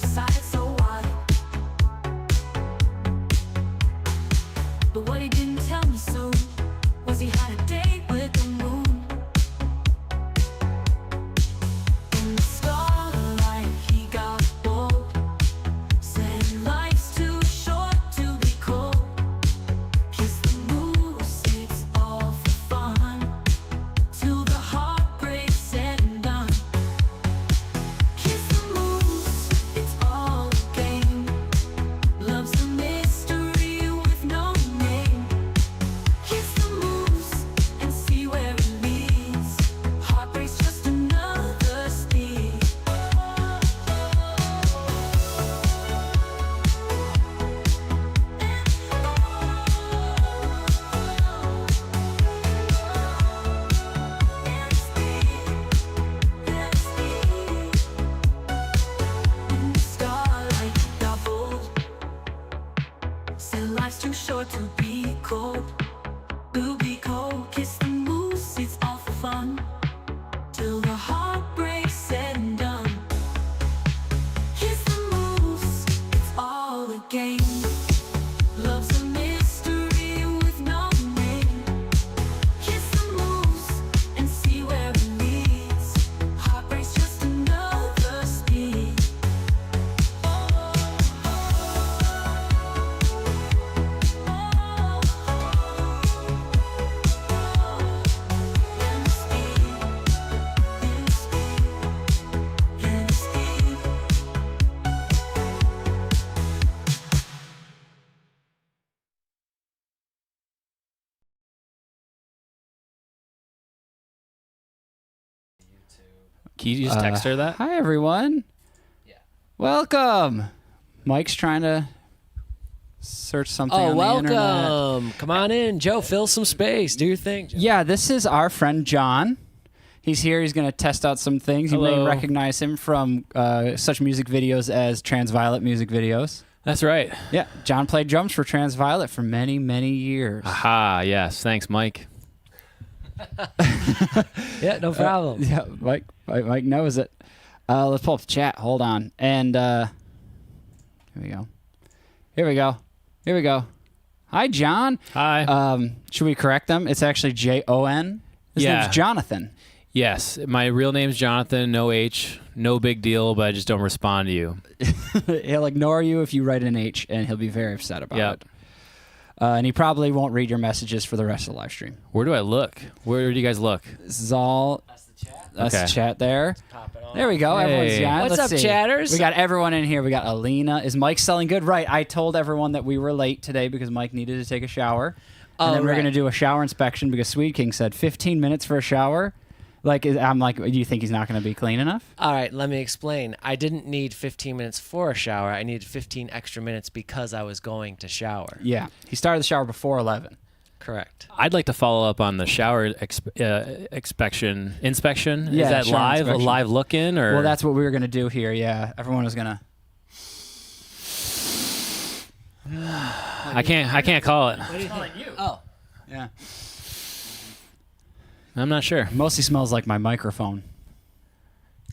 decided, so what? But what he didn't tell me soon was he had a date with the moon. In the starlight he got bold, said life's too short to be cold. Kiss the moose, it's all for fun, till the heartbreak's said and done. Kiss the moose, it's all a game. Love's a mystery with no name. Kiss the moose and see where it leads. Heartbreak's just another speed. In the starlight got bold, said life's too short to be cold. We'll be cold, kiss the moose, it's all for fun, till the heartbreak's said and done. Kiss the moose, it's all a game. Love's a mystery with no name. Kiss the moose and see where it leads. Heartbreak's just another speed. Can you just text her that? Hi, everyone. Yeah. Welcome. Mike's trying to search something Oh, on the internet. welcome. Come on in. Joe, fill some space. Do your thing, Joe. Yeah, this is our friend John. He's here. He's going to test out some things. You may Hello. recognize him from such music videos as Transviolet music videos. That's right. Yeah, John played drums for Transviolet for many, many years. Aha, yes. Thanks, Mike. Yeah, no problem. Yeah, Mike knows it. Let's pull up the chat. Hold on. And here we go. Here we go. Here we go. Hi, John. Hi. Should we correct them? It's actually Jon. His Yeah. name's Jonathan. Yes, my real name's Jonathan, no H, no big deal, but I just don't respond to you. He'll ignore you if you write an H, and he'll be very upset about Yep. it. And he probably won't read your messages for the rest of the live stream. Where do I look? Where do you guys look? This is all. That's the chat. That's Okay. the chat there. Pop it on. There we go. Hey. Everyone's yeah. What's Let's up, see. chatters? We got everyone in here. We got Alina. Is Mike selling good? Right. I told everyone that we were late today because Mike needed to take a shower. And Oh, then we're right. going to do a shower inspection because Swede King said 15 minutes for a shower. I'm like, do you think he's not going to be clean enough? All right, let me explain. I didn't need 15 minutes for a shower. I needed 15 extra minutes because I was going to shower. Yeah. He started the shower before 11. Correct. I'd like to follow up on the shower inspection. Yeah, Is that shower live? inspection. A live look-in? Or? Well, that's what we were going to do here. Yeah. Everyone was going to. I can't call it. What do you think? Oh, Yeah. I'm not sure. Mostly smells like my microphone.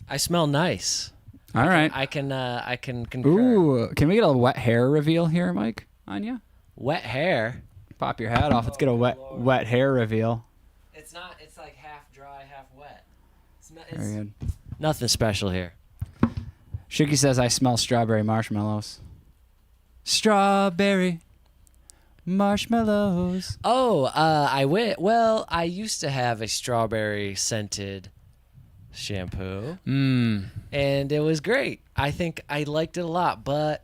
I smell nice. All right. I can concur. Ooh. Can we get a wet hair reveal here, Mike? Anya? Wet hair. Pop your hat off. Let's get a wet hair reveal. It's not. It's like half dry, half wet. Very good. Nothing special here. Shuki says I smell strawberry marshmallows. Strawberry marshmallows. Oh, well, I used to have a strawberry scented shampoo, Mmm. and it was great. I think I liked it a lot, but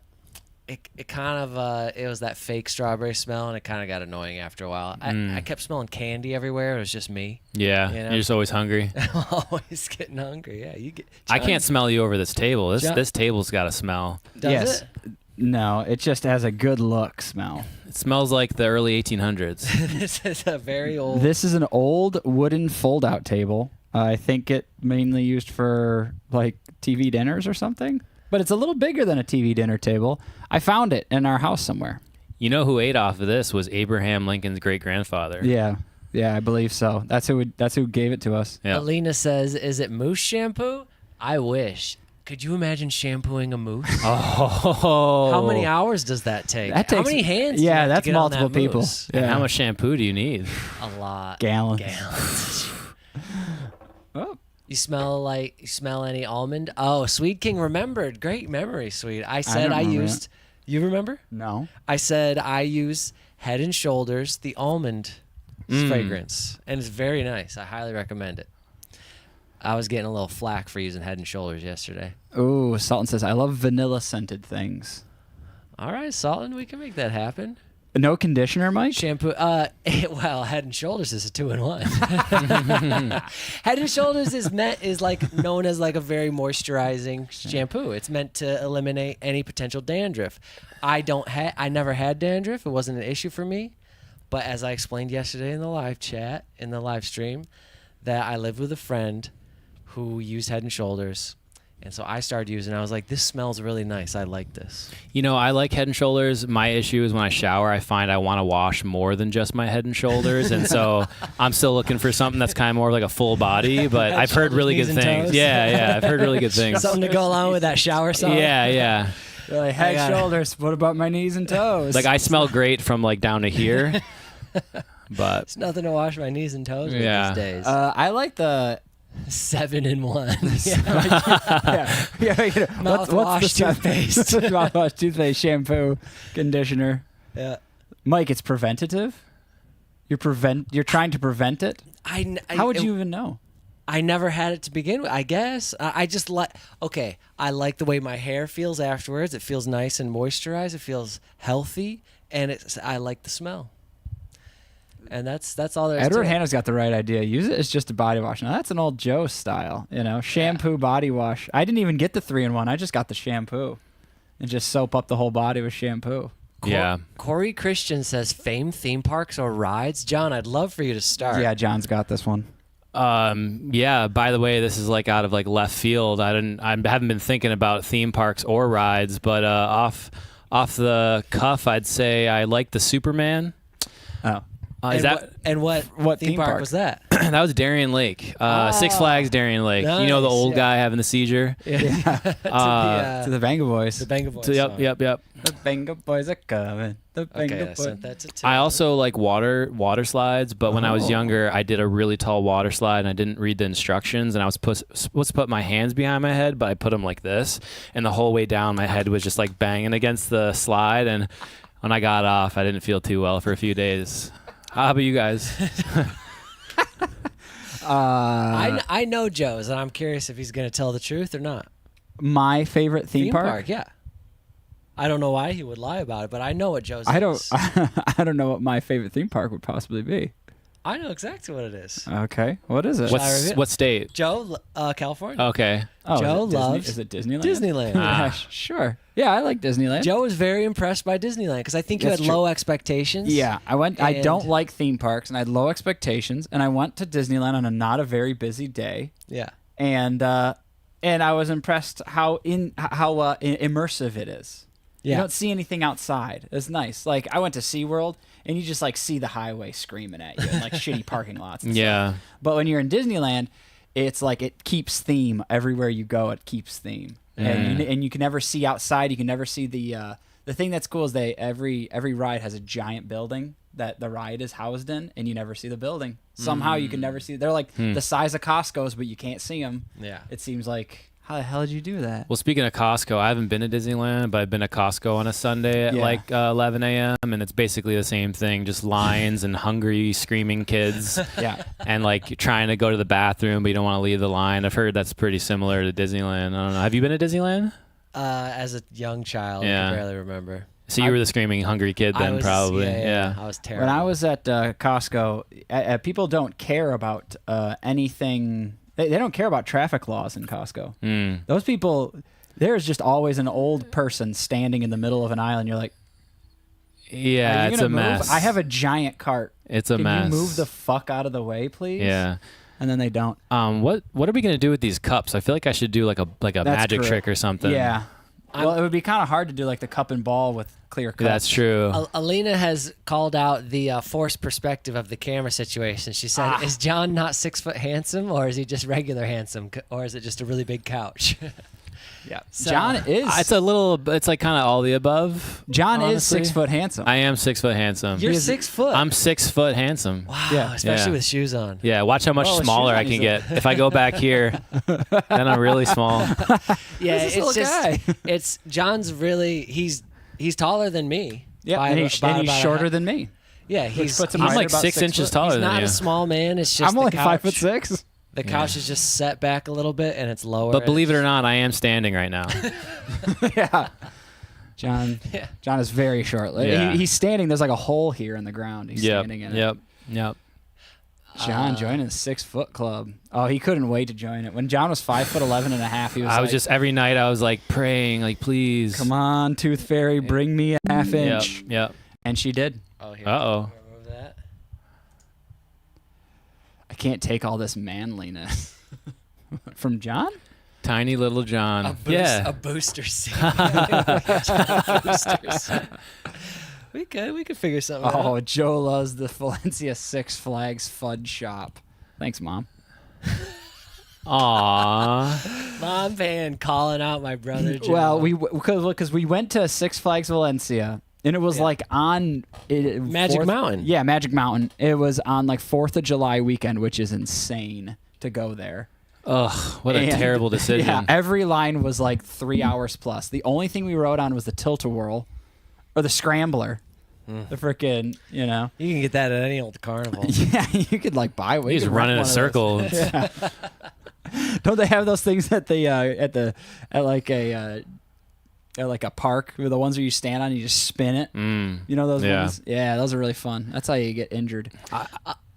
it kind of it was that fake strawberry smell, and it kind of got annoying after a while. I kept smelling candy everywhere. It was just me. Yeah, You know? you're just always hungry. I'm always getting hungry. Yeah, you get. I can't smell you over this table. John- This table's got a smell. Does Yes. it? No, it just has a good look smell. It smells like the early 1800s. This is a very old. This is an old wooden fold-out table. I think it mainly used for like TV dinners or something. But it's a little bigger than a TV dinner table. I found it in our house somewhere. You know who ate off of this was Abraham Lincoln's great-grandfather. Yeah, I believe so. That's who gave it to us. Yeah. Alina says, "Is it mousse shampoo?" I wish. Could you imagine shampooing a moose? Oh. How many hours does that take? That How takes- many hands? do you yeah, have to that's get on multiple that people. moose? And Yeah. how much shampoo do you need? A lot. Gallons. Gallons. Oh, You smell any almond? Oh, Sweet King remembered. Great memory, Sweet. I said I remember used. You remember? no. I said I use Head and Shoulders, the almond fragrance, and it's very nice. I highly recommend it. I was getting a little flack for using Head and Shoulders yesterday. Ooh, Sultan says, I love vanilla scented things. All right, Sultan, we can make that happen. No conditioner, Mike? Shampoo. Well, Head and Shoulders is a 2-in-1. Head and Shoulders is like known as like a very moisturizing shampoo. It's meant to eliminate any potential dandruff. I never had dandruff. It wasn't an issue for me. But as I explained yesterday in the live chat, in the live stream, that I lived with a friend who used Head and Shoulders. And so I started using it. I was like, this smells really nice. I like this. You know, I like Head and Shoulders. My issue is when I shower, I find I want to wash more than just my Head and Shoulders, and so I'm still looking for something that's kind of more like a full body. But I've heard really knees, good and things. toes. Yeah, I've heard really good things. Something to go along with that shower song. Yeah. You're like, head, got it. shoulders. What about my knees and toes? Like I smell great from like down to here, but It's nothing to wash my knees and toes with Yeah. these days. I like the 7-in-1. yeah. You know, Mouthwash, toothpaste. Mouthwash, toothpaste, shampoo, conditioner. Yeah. Mike, it's preventative. You're trying to prevent it. How would you even know? I never had it to begin with. I guess I just like. Okay, I like the way my hair feels afterwards. It feels nice and moisturized. It feels healthy, and I like the smell. And that's all there is. Edward to it. Hanna's got the right idea. Use it as just a body wash. Now that's an old Joe style, shampoo body wash. I didn't even get the 3-in-1. I just got the shampoo, and just soap up the whole body with shampoo. yeah. Corey Christian says famed theme parks or rides. John, I'd love for you to start. Yeah, John's got this one. Yeah. By the way, this is like out of like left field. I haven't been thinking about theme parks or rides, but off the cuff, I'd say I like the Superman. Oh, What theme park was that? That was Darien Lake, Six Flags Darien Lake. You know the Nice, old yeah. guy having the seizure. to the Banga Boys. The Banga Boys. Yep. The Banga Boys are coming. The Banga Okay, I Boys. sent that to Tim. I also like water slides, but when I was younger, I did a really tall water slide and I didn't read the instructions, and I was supposed to put my hands behind my head, but I put them like this, and the whole way down, my head was just like banging against the slide, and when I got off, I didn't feel too well for a few days. How about you guys? I know Joe's, and I'm curious if he's going to tell the truth or not. My favorite theme park? Yeah. I don't know why he would lie about it, but I know what Joe's I is. I don't know what my favorite theme park would possibly be. I know exactly what it is. Okay, what is it? What state? Joe, California. Okay. Oh, Joe is it Disney- loves Is it Disneyland? Disneyland. Yeah, sure. Yeah, I like Disneyland. Joe was very impressed by Disneyland because I think you That's had true. low expectations. Yeah, I went. I don't And- like theme parks, and I had low expectations. And I went to Disneyland on a not a very busy day, Yeah. and I was impressed how immersive it is. You Yeah. don't see anything outside. It's nice. Like I went to SeaWorld, and you just like see the highway screaming at you, and like shitty parking lots. And Yeah. stuff. But when you're in Disneyland, it's like it keeps theme everywhere you go. It keeps theme, and you can never see outside. You can never see the thing that's cool is every ride has a giant building that the ride is housed in, and you never see the building. Somehow you can never see. They're like the size of Costco's, but you can't see them. Yeah. It seems like how the hell did you do that? Well, speaking of Costco, I haven't been to Disneyland, but I've been to Costco on a Sunday at Yeah. like 11 a.m. and it's basically the same thing, just lines and hungry, screaming kids, Yeah. and like trying to go to the bathroom, but you don't want to leave the line. I've heard that's pretty similar to Disneyland. I don't know. Have you been to Disneyland? As a young child, Yeah. I barely remember. So you were the screaming, hungry kid then, probably. Yeah. I was terrible. When I was at Costco, people don't care about anything. They don't care about traffic laws in Costco. Those people, there's just always an old person standing in the middle of an aisle, and you're like, Yeah, "Are you it's gonna a move? mess. I have a giant cart. It's a Can mess. you move the fuck out of the way, please?" Yeah. And then they don't. What are we gonna do with these cups? I feel like I should do like a That's magic correct. trick or something. Yeah. Well, it would be kind of hard to do like the cup and ball with clear cups. That's true. Alina has called out the forced perspective of the camera situation. She said, "Is John not 6 foot handsome, or is he just regular handsome, or is it just a really big couch?" Yeah. So- John is. It's a little. It's like kind of all the above. John is honestly. 6 foot handsome. I am 6 foot handsome. You're 6 foot. I'm 6 foot handsome. wow. Yeah. Especially Yeah. with shoes on. Yeah, watch how much Oh, smaller shoot, I can he's get. If I go back here, then I'm really small. Yeah, Who's this it's little just guy? it's John's really he's taller than me. Yeah, by and about- he's about a shorter half- than me. Yeah, he's puts him I'm right like about 6 6 inches foot. taller he's than not you. a small man. It's just I'm only the couch. 5'6". The couch is just set back a little bit and it's lower. But believe it or not, I am standing right now. Yeah. John. Yeah. John is very short. Yeah. He's standing. There's like a hole here in the ground. He's Yep. standing in it. Yep. John joining the 6 foot club. Oh, he couldn't wait to join it. When John was 5'11" and a half, he was I was like, just every night I was like praying, like please. come on, Tooth Fairy, bring me a half Yep. inch. Yep. And she did. Oh, here. Uh-oh. Remove that. I can't take all this manliness. From John? Tiny little John. A booster seat. Booster seat. We could figure something out. Oh, Joe loves the Valencia Six Flags Fudge Shop. Thanks, Mom. Aww. Mom Van calling out my brother Joe. Well, because we went to Six Flags Valencia, and it was like on Magic Mountain. Yeah, Magic Mountain. It was on like 4th of July weekend, which is insane to go there. Ugh, what a And- terrible decision. Yeah, every line was like 3 hours plus. The only thing we rode on was the Tilt-A-Whirl or the Scrambler. The frickin', you know. You can get that at any old carnival. Yeah, you could like buy one. You just run in a circle. Don't they have those things at the at like a park, with the ones where you stand on and you just spin it? You know those Yeah. ones? Yeah, those are really fun. That's how you get injured.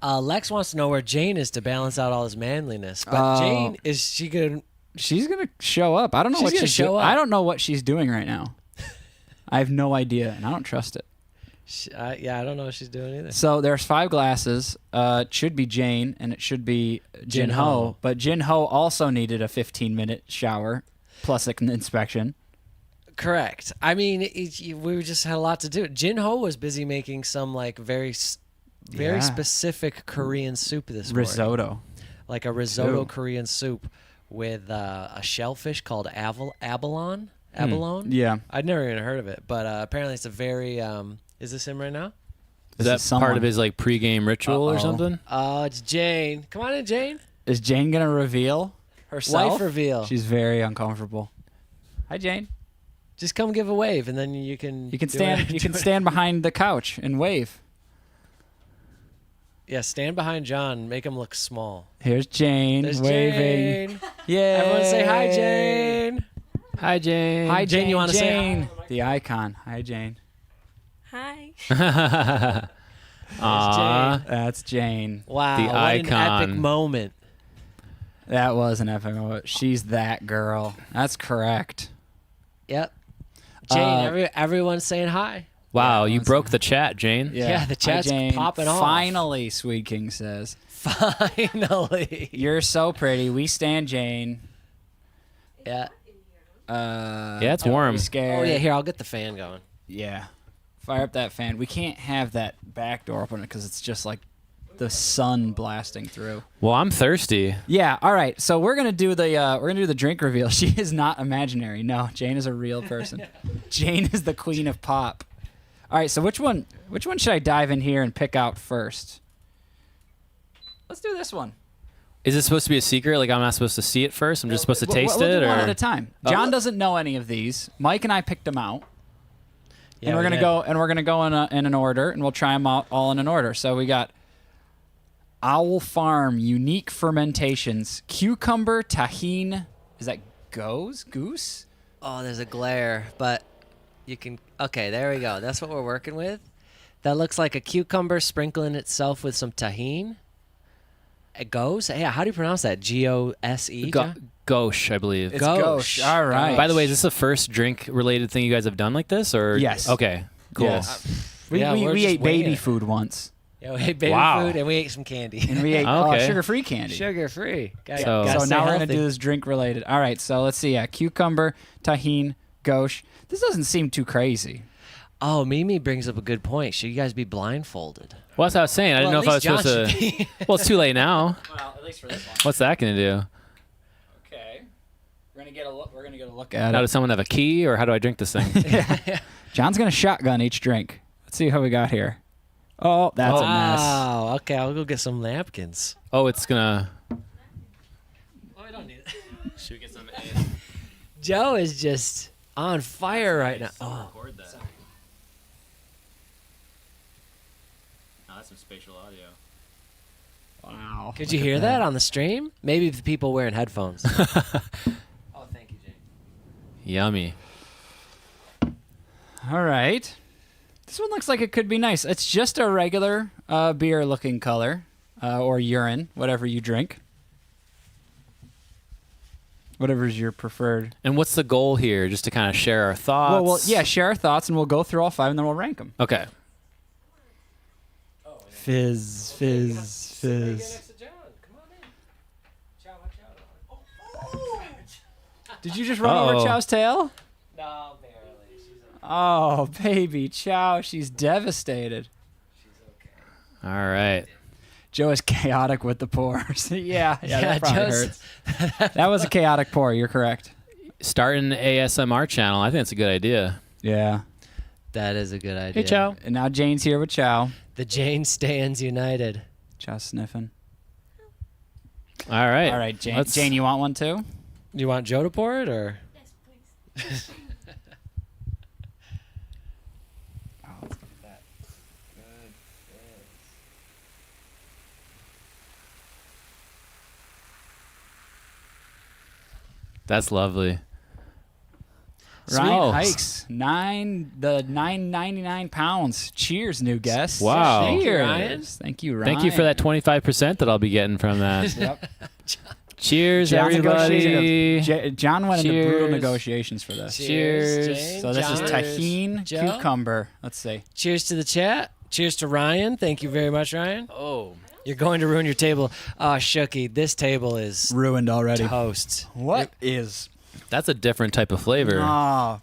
Lex wants to know where Jane is to balance out all his manliness. But Oh. Jane, is she good? She's gonna show up. I don't know She's what gonna she's show up. I don't know what she's doing right now. I have no idea, and I don't trust it. Yeah, I don't know what she's doing either. So there's 5 glasses. It should be Jane, and it should be Jin Ho. But Jin Ho also needed a 15-minute shower plus an inspection. Correct. I mean, we just had a lot to do. Jin Ho was busy making some like very Yeah. specific Korean soup this morning. Risotto. Like a risotto Ooh. Korean soup with a shellfish called abalone. Abalone? Yeah. I'd never even heard of it, but apparently it's a very. Is this him right now? Is This that is someone. part of his like pregame ritual or Uh-oh. something? Oh, it's Jane. Come on in, Jane. Is Jane gonna reveal herself? Wife reveal. She's very uncomfortable. Hi, Jane. Just come give a wave, and then you can. You can do stand. it- You can stand behind the couch and wave. Yeah, stand behind John. Make him look small. Here's Jane There's waving. Jane. Yeah. Everyone say hi, Jane. Hi, Jane. Hi, Jane, Jane. you wanna say hi? Jane. The icon. Hi, Jane. Hi. Aw. That's Jane. Wow, The what an epic icon. moment. That was an epic moment. She's that girl. That's correct. Yep. Jane, Uh, everyone's saying hi. Wow, Yeah, you let's- broke the chat, Jane. Yeah, the Hi, chat's Jane. popping off. Finally, Sweet King says. Finally. You're so pretty. We stand Jane. Yeah. Yeah, it's warm. Be scared. Oh yeah, here I'll get the fan going. Yeah. Fire up that fan. We can't have that back door open because it's just like the sun blasting through. Well, I'm thirsty. Yeah. All right. So we're gonna do the drink reveal. She is not imaginary. No, Jane is a real person. Jane is the queen of pop. All right. So which one should I dive in here and pick out first? Let's do this one. Is it supposed to be a secret? Like I'm not supposed to see it first? I'm just supposed to taste we'll it, do or one at a time. Oh. John doesn't know any of these. Mike and I picked them out. Yeah, And we're we gonna did. go in an order, and we'll try them out all in an order. So we got Owl Farm Unique Fermentations, Cucumber Tahine. Is that Goose? Oh, there's a glare, but you can. Okay, there we go. That's what we're working with. That looks like a cucumber sprinkling itself with some tahine. It goes. Yeah, how do you pronounce that? Gose. Gauche, I believe. It's Gauche. Gauche. All right. By the way, is this the first drink-related thing you guys have done like this, or Yes. Okay, cool. Yes. We Yeah, we're we just ate winging baby it. food once, Yeah, we ate baby Wow. food and we ate some candy. and we ate Okay. sugar-free candy. Sugar free. So- So now we're gonna do this drink-related. All right. So let's see. Yeah, cucumber, tahine, Gauche. This doesn't seem too crazy. Oh, Mimi brings up a good point. Should you guys be blindfolded? Well, that's what I was saying. I didn't know if I was supposed to. Well, it's too late now. Well, at least for this one. What's that gonna do? Okay. We're gonna get a look at Now, it. does someone have a key, or how do I drink this thing? John's gonna shotgun each drink. Let's see how we got here. Oh, that's a mess. Wow. Okay, I'll go get some napkins. Oh, it's gonna. Oh, I don't need it. Should we get some? Joe is just on fire right now. Oh, Record that. No, that's some spatial audio. Wow. could you hear that on the stream? Maybe the people wearing headphones. Oh, thank you, Jane. Yummy. All right. This one looks like it could be nice. It's just a regular beer-looking color, or urine, whatever you drink. Whatever's your preferred. And what's the goal here? Just to kind of share our thoughts. Well, yeah, share our thoughts, and we'll go through all 5, and then we'll rank them. Okay. Fizz, fizz, fizz. Did you just run over Uh-oh. Chow's tail? No, barely. She's okay. Oh, baby Chow, she's devastated. All right. Joe is chaotic with the pours. yeah, that probably Joe's- hurts. That was a chaotic pour. You're correct. Starting an ASMR channel. I think it's a good idea. Yeah. That is a good idea. Hey, Chow. And now Jane's here with Chow. The Jane stands united. Chow sniffing. All right. All right, Jane. Let's- Jane, you want one too? You want Joe to pour it, or? Yes, please. That's lovely. Ryan Oh. Hikes, 999 pounds. Cheers, new guest. Wow. Cheers. Thank you, Ryan. Thank you, Ryan. Thank you for that 25% that I'll be getting from that. Yep. Cheers, John's everybody. negotiating. John went into brutal Cheers. negotiations for this. Cheers. Jane, So this is John, tahine Joe. cucumber. Let's see. Cheers to the chat. Cheers to Ryan. Thank you very much, Ryan. Oh. You're going to ruin your table. Oh, Shooky, this table is Ruined already. toast. What is? That's a different type of flavor. Ah.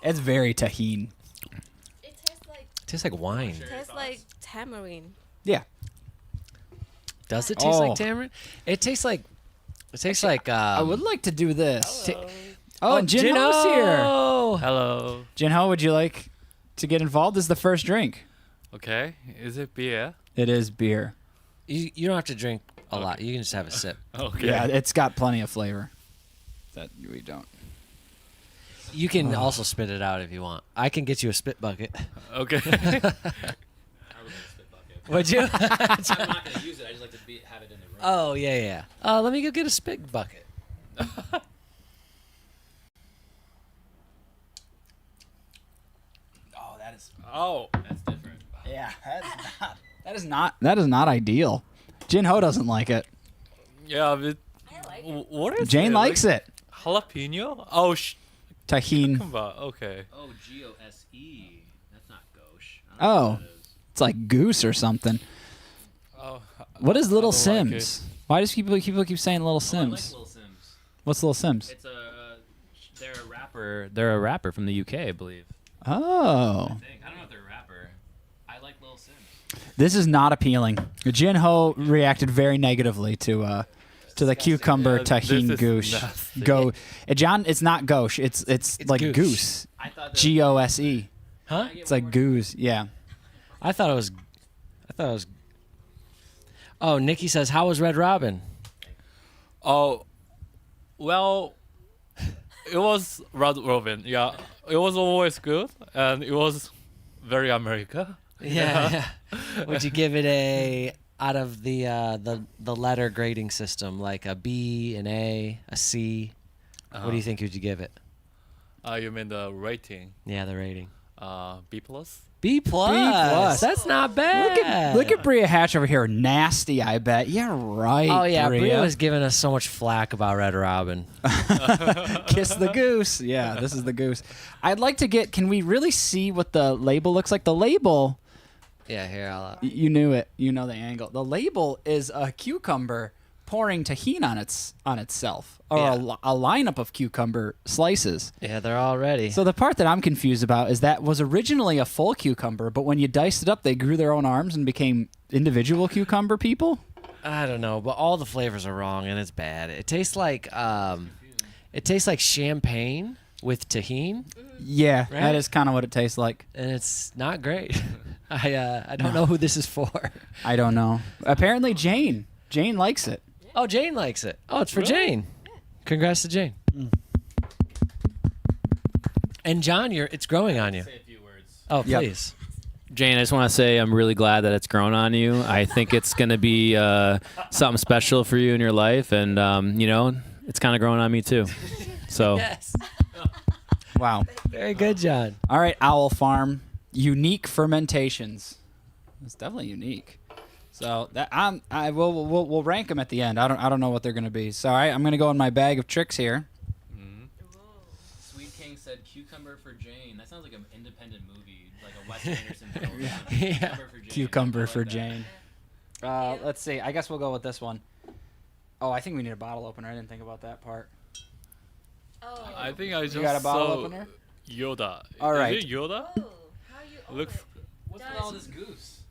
It's very tahine. It Tastes like wine. tastes like tamarind. Yeah. Does it taste Oh. like tamarind? It tastes like. It tastes like. I would like to do this. ta- Oh, and Jin Ho's here. Ho! Hello. Jin Ho, would you like to get involved? This is the first drink. Okay. Is it beer? It is beer. You don't have to drink a lot. You can just have a sip. Okay. Yeah, it's got plenty of flavor. That we don't. You can also spit it out if you want. I can get you a spit bucket. Okay. Would you? I'm not going to use it. I just like to have it in the room. Oh yeah. Let me go get a spit bucket. Oh, that is. oh. That's different. Yeah, that is not ideal. Jin Ho doesn't like it. Yeah. With, what is Jane it? likes it. Jalapeno? Oh, Tahine. okay. Oh, Gose. That's not gauche. Oh, it's like goose or something. Oh, What is Little I don't like Sims? Why does people keep saying Little Sims? Little Sims. What's Little Sims? It's they're a rapper. They're a rapper from the UK, I believe. Oh, I don't know if they're a rapper. I like Little Sims. this is not appealing. Jin Ho reacted very negatively to the cucumber Yeah, tahine this is goose. nasty. Go, John. It's not gauche. It's like goosh. goose. I thought Gose. Huh? It's like goose. Yeah. I thought it was. Oh, Nikki says, "How was Red Robin?" Oh, well, it was Red Robin. Yeah, it was always good, and it was very America. Yeah. Would you give it a out of the letter grading system, like a B, an A, a C? What do you think? Would you give it? You mean the rating? Yeah, the rating. B plus. B plus. That's not bad. Look at Bria Hatch over here. Nasty, I bet. Yeah, right. Oh yeah, Bria. Bria was giving us so much flack about Red Robin. Kiss the goose. Yeah, this is the goose. I'd like to get. Can we really see what the label looks like? The label. Yeah, here I'll. You knew it. You know the angle. The label is a cucumber pouring tahine on itself, or Yeah. a lineup of cucumber slices. Yeah, they're all ready. So the part that I'm confused about is that was originally a full cucumber, but when you diced it up, they grew their own arms and became individual cucumber people. I don't know, but all the flavors are wrong and it's bad. It tastes like champagne with tahini, Yeah, Right? that is kind of what it tastes like. and it's not great. I don't know who this is for. I don't know. Apparently, Jane likes it. Oh, Jane likes it. Oh, it's for Jane. Congrats to Jane. And John, it's growing on you. Say a few words. Oh, Yep. please. Jane, I just want to say I'm really glad that it's grown on you. I think it's going to be something special for you in your life, and it's kind of growing on me too. So Yes. Wow. Very good, John. All right, Owl Farm, unique fermentations. It's definitely unique. So that we'll rank them at the end. I don't know what they're gonna be. So I'm gonna go in my bag of tricks here. Sweet King said cucumber for Jane. That sounds like an independent movie, like a Wes Anderson film. Yeah. Cucumber for Jane. Let's see. I guess we'll go with this one. Oh, I think we need a bottle opener. I didn't think about that part. Oh. I think I just You got a bottle saw opener? Yoda. All right. Is it Yoda? Oh, how you Looks. What's with all this goose?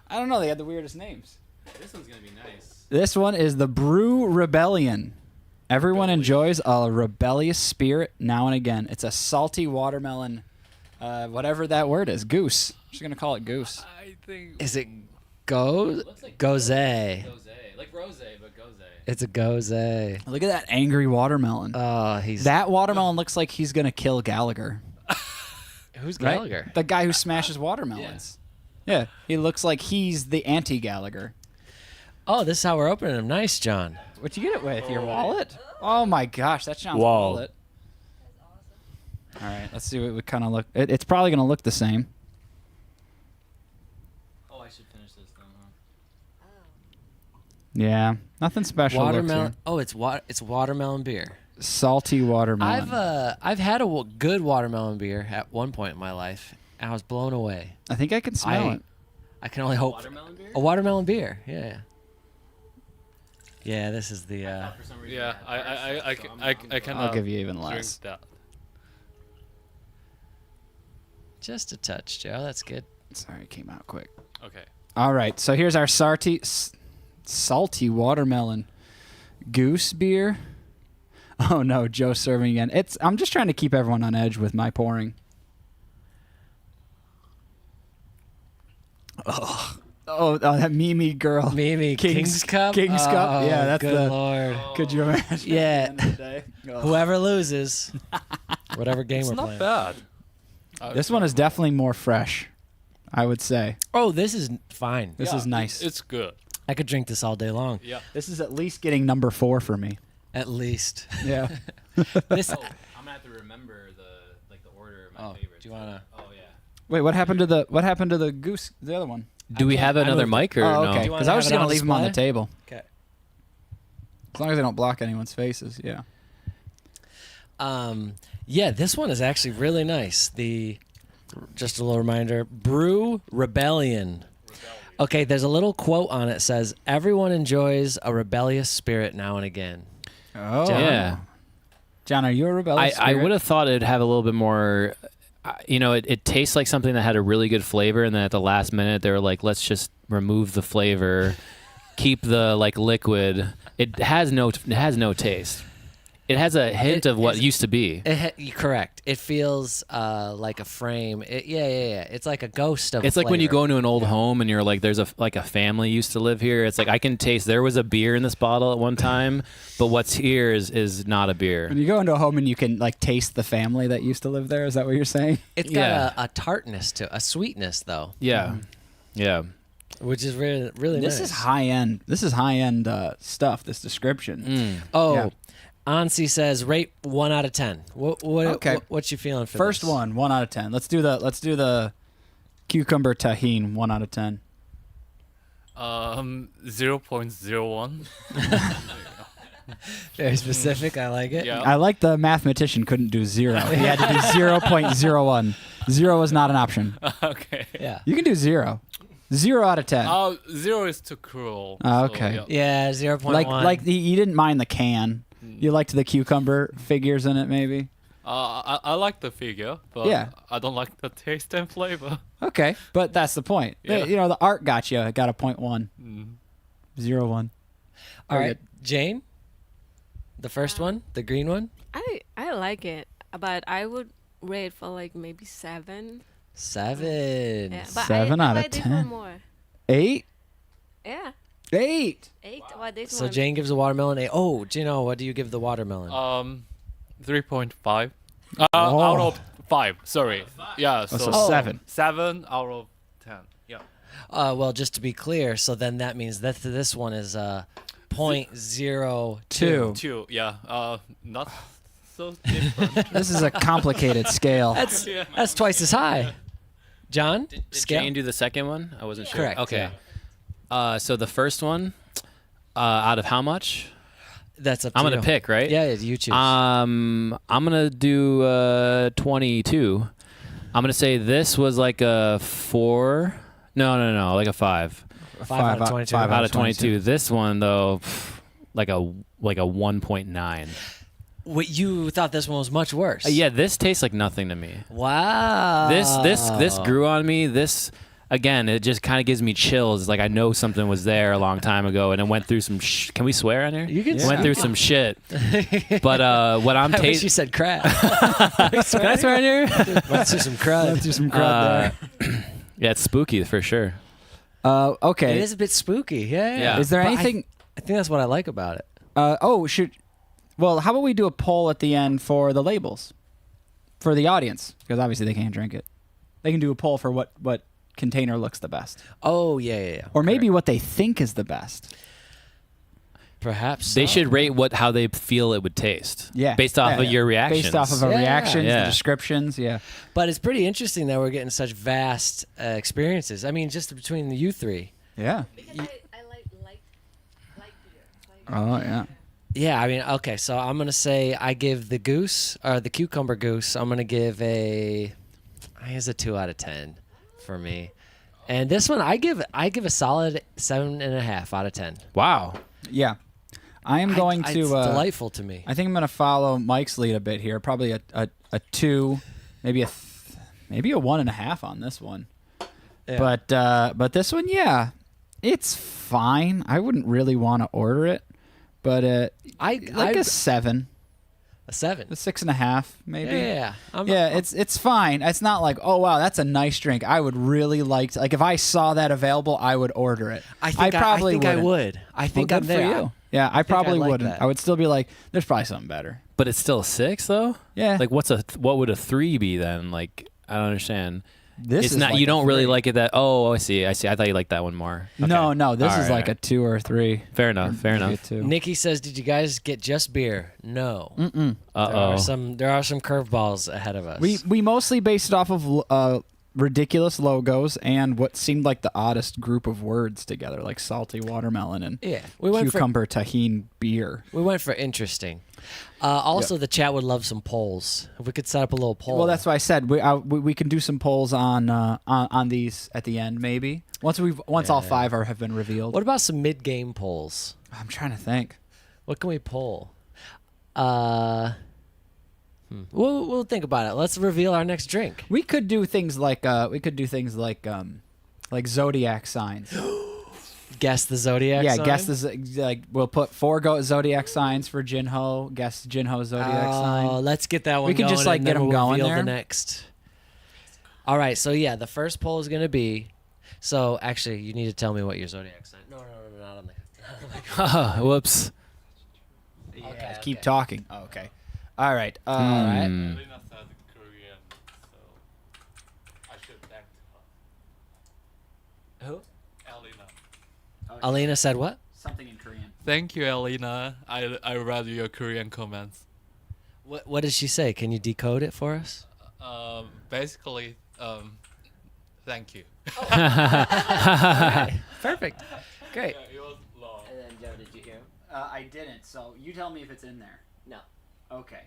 I don't know. They had the weirdest names. This one's gonna be nice. This one is the Brew Rebellion. Everyone enjoys a rebellious spirit now and again. It's a salty watermelon, whatever that word is, goose. I'm just gonna call it goose. I think. Is it Gose? Looks like Gose. Gose, like rose, but Gose. It's a Gose. Look at that angry watermelon. Oh, he's That watermelon looks like he's gonna kill Gallagher. who's Right? Gallagher? The guy who smashes watermelons. Yeah, he looks like he's the anti-Gallagher. Oh, this is how we're opening them. Nice, John. What'd you get it with? Your wallet? Oh my gosh, that's John's Wow. wallet. All right, let's see what we kind of look. It's probably gonna look the same. Oh, I should finish this though. Huh? Yeah, nothing special. looks Watermelon. here. Oh, it's watermelon beer. Salty watermelon. I've had a good watermelon beer at one point in my life, and I was blown away. I think I can smell it. I can only hope Watermelon beer? a watermelon beer. Yeah. Yeah, this is the. For some reason Yeah, I had Pepsi, so I cannot I'll give you even drink less. that. Just a touch, Joe. That's good. Sorry, it came out quick. Okay. All right, so here's our salty watermelon goose beer. Oh no, Joe's serving again. I'm just trying to keep everyone on edge with my pouring. Oh, that Mimi girl. Mimi, King's Cup. King's Cup. Oh, Yeah, that's good the. Lord. Could you imagine? Yeah. At the end of the day? Oh. Whoever loses, whatever game It's we're not playing. bad. This one is definitely more fresh, I would say. Oh, this is fine. This is nice. It's good. I could drink this all day long, Yeah. This is at least getting number 4 for me. at least. Yeah. This. Oh, I'm gonna have to remember the order of my Oh, favorites. do you wanna? Oh yeah. Wait, what happened to the goose? The other one? Do we have another mic or Oh, no? okay. Do you wanna Because I was have just it gonna on leave them on the display? table. Okay. As long as they don't block anyone's faces. Yeah. Yeah, this one is actually really nice. Just a little reminder, Brew Rebellion. Okay, there's a little quote on it that says, "Everyone enjoys a rebellious spirit now and again." Oh. Yeah. John, are you a rebellious I spirit? would have thought it'd have a little bit more. It tastes like something that had a really good flavor, and then at the last minute they were like, "Let's just remove the flavor, keep the liquid." It has no taste. It has a hint of what used to be. Correct. It feels like a frame. Yeah. It's like a ghost of. It's a like when you flavor. go into an old home and you're like, "There's a family used to live here." It's like I can taste there was a beer in this bottle at one time, but what's here is not a beer. When you go into a home and you can taste the family that used to live there, is that what you're saying? It's got Yeah. a tartness to a sweetness though, Yeah, yeah. which is really really This nice. is high end. This is high end stuff. This description. Oh, Yeah. Ansi says rate 1 out of 10. Okay. What you feeling for First this? one, 1 out of 10. Let's do the cucumber tahine, 1 out of 10. 0.01. Very specific. I like it. Yeah. I like the mathematician couldn't do 0. He had to do 0.01. 0 is not an option. Okay. Yeah. You can do 0. 0 out of 10. 0 is too cruel. Oh, so, okay. yeah. Yeah. 0.1. Like you didn't mind the can. You liked the cucumber figures in it, maybe. I like the figure, but Yeah. I don't like the taste and flavor. Okay, but that's the point. Yeah. The art got you. Got a 0.1. 0-1. All Very right, Jane. The first one, the green one. I like it, but I would rate for like maybe 7. 7. Yeah, but 7 I out of like this 10. one more. 8? Yeah, 8. 8. What this So one? Jane gives the watermelon a. Oh, Gino, what do you give the watermelon? 3.5. Oh. Out of 5. Sorry. Yeah. Oh, So so 7. 7 out of 10. Yeah. Well, just to be clear, so then that means that this one is 0.02. 2. Yeah. Not so different. This is a complicated scale. That's twice as high. John, Did scale? Jane do the second one? I wasn't sure. Correct, Okay. yeah. So the first one, out of how much? That's up to I'm you. gonna pick, right? Yeah, you choose. I'm gonna do 22. I'm gonna say this was like a 4. No, like a 5. 5 out of 22. 5 Out of 22. This one though, like a 1.9. What, you thought this one was much worse? Yeah, this tastes like nothing to me. Wow. This grew on me. This again, it just kind of gives me chills. Like I know something was there a long time ago, and it went through some. Can we swear on here? You can Went through some shit. But what I'm I wish you tasting. said crap. Can I swear on here? Let's do some crud. Let's do some crud Yeah, it's spooky for sure. there. Okay. It is a bit spooky. Yeah. Yeah. Is there But anything? I think that's what I like about it. Well, how about we do a poll at the end for the labels, for the audience, because obviously they can't drink it. They can do a poll for what container looks the best, Oh, yeah. or maybe what they think is the best. Perhaps They so. should rate how they feel it would taste. Yeah, Based off Yeah, of yeah. your reactions. Based off of our Yeah. reactions, Yeah. the descriptions. Yeah. But it's pretty interesting that we're getting such vast experiences. I mean, just between you three. Yeah. Because I like beer. Oh yeah. Yeah, I mean, okay, so I'm going to say I give the goose, or the cucumber goose, I'm going to give I think it's a 2 out of 10 for me. And this one, I give a solid 7.5 out of 10. Wow. Yeah. I am going to. It's delightful to me. I think I'm going to follow Mike's lead a bit here. Probably a 2, maybe a 1.5 on this one. Yeah. But this one, yeah, it's fine. I wouldn't really want to order it, but a 7, a 7. a 6.5, maybe. Yeah. It's fine. It's not like, oh wow, that's a nice drink. I would really like to, like, if I saw that available, I would order it. I think I wouldn't. would. I think Well, I'm good there. for you. Yeah, I probably like wouldn't. that. I would still be like, there's probably something better. But it's still a 6 though? Yeah. Like what would a 3 be then? Like I don't understand. This It's is not like you a don't really 3. like it that I see. I thought you liked that one more. Okay. No, this All is right, like all a 2 or 3. Fair enough. Fair Maybe a enough. 2. Nikki says, "Did you guys get just beer?" No. Mm-mm. There are some curveballs ahead of us. We mostly based it off of ridiculous logos and what seemed like the oddest group of words together, like salty watermelon and we went cucumber tahine beer. for interesting. Also, the chat would love some polls. If we could set up a little poll. Well, that's why I said we can do some polls on these at the end, maybe once all 5 have been revealed. What about some mid-game polls? I'm trying to think. What can we poll? We'll think about it. Let's reveal our next drink. We could do things like zodiac signs. Guess the zodiac. Yeah, sign? guess this. Like we'll put 4 zodiac signs for Jinho. Guess Jinho zodiac sign. Let's get that one. We can going just, like, and get then 'em we'll going reveal there. The next. All right. So yeah, the first poll is gonna be. So actually, you need to tell me what your zodiac sign. No, not on the. Whoops. Yeah, keep talking. Oh, okay. All right. All right. Elena said Korean, so I should thank her. Who? Elena. Alina said what? Something in Korean. Thank you, Elena. I read your Korean comments. What did she say? Can you decode it for us? Basically, thank you. Perfect. Great. It was long. And then Joe, did you hear? I didn't. So you tell me if it's in there. No. Okay.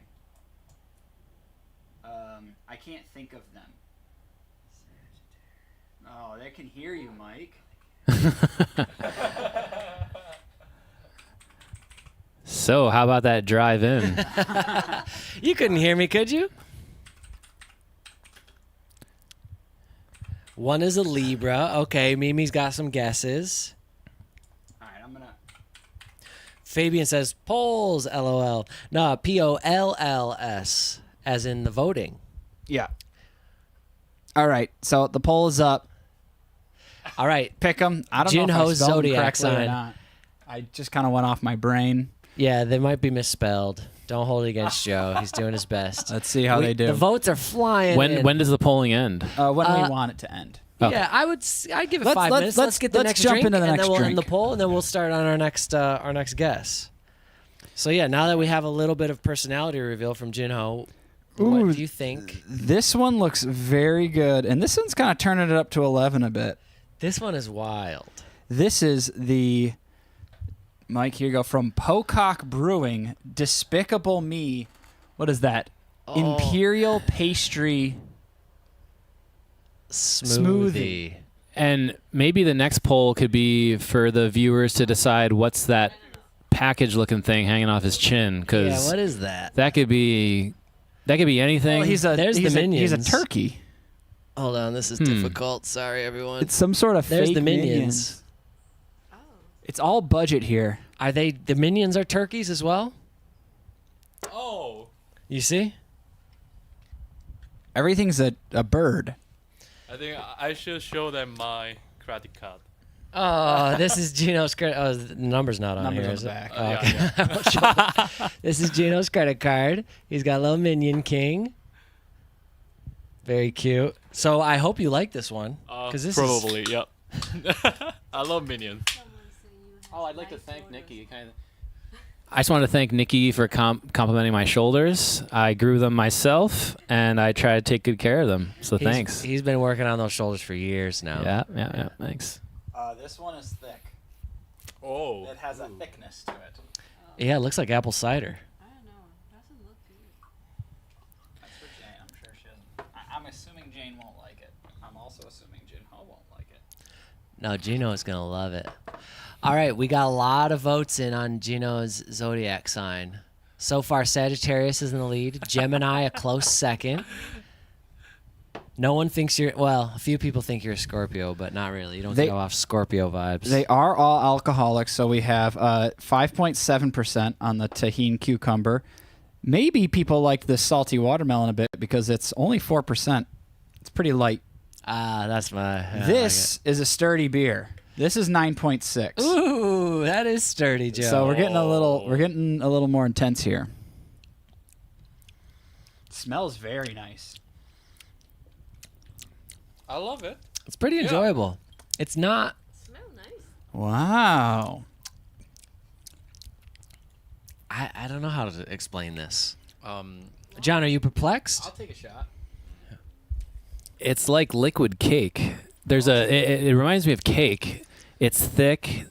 I can't think of them. Oh, they can hear you, Mike. So how about that drive in? You couldn't hear me, could you? One is a Libra. Okay, Mimi's got some guesses. All right, Fabian says polls, LOL. No, POLLS, as in the voting. Yeah. All right. So the poll is up. All right. Pick them. I don't know if I Jinho's spelled them zodiac correctly or sign. not. I just kind of went off my brain. Yeah, they might be misspelled. Don't hold it against Joe. He's doing his best. Let's see how they do. The votes are flying in. When does the polling end? when we want it to end. Okay. Yeah, I'd give it Let's- 5 let's- minutes. let's- Let's get the let's next jump drink, into the and next then we'll end the drink. poll, and then we'll start on our next guess. So yeah, now that we have a little bit of personality reveal from Jinho, Ooh, what do you think? This one looks very good, and this one's kind of turning it up to 11 a bit. This one is wild. This is the Mike. Here you go from Pocock Brewing. Despicable Me. What is that? Imperial Pastry Smoothie. And maybe the next poll could be for the viewers to decide what's that package-looking thing hanging off his chin, Yeah, because what is that? that could be anything. Well, he's a There's the he's a Minions. turkey. Hold on, this is difficult. Sorry, everyone. It's some sort of There's fake the Minions. It's all budget here. Are they the Minions are turkeys as well? Oh. You see? Everything's a bird. I think I should show them my credit card. Oh, this is Gino's credit. Oh, the number's not on Numbers here, on is the it? back. Oh, okay. This is Gino's credit card. He's got a little Minion King. Very cute. So I hope you like this one, because this Probably, yep. I love Minions. Oh, I'd like to thank Nikki. I just want to thank Nikki for complimenting my shoulders. I grew them myself, and I try to take good care of them. So thanks. He's been working on those shoulders for years now. Yeah. Thanks. This one is thick. Oh. It has a thickness to it. Yeah, it looks like apple cider. I don't know. Doesn't look good. That's for Jane. I'm sure she'll. I'm assuming Jane won't like it. I'm also assuming Jinho won't like it. No, Gino is gonna love it. All right, we got a lot of votes in on Gino's zodiac sign. So far, Sagittarius is in the lead. Gemini a close second. No one thinks you're well. A few people think you're a Scorpio, but not really. You don't They- go off Scorpio vibes. They are all alcoholics, so we have 5.7% on the tahini cucumber. Maybe people like the salty watermelon a bit because it's only 4%. It's pretty light. That's my. I This is a sturdy beer. This is 9.6. like it. Ooh, that is sturdy, Joe. So we're getting a little more intense here. Smells very nice. I love it. It's pretty enjoyable. It's not. Smell nice. Wow. I don't know how to explain this. John, are you perplexed? take a shot. It's like liquid cake. It reminds me of cake. It's thick.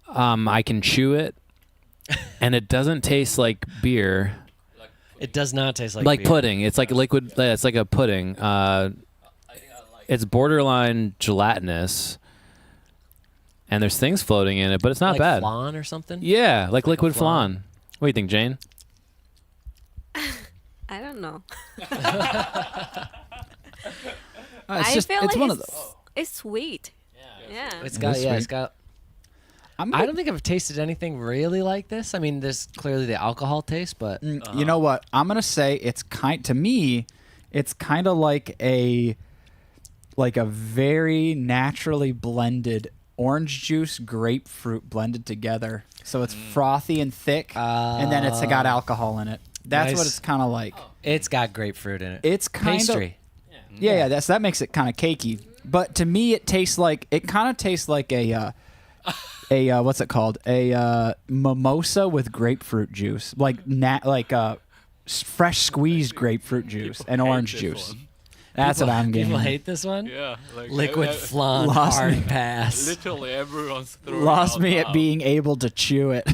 I can chew it, and it doesn't taste like beer. It does not taste like Like beer. pudding. It's like liquid. It's like a pudding. It's borderline gelatinous, and there's things floating in it, but it's not like bad. flan or something. Yeah, like liquid flan. flan. What do you think, Jane? I don't know. It's I just feel it's like one of those. it's sweet. Yeah. It's It got is yeah. It's sweet. got. I'm I don't think I've tasted anything really like this. I mean, there's clearly the alcohol taste, but You know what? I'm gonna say it's to me, it's kind of like a very naturally blended orange juice, grapefruit blended together. So it's frothy and thick, and then it's got alcohol in it. That's Nice. what it's kind of like. it's got grapefruit in it. It's kind of Pastry. yeah. That makes it kind of cakey. But to me, it kind of tastes like a what's it called? A mimosa with grapefruit juice, like fresh squeezed grapefruit juice and hate orange this juice. one. That's what I'm getting. People hate this one. Yeah. Like Liquid flan lost hard me. pass. Literally everyone's throwing Lost out me at now. being able to chew it.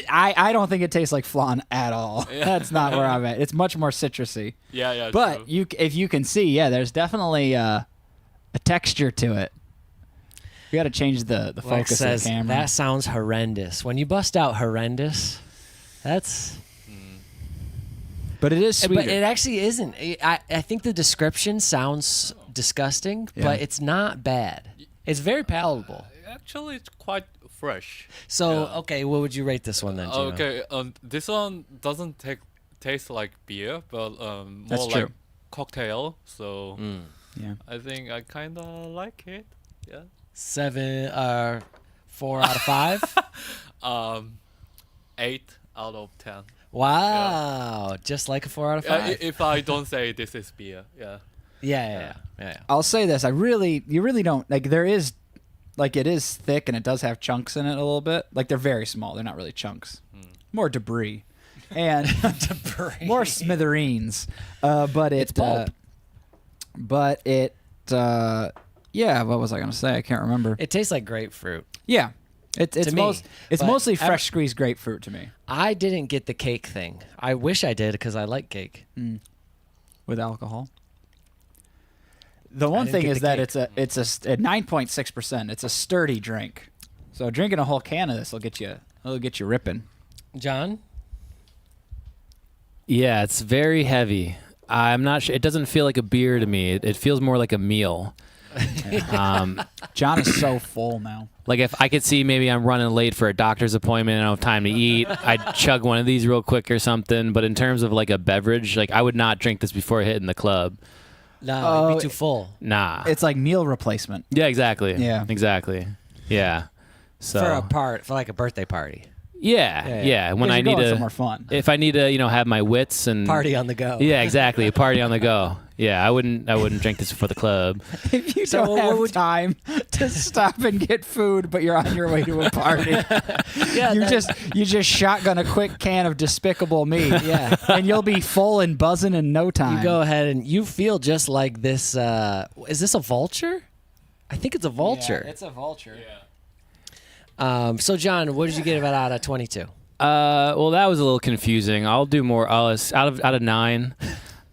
I don't think it tastes like flan at all. Yeah. That's not where I'm at. It's much more citrusy. Yeah. But true. if you can see, there's definitely a texture to it. You got to change the Lex focus of says the camera. that sounds horrendous. When you bust out horrendous, that's. But it is sweeter. But it actually isn't. I think the description sounds disgusting, Yeah. but it's not bad. It's very palatable. actually it's quite fresh. So Yeah. okay, what would you rate this one then? Gino? Okay, this one doesn't taste like beer, but That's more true. like cocktail. So Yeah. I think I kind of like it. Yeah. 4 out of 5. 8 out of 10. Wow, just like a 4 out of 5. If I don't say this is beer, yeah. Yeah. I'll say this: you really don't like. There is, like, it is thick and it does have chunks in it a little bit. Like they're very small. They're not really chunks. More debris, and more smithereens. But It's pulp. Yeah. What was I gonna say? I can't remember. It tastes like grapefruit. Yeah. It's To me, it's but mostly fresh squeezed grapefruit to me I didn't get the cake thing. I wish I did because I like cake. with alcohol. The one didn't thing get is the that cake. it's a 9.6%. It's a sturdy drink. So drinking a whole can of this will get you ripping. John? Yeah, it's very heavy. I'm not sure. It doesn't feel like a beer to me. It feels more like a meal. John is so full now. Like if I could see maybe I'm running late for a doctor's appointment and I don't have time to eat, I'd chug one of these real quick or something. But in terms of like a beverage, like I would not drink this before hitting the club. No, it'd be too full. Nah. It's like meal replacement. Yeah, exactly. Yeah. Exactly. Yeah. So For like a birthday party. yeah. When Because I you're need going to, somewhere fun. if I need to, have my wits and Party on the go. Yeah, exactly. A party on the go. Yeah, I wouldn't drink this before the club. If you So don't what have would- time to stop and get food, but you're on your way to a party, Yeah, you that- just shotgun a quick can of Despicable Me, Yeah. and you'll be full and buzzing in no time. You go ahead and you feel just like this. Is this a vulture? I think it's a vulture. a vulture. So, John, what did you get out of 22? Well, that was a little confusing. I'll do more. Out of 9,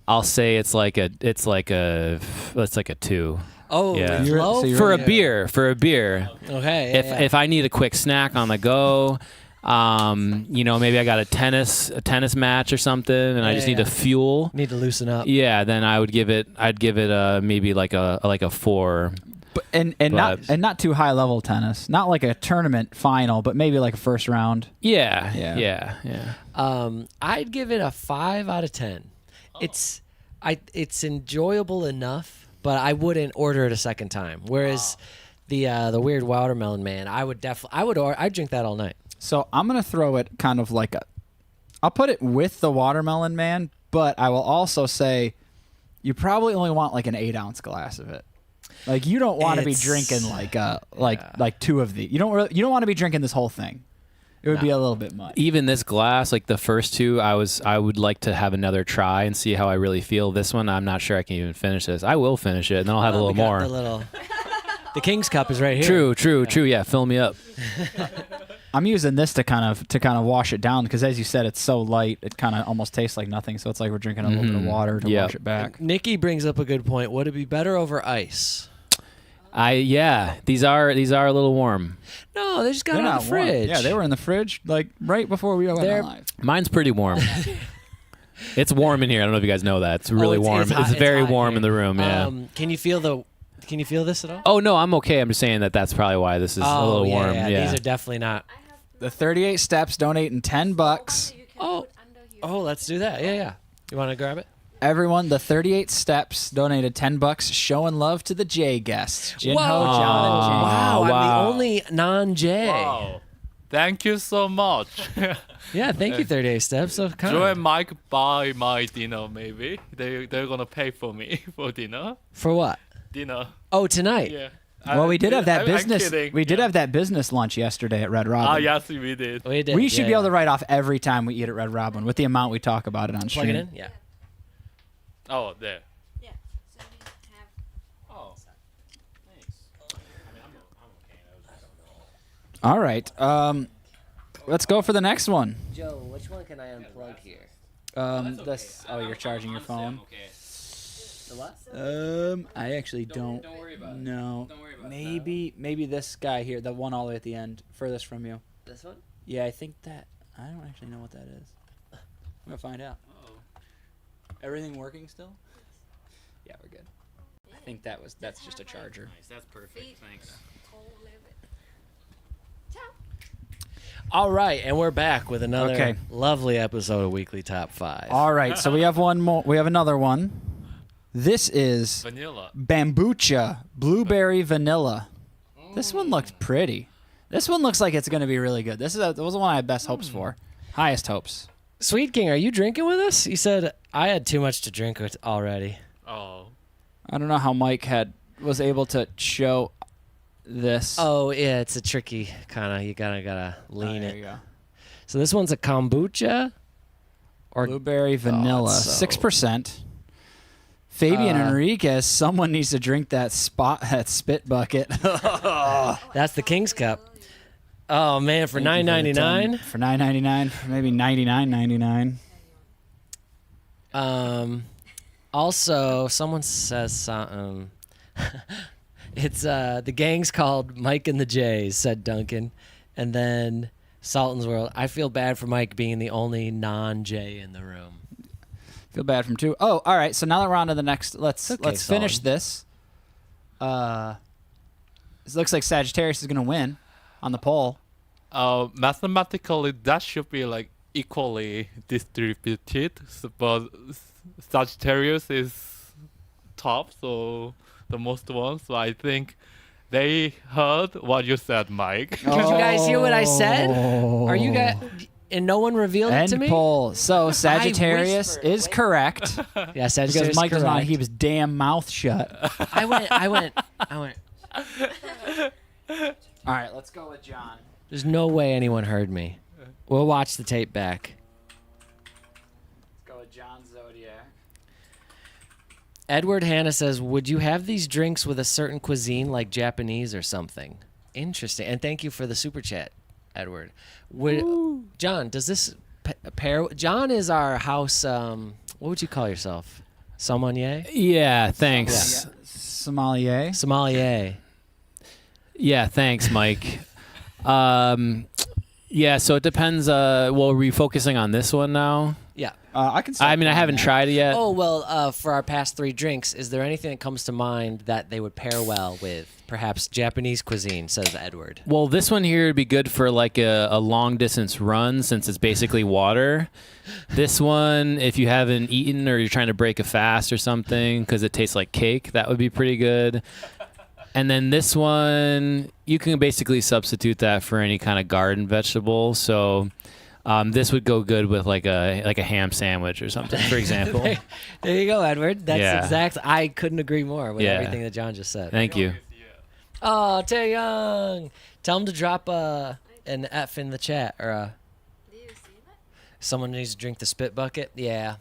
I'll say it's like a 2. Oh, Yeah. it's You're- low? so you're- For a beer. Okay. If I need a quick snack on the go, maybe I got a tennis match or something, and I just need to fuel. need to loosen up. Yeah, then I'd give it maybe like a 4. But, and not too high level tennis, not like a tournament final, but maybe like a first round. Yeah. I'd give it a 5 out of 10. It's enjoyable enough, but I wouldn't order it a second time. Whereas the weird watermelon man, I'd drink that all night. So I'm gonna throw it kind of like I'll put it with the watermelon man, but I will also say you probably only want like an 8-ounce glass of it. Like you don't want to be It's- drinking like 2 of the. You don't want to be drinking this whole thing. It would be a little bit much. Even this glass, like the first 2, I would like to have another try and see how I really feel. This one, I'm not sure I can even finish this. I will finish it, and then I'll have a We little got more. The King's Cup is right here. True. Yeah, fill me up. I'm using this to kind of wash it down because, as you said, it's so light. It kind of almost tastes like nothing. So it's like we're drinking a little bit of water to Yeah. wash it back. Nikki brings up a good point. Would it be better over ice? These are a little warm. No, they just got They're it out not of the warm. fridge. Yeah, they were in the fridge like right before we went They're- live. Mine's pretty warm. It's warm in here. I don't know if you guys know that. It's really warm. hot- It's very hot warm here. in the room. Yeah. Can you feel this at all? Oh no, I'm okay. I'm just saying that's probably why this is a little warm. Yeah, Yeah. these are definitely not. The 38 steps donating $10. Oh, let's do that. Yeah. You want to grab it? Everyone, the 38 steps donated $10, showing love to the J guests. Jinho, Whoa. John, and Jane. Wow, wow. I'm the only non-J. Wow. Thank you so much. Yeah, thank you, 38 Steps. So kind Joe and Mike buy my dinner maybe. They're gonna pay for me for dinner. For what? Dinner. Oh, tonight. Yeah. Well, we did have that I'm business. kidding. We did have that business lunch yesterday at Red Robin. Ah, yes, we did. We did. We should yeah, be able yeah. to write off every time we eat at Red Robin with the amount we talk about it on stream. Plug it in? Yeah. Oh, there. Yeah. So we have. Oh. All right. Let's go for the next one. Joe, which one can I unplug here? You're charging your phone. The what? I actually don't. No. Maybe this guy here, the one all the way at the end, furthest from you. This one? Yeah, I think that. I don't actually know what that is. I'm gonna find out. Everything working still? Yeah, we're good. I think that's just a charger. Nice. That's perfect. Thanks. All right, and we're back with another Okay. lovely episode of Weekly Top 5. All right, so we have one more. We have another one. This is Vanilla. Bambucha Blueberry Vanilla. This one looks pretty. This one looks like it's going to be really good. This was the one I had best hopes for. Highest hopes. Sweet King, are you drinking with us? You said I had too much to drink with already. Oh. I don't know how Mike was able to show this. Oh, yeah, it's a tricky kind of, you gotta lean there it. you go. So this one's a kombucha? Or Blueberry vanilla, it's so- 6%. Fabian Enriquez, someone needs to drink that spit bucket. that's the King's Cup. Oh, man, for $9.99? For $9.99, for maybe $99.99. Also, someone says something. It's the gang's called Mike and the Jays, said Duncan. And then Sultan's World. I feel bad for Mike being the only non-Jay in the room. Feel bad from two. Oh, all right. So now that we're on to the next, let's Okay, finish Sultan. this. It looks like Sagittarius is going to win on the poll. Mathematically, that should be like equally distributed, but Sagittarius is top, so the most one. So I think they heard what you said, Mike. Did you guys hear what I said? Are you guys? And no one revealed it to End me. poll. So Sagittarius whispered. is correct Yeah, Sagittarius. because Mike does not correct. keep his damn mouth shut. I went. All right, let's go with John. There's no way anyone heard me. We'll watch the tape back. Let's go with John Zodiac. Edward Hanna says, "Would you have these drinks with a certain cuisine, like Japanese or something?" Interesting. And thank you for the super chat, Edward. John, does this pair? John is our house. What would you call yourself? Sommelier. Yeah, thanks. Sommelier. Sommelier. Yeah, thanks, Mike. Yeah, so it depends. Well, are we focusing on this one now? Yeah. I can. I mean, I haven't tried it yet. Oh well. For our past 3 drinks, is there anything that comes to mind that they would pair well with? Perhaps Japanese cuisine, says Edward. Well, this one here would be good for like a long distance run since it's basically water. This one, if you haven't eaten or you're trying to break a fast or something because it tastes like cake, that would be pretty good. And then this one, you can basically substitute that for any kind of garden vegetable. So this would go good with like a ham sandwich or something, for example. There you go, Edward. That's Yeah. exact. I couldn't agree more with Yeah. everything that John just said. Thank you. Oh, Taeyong. Tell him to drop an F in the chat or Do you see that? someone needs to drink the spit bucket. Yeah.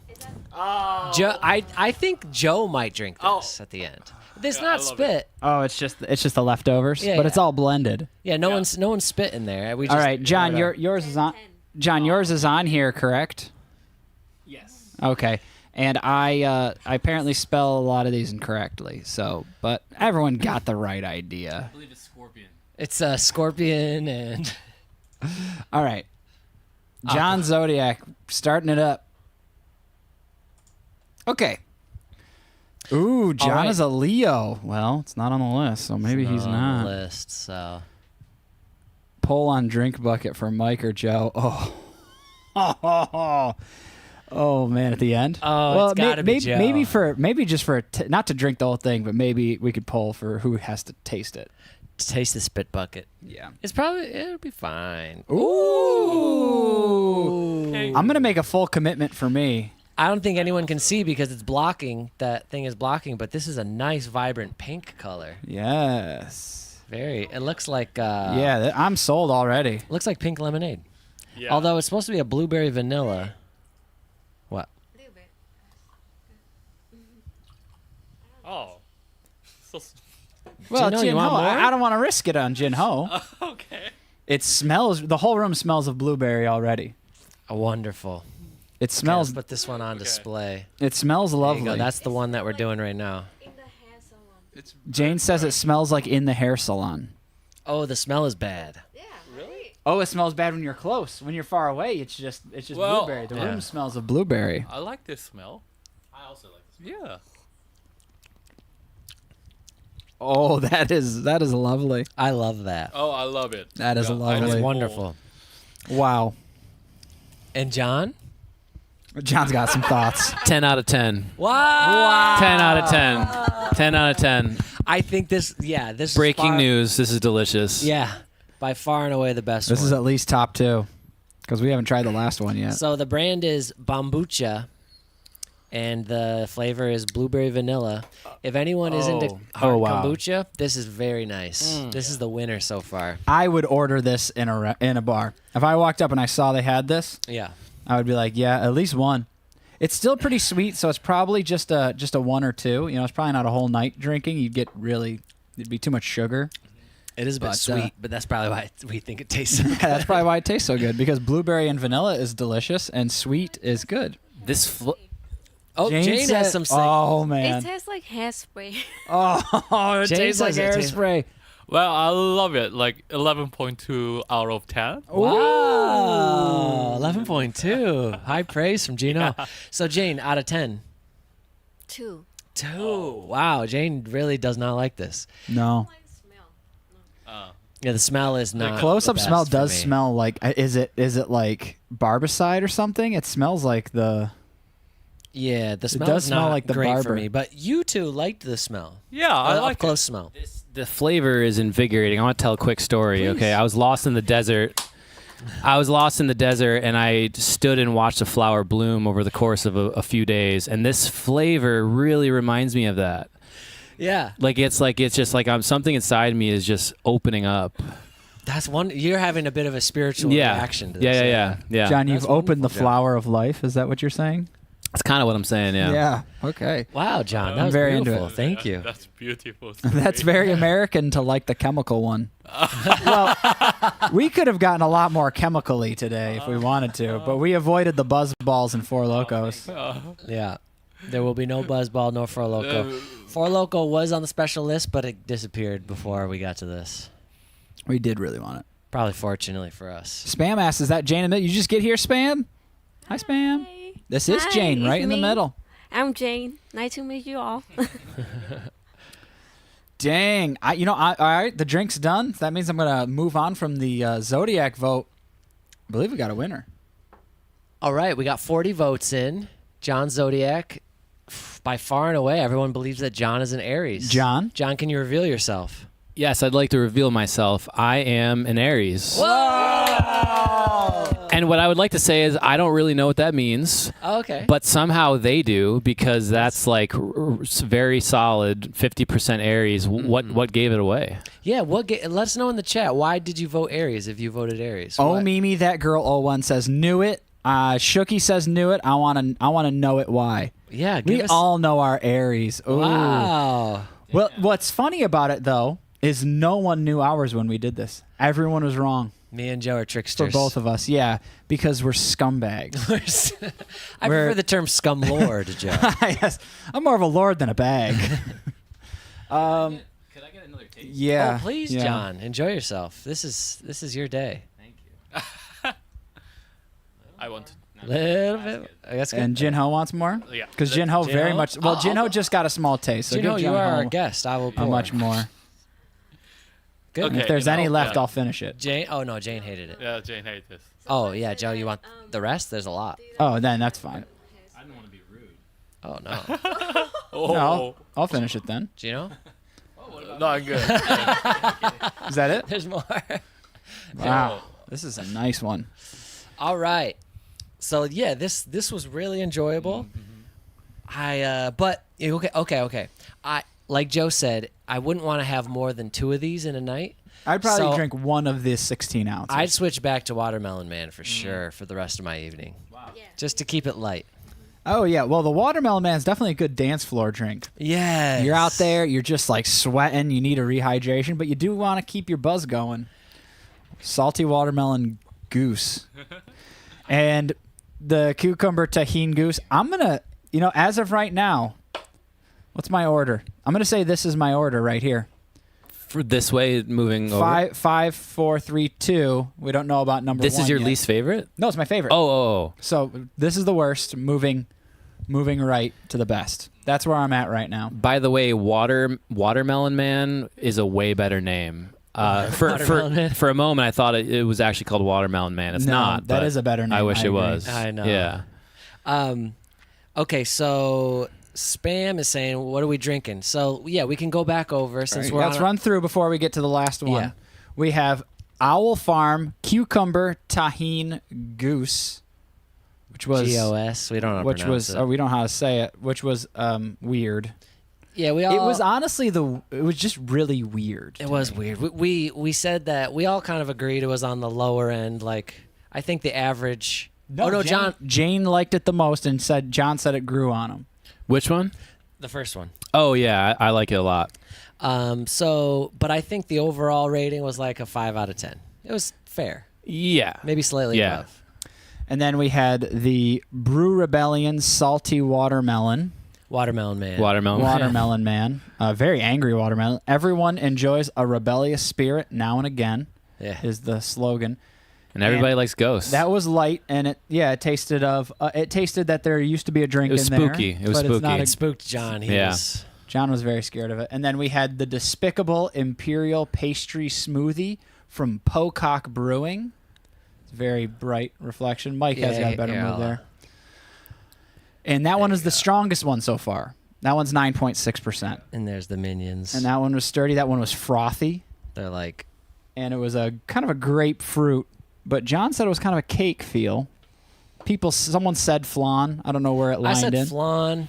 Joe, I think Joe might drink this at the end. It's Yeah, I not love spit. Oh, it's just the leftovers, Yeah, but it's yeah. all blended. Yeah, no one's spit in there. We just, All right, John, yours is on. John, yours is on here, correct? Yes. Okay. And I apparently spell a lot of these incorrectly. So, but everyone got the right idea. I believe it's scorpion. It's a scorpion and All right. John Zodiac starting it up. Okay. Ooh, John right. is a Leo. Well, it's not on the list, so maybe he's on not. the list. So Pull on drink bucket for Mike or Joe. Oh. Oh man, at the end. Oh, well, it's gotta be Joe. maybe just for not to drink the whole thing, but maybe we could poll for who has to taste it. taste the spit bucket. Yeah. It'll be fine. Ooh. I'm gonna make a full commitment for me. I don't think anyone can see because it's blocking. That thing is blocking, but this is a nice, vibrant pink color. Yes. It looks like I'm sold already. looks like pink lemonade. Yeah. Although it's supposed to be a blueberry vanilla. What? Blueberry. Oh. So Well, Jin Ho, Jin you want Ho, more? I don't want to risk it on Jin Ho. okay. It smells. The whole room smells of blueberry already. Wonderful. It smells. Let's put this one on display. It smells There you lovely. go. That's the one that we're doing right now. In the hair salon. It's Jane says it smells like in the hair salon. Oh, the smell is bad. Yeah. Really? Oh, it smells bad when you're close. When you're far away, it's just Well, blueberry. The yeah. room smells of blueberry. I like this smell. I also like this. Yeah. Oh, that is lovely. I love that. Oh, I love it. That is I lovely. That's like wonderful. Wow. And John? John's got some thoughts. 10 out of 10. Wow. 10 out of 10. 10 out of 10. I think this is Breaking far- news. This is delicious. Yeah, by far and away the best This one. is at least top 2 because we haven't tried the last one yet. So the brand is Bambucha, and the flavor is blueberry vanilla. If anyone is into hard wow. kombucha, this is very nice. This is the winner so far. I would order this in a bar. If I walked up and I saw they had this, Yeah. I would be like, yeah, at least one. It's still pretty sweet, so it's probably just a 1 or 2. You know, it's probably not a whole night drinking. It'd be too much sugar. It is a bit But, sweet, but that's probably why we think it tastes so good. That's probably why it tastes so good, because blueberry and vanilla is delicious and sweet is good. This Oh, Jane has some sick. Oh It man. tastes like hairspray. Oh, it Jane tastes like says it tastes- hairspray. Well, I love it. Like 11.2 out of 10. Wow, 11.2. High praise from Gino. So Jane, out of 10. 2. 2. Wow, Jane really does not like this. No. Like smell. Yeah, the smell is not. Close-up the smell best for does me. smell like. Is it like barbicide or something? It smells like the. Yeah, the smell does is smell not like the great for barber. me. But you two liked the smell. Yeah, I Up like close it. smell. The flavor is invigorating. I want to tell a quick story. Okay, I was lost in the desert. And I stood and watched a flower bloom over the course of a few days. And this flavor really reminds me of that. Yeah, It's just like something inside me is just opening up. that's one. You're having a bit of a spiritual Yeah. reaction to this. Yeah. John, you've That's opened the wonderful, John. flower of life. Is that what you're saying? That's kind of what I'm saying. Yeah. Yeah. Okay. Wow, John, that I'm was very into beautiful. it. Thank you. That's beautiful. That's very American to like the chemical one. Well, we could have gotten a lot more chemically today if we wanted to, but we avoided the buzz balls and Four Locos. Yeah, there will be no Buzzball, no Four Loko. Four Loko was on the special list, but it disappeared before we got to this. We did really want it. Probably fortunately for us. Spam asks, is that Jane? You just get here, Spam? Hi, Spam. Hi. This is Hi, Jane, right it's in the me. middle. I'm Jane. Nice to meet you all. Dang. All right, the drink's done. That means I'm going to move on from the Zodiac vote. I believe we got a winner. All right, we got 40 votes in. John Zodiac, by far and away, everyone believes that John is an Aries. John? John, can you reveal yourself? Yes, I'd like to reveal myself. I am an Aries. And what I would like to say is I don't really know what that means. Oh, okay. But somehow they do, because that's like very solid 50% Aries. What gave it away? Yeah, let us know in the chat. Why did you vote Aries if you voted Aries? Oh, What? Mimi, that girl 01 says knew it. Shooky says knew it. I want to know it why. Yeah, give We us... all know our Aries. Ooh. Wow. Well, what's funny about it though is no one knew ours when we did this. Everyone was wrong Me and Joe are for tricksters. both of us. Yeah, because we're scumbags. I We're- prefer the term scum lord, Joe. Yes, I'm more of a lord than a bag. Could I get another taste? Yeah. Oh, please, yeah. John, enjoy yourself. This is your day. Thank you. I want to. Little bit. That's good. And Jinho wants more? Yeah. Because Jinho very Jinho? much. Well, Jinho just got a small taste. So Gino, give you are our Jinho guest. I will a pour. much more. Good. And Okay, if there's any left, yeah. I'll finish it. Jane. Oh no, Jane hated it. Yeah, Jane hates this. Oh yeah, Joe, you want the rest? There's a lot. Oh, then that's fine. I don't want to be rude. Oh no, Oh, No, I'll finish it then. Gino. no, I'm good. Is that it? There's more. Wow, this is a nice one. All right. So yeah, this was really enjoyable. But okay. I like Joe said, I wouldn't want to have more than 2 of these in a night. I'd probably So- drink one of the 16 ounces. I'd switch back to Watermelon Man for sure for the rest of my evening. Yeah. Just to keep it light. Oh yeah, well the Watermelon Man is definitely a good dance floor drink. Yeah. You're out there, you're just like sweating, you need a rehydration, but you do want to keep your buzz going. Salty watermelon goose. And the cucumber tahini goose. I'm going to, as of right now, what's my order? I'm going to say this is my order right here. For this way, moving over. 5, 4, 3, 2. We don't know about number This 1 is your yet. least favorite? No, it's my favorite. Oh. So this is the worst, moving right to the best. That's where I'm at right now. By the way, Watermelon Man is a way better name. Watermelon Man? For a moment, I thought it was actually called Watermelon Man. It's No, not. that but is a better name. I wish I it agree. was. I know. Yeah. Okay, so Spam is saying, what are we drinking? So, yeah, we can go back over since we're Let's on run through before we get to the last one. Yeah. We have Owl Farm Cucumber Tahine Goose, which was GOS. We don't know how to which pronounce was it. we don't know how to say it, which was weird. Yeah, we all. It was honestly it was just really weird. It to was me. weird. We said that we all kind of agreed it was on the lower end. Like I think the average. John, Jane liked it the most and said John said it grew on him. Which one? the first one. Oh yeah, I like it a lot. But I think the overall rating was like a 5 out of 10. It was fair, Yeah. maybe slightly Yeah. above. And then we had the Brew Rebellion Salty Watermelon. Watermelon Man. Watermelon Man. Very angry watermelon. Everyone enjoys a rebellious spirit now and again Yeah. is the slogan. And everybody likes Ghost. That was light, and it tasted that there used to be a drink It was in there. spooky. It was but it's spooky. not It spooked John. He Yeah. was. John was very scared of it. And then we had the Despicable Imperial Pastry Smoothie from Pocock Brewing. It's a very bright reflection. Mike has got a better move there. And that one is the strongest one so far. That one's 9.6%. And there's the Minions. And that one was sturdy. That one was frothy. They're like, And it was a kind of a grapefruit. But John said it was kind of a cake feel. Someone said flan. I don't know where it I lined said in. flan.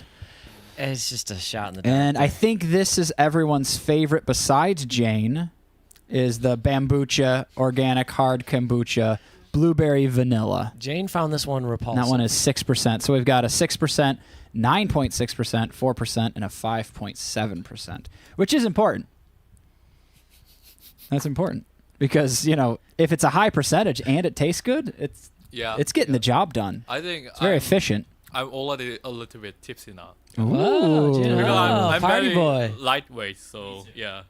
It's just a shot in the dark. And I think this is everyone's favorite besides Jane, is the Bambucha Organic Hard Kombucha Blueberry Vanilla. Jane found this one repulsive. And that one is 6%. So we've got a 6%, 9.6%, 4%, and a 5.7%, which is important. That's important because, if it's a high percentage and it tastes good, it's getting the job done. I think It's very efficient. I'm already a little bit tipsy now. Oh, Jane. Because I'm party very boy. lightweight, so yeah.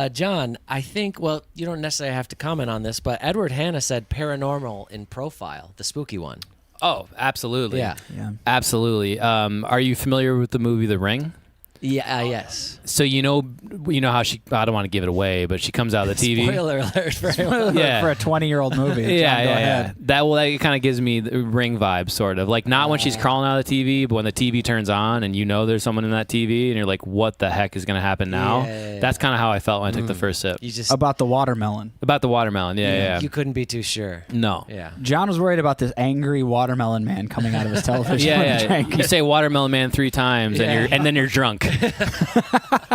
John, I think, well, you don't necessarily have to comment on this, but Edward Hanna said paranormal in Profile, the spooky one. Oh, absolutely. Yeah. Yeah. Absolutely. Are you familiar with the movie The Ring? Yeah, yes. So you know how I don't want to give it away, but she comes out of the TV. Spoiler alert for everyone. Yeah. For a 20-year-old movie. Yeah, John, go yeah. ahead. That kind of gives me the Ring vibe, sort of. Like not when she's crawling out of the TV, but when the TV turns on and there's someone in that TV, and you're like, what the heck is going to happen now? Yeah. That's kind of how I felt when I took the first sip. You just, About the watermelon. About the watermelon, yeah. you couldn't be too sure. No. Yeah. John was worried about this angry watermelon man coming out of his television. when he Yeah. drank You it. say Watermelon Man 3 times, and then you're drunk.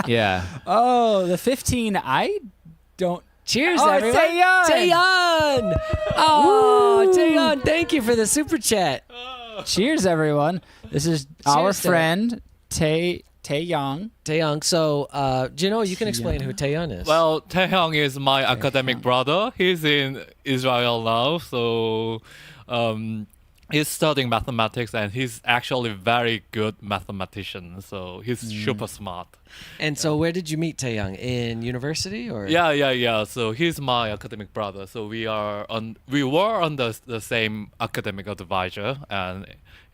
Yeah. Oh, the 15. I don't. Cheers, Oh, everyone. Taeyeon! Taeyeon! Oh, Taeyeon, thank you for the super chat. Cheers, everyone. This is our Cheers, Tae. friend Taeyong. Taeyeon, so, you can explain who Taeyeon is. Well, Taehyung is my academic brother. He's in Israel now, so he's studying mathematics, and he's actually very good mathematician. So he's super smart. and so where did you meet Taeyeon? In university or? Yeah. So he's my academic brother. So we were on the same academic advisor, and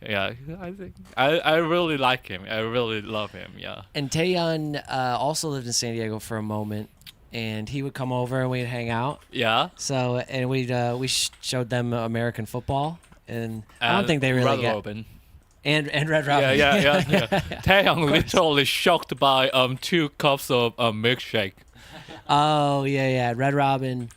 yeah, I think I really like him. I really love him. Yeah. And Taeyeon also lived in San Diego for a moment, and he would come over and we'd hang out. Yeah. So, and we showed them American football, and I don't think they really Red get. Robin. And Red Robin. Yeah. Taehyung literally shocked by 2 cups of milkshake. Oh yeah, Red Robin,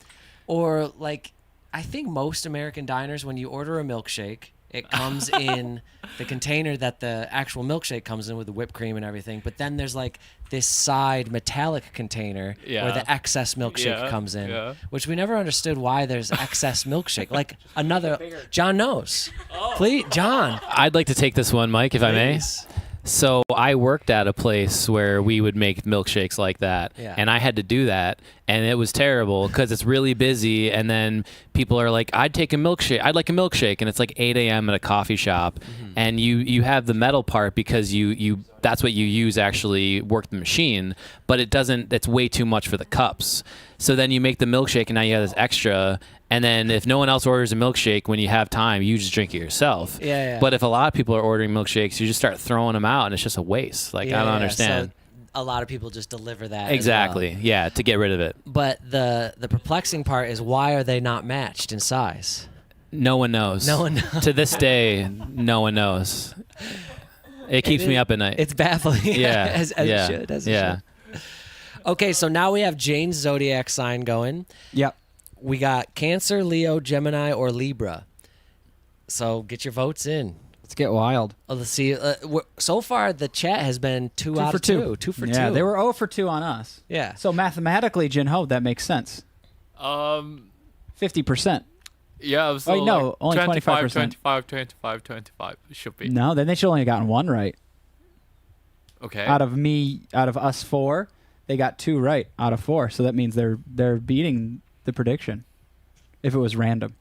or like I think most American diners, when you order a milkshake, it comes in the container that the actual milkshake comes in with the whipped cream and everything. But then there's like this side metallic container where the excess milkshake comes in, which we never understood why there's excess milkshake. Like another, John knows. Please, John. I'd like to take this one, Mike, if I may. Please. So I worked at a place where we would make milkshakes like that, Yeah. and I had to do that, and it was terrible because it's really busy, and then people are like, I'd like a milkshake, and it's like 8 a.m. at a coffee shop, and you have the metal part because you that's what you use actually work the machine, but it doesn't. It's way too much for the cups. So then you make the milkshake, and now you have this extra. And then if no one else orders a milkshake when you have time, you just drink it yourself. Yeah. But if a lot of people are ordering milkshakes, you just start throwing them out, and it's just a waste. Like I don't understand. So a lot of people just deliver that. Exactly. As well. Yeah, to get rid of it. But the perplexing part is, why are they not matched in size? No one knows. No one knows. To this day, no one knows. It keeps me up at night. It's baffling. Yeah. as yeah. it should. As it yeah. should. Okay, so now we have Jane's zodiac sign going. Yep. We got Cancer, Leo, Gemini, or Libra. So get your votes in. Let's get wild. Let's see. So far, the chat has been 2 out of 2. 2 for 2. Yeah, they were 0 for 2 on us. Yeah. So mathematically, Jinho, that makes sense. 50%. Yeah. So Wait, no, like only 25, 25%. 25 should be. No, then they should only have gotten 1 right. Okay. Out of us 4, they got 2 right out of 4. So that means they're beating the prediction. If it was random.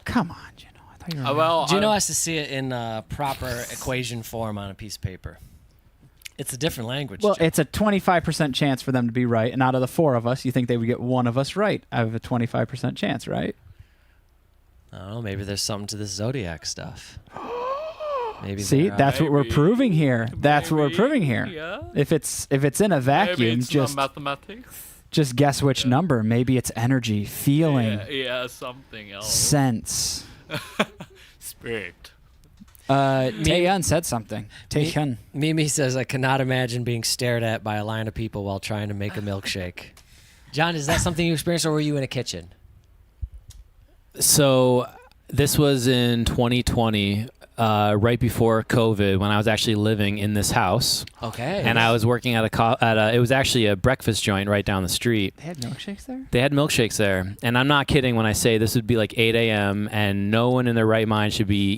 Come on, Gino. I thought you were. well, Gino has to see it in proper equation form on a piece of paper. It's a different language. Well, Joe. it's a 25% chance for them to be right, and out of the 4 of us, you think they would get 1 of us right out of a 25% chance, right? I don't know. Maybe there's something to this zodiac stuff. Maybe See, they're, that's what we're Maybe. proving here. That's what we're Maybe, proving here. Yeah. If it's in a Maybe vacuum, it's just not mathematics. just guess which number. Maybe it's energy, feeling, Yeah, something else. sense. Spirit. Taeyun said something. Taeyun. Mimi says, I cannot imagine being stared at by a line of people while trying to make a milkshake. John, is that something you experienced, or were you in a kitchen? So this was in 2020, right before COVID, when I was actually living in this house, Okay. and I was working at it was actually a breakfast joint right down the street. They had milkshakes there? They had milkshakes there, and I'm not kidding when I say this would be like 8 a.m. and no one in their right mind should be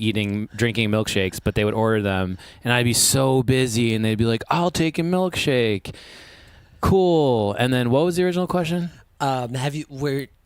drinking milkshakes, but they would order them, and I'd be so busy, and they'd be like, "I'll take a milkshake." Cool. And then what was the original question?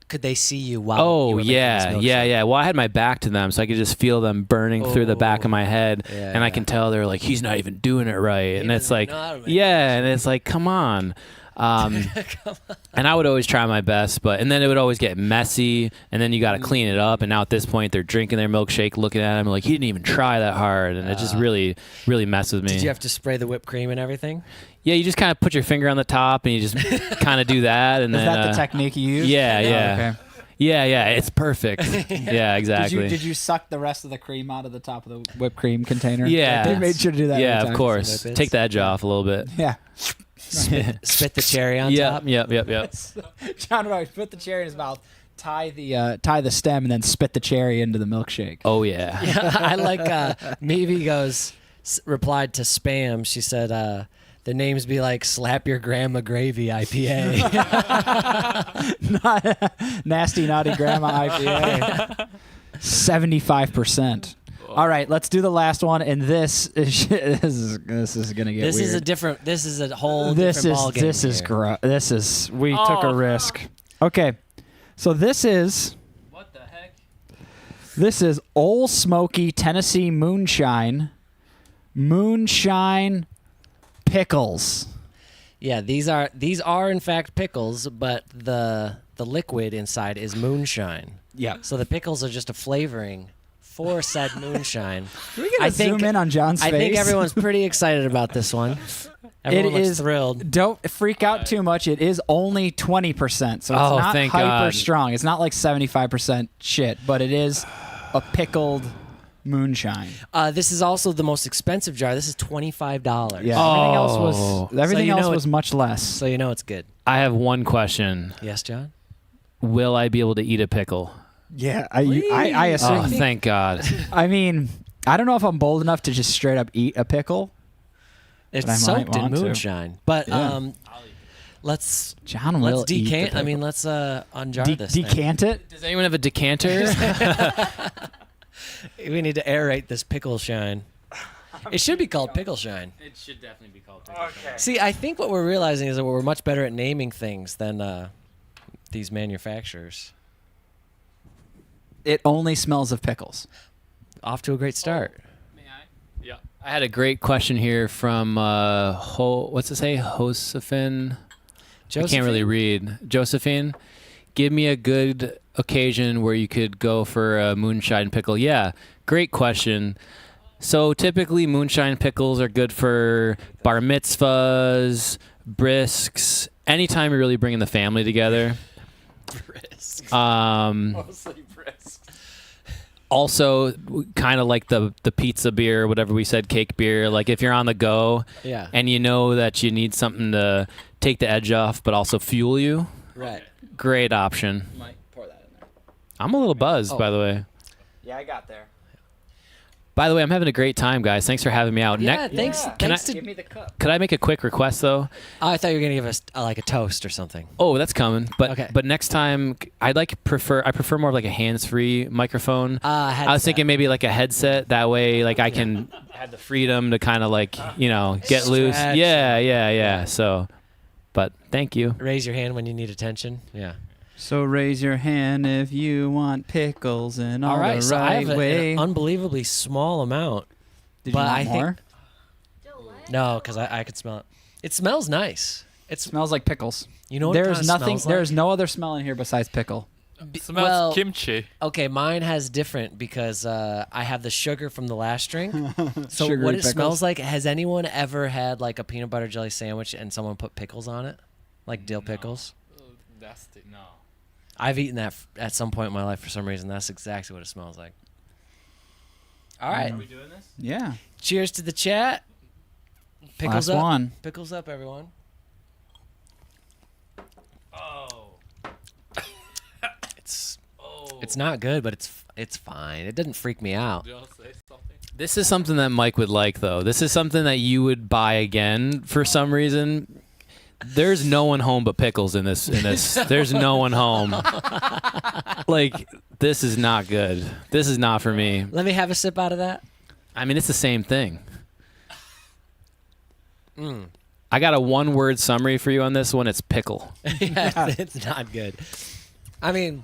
Could they see you while Oh, you were making yeah, this yeah, milkshake? yeah. Well, I had my back to them, so I could just feel them burning through the back of my head, Yeah, and I yeah. can tell they're like, "He's not even doing it right," and it's doesn't like, know how to make yeah, and it's like, come on. And I would always try my best, and then it would always get messy, and then you got to clean it up. And now at this point, they're drinking their milkshake, looking at him like, he didn't even try that hard, and it just really, really messes with me. Did you have to spray the whipped cream and everything? Yeah, you just kind of put your finger on the top, and you just kind of do that, and Is then that the technique you use? yeah, Oh, yeah. okay. Yeah, it's perfect. Yeah, exactly. Did you suck the rest of the cream out of the top of the whipped cream container? Yeah. They made sure to do that. Yeah, every of time. course. Whippets. Take the edge off a little bit. Yeah. Spit the cherry on Yep, top? yep. John would always put the cherry in his mouth, tie the stem, and then spit the cherry into the milkshake. Oh yeah. I like Mimi replied to spam. She said the names be like Slap Your Grandma Gravy IPA. Nasty Naughty Grandma IPA. 75%. All right, let's do the last one, and this is gonna get This weird. is a different. This is a whole This different is ballgame. this is here. gross. This is we took a Oh, risk. Okay, so this is What the heck? Old Smoky Tennessee Moonshine pickles. Yeah, these are in fact pickles, but the liquid inside is moonshine. Yeah. So the pickles are just a flavoring for said moonshine. Can we get a zoom in on John's face? I think everyone's pretty excited about this one. Everyone looks is thrilled. Don't freak out too much. It is only 20%, so it's Oh, not thank hyper God. strong. It's not like 75% shit, but it is a pickled moonshine. This is also the most expensive jar. This is $25. Yeah. Oh. Everything So you else know was much less. So you know it's good. I have one question. Yes, John? Will I be able to eat a pickle? Yeah, I assume. Oh, thank God. I mean, I don't know if I'm bold enough to just straight up eat a pickle. It's But I might soaked in want to. moonshine. But Yeah. let's John will decant. eat the I mean, pickle. let's unjar this. thing. decant it. Does anyone have a decanter? We need to aerate this pickle shine. It should be called pickle shine. It should definitely be called pickle. See, I think what we're realizing is that we're much better at naming things than these manufacturers. It only smells of pickles. Off to a great start. May I? Yeah. I had a great question here from what's it say? Josephine. I can't really read. Josephine, give me a good occasion where you could go for a moonshine pickle. Yeah, great question. So typically moonshine pickles are good for bar mitzvahs, brisks, anytime you're really bringing the family together. Mostly brisk. Also, kind of like the pizza beer, whatever we said, cake beer. Like if you're on the go Yeah. and you know that you need something to take the edge off but also fuel you, Right. great option. Might pour that in there. I'm a little buzzed, by the way. Yeah, I got there. By the way, I'm having a great time, guys. Thanks for having me out. Yeah, thanks. Can Thanks I- to. Give me the cup. Could I make a quick request, though? Oh, I thought you were gonna give us like a toast or something. Oh, that's coming. But Okay. but next time, I prefer more of like a hands-free microphone. I was thinking maybe like a headset. That way, like I can have the freedom to kind of like get loose. Stretch. Yeah. So, but thank you. Raise your hand when you need attention. Yeah. So raise your hand if you want pickles in all, All right. the So I right have way. an unbelievably small amount. Did but you want I think- more? No, because I could smell it. It smells nice. It smells like pickles. You know what There's it kinda nothing. smells like? There's no other smell in here besides pickle. Smells well- kimchi. Okay, mine has different because I have the sugar from the last drink. So Sugary what it pickles. smells like, has anyone ever had like a peanut butter jelly sandwich and someone put pickles on it? Like dill pickles? Nasty. No. I've eaten that at some point in my life for some reason. That's exactly what it smells like. All right. doing this? Yeah. Cheers to the chat. Pickles Last up. one. Pickles up, everyone. Oh. It's not good, but it's fine. It doesn't freak me out. Just say something. This is something that Mike would like, though. This is something that you would buy again for some reason. There's no one home but pickles in this. There's no one home. Like, this is not good. This is not for me. Let me have a sip out of that. I mean, it's the same thing. I got a one-word summary for you on this one. It's pickle. Yeah, it's not good. I mean,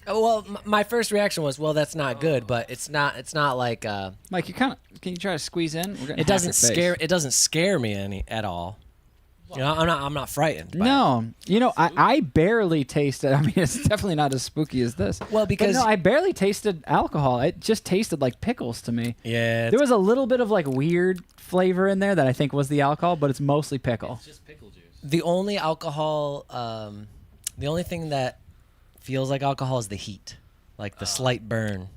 well, my first reaction was, well, that's not good, but it's not like Mike, can you try to squeeze in? We're getting it doesn't half your face. scare. It doesn't scare me any at all. You know, I'm not frightened. by it. No, I barely tasted. I mean, it's definitely not as spooky as this. Well, because but no, I barely tasted alcohol. It just tasted like pickles to me. yeah, There was a little bit of like weird flavor in there that I think was the alcohol, but it's mostly pickle. just pickle juice. the only alcohol, the only thing that feels like alcohol is the heat, like the slight burn.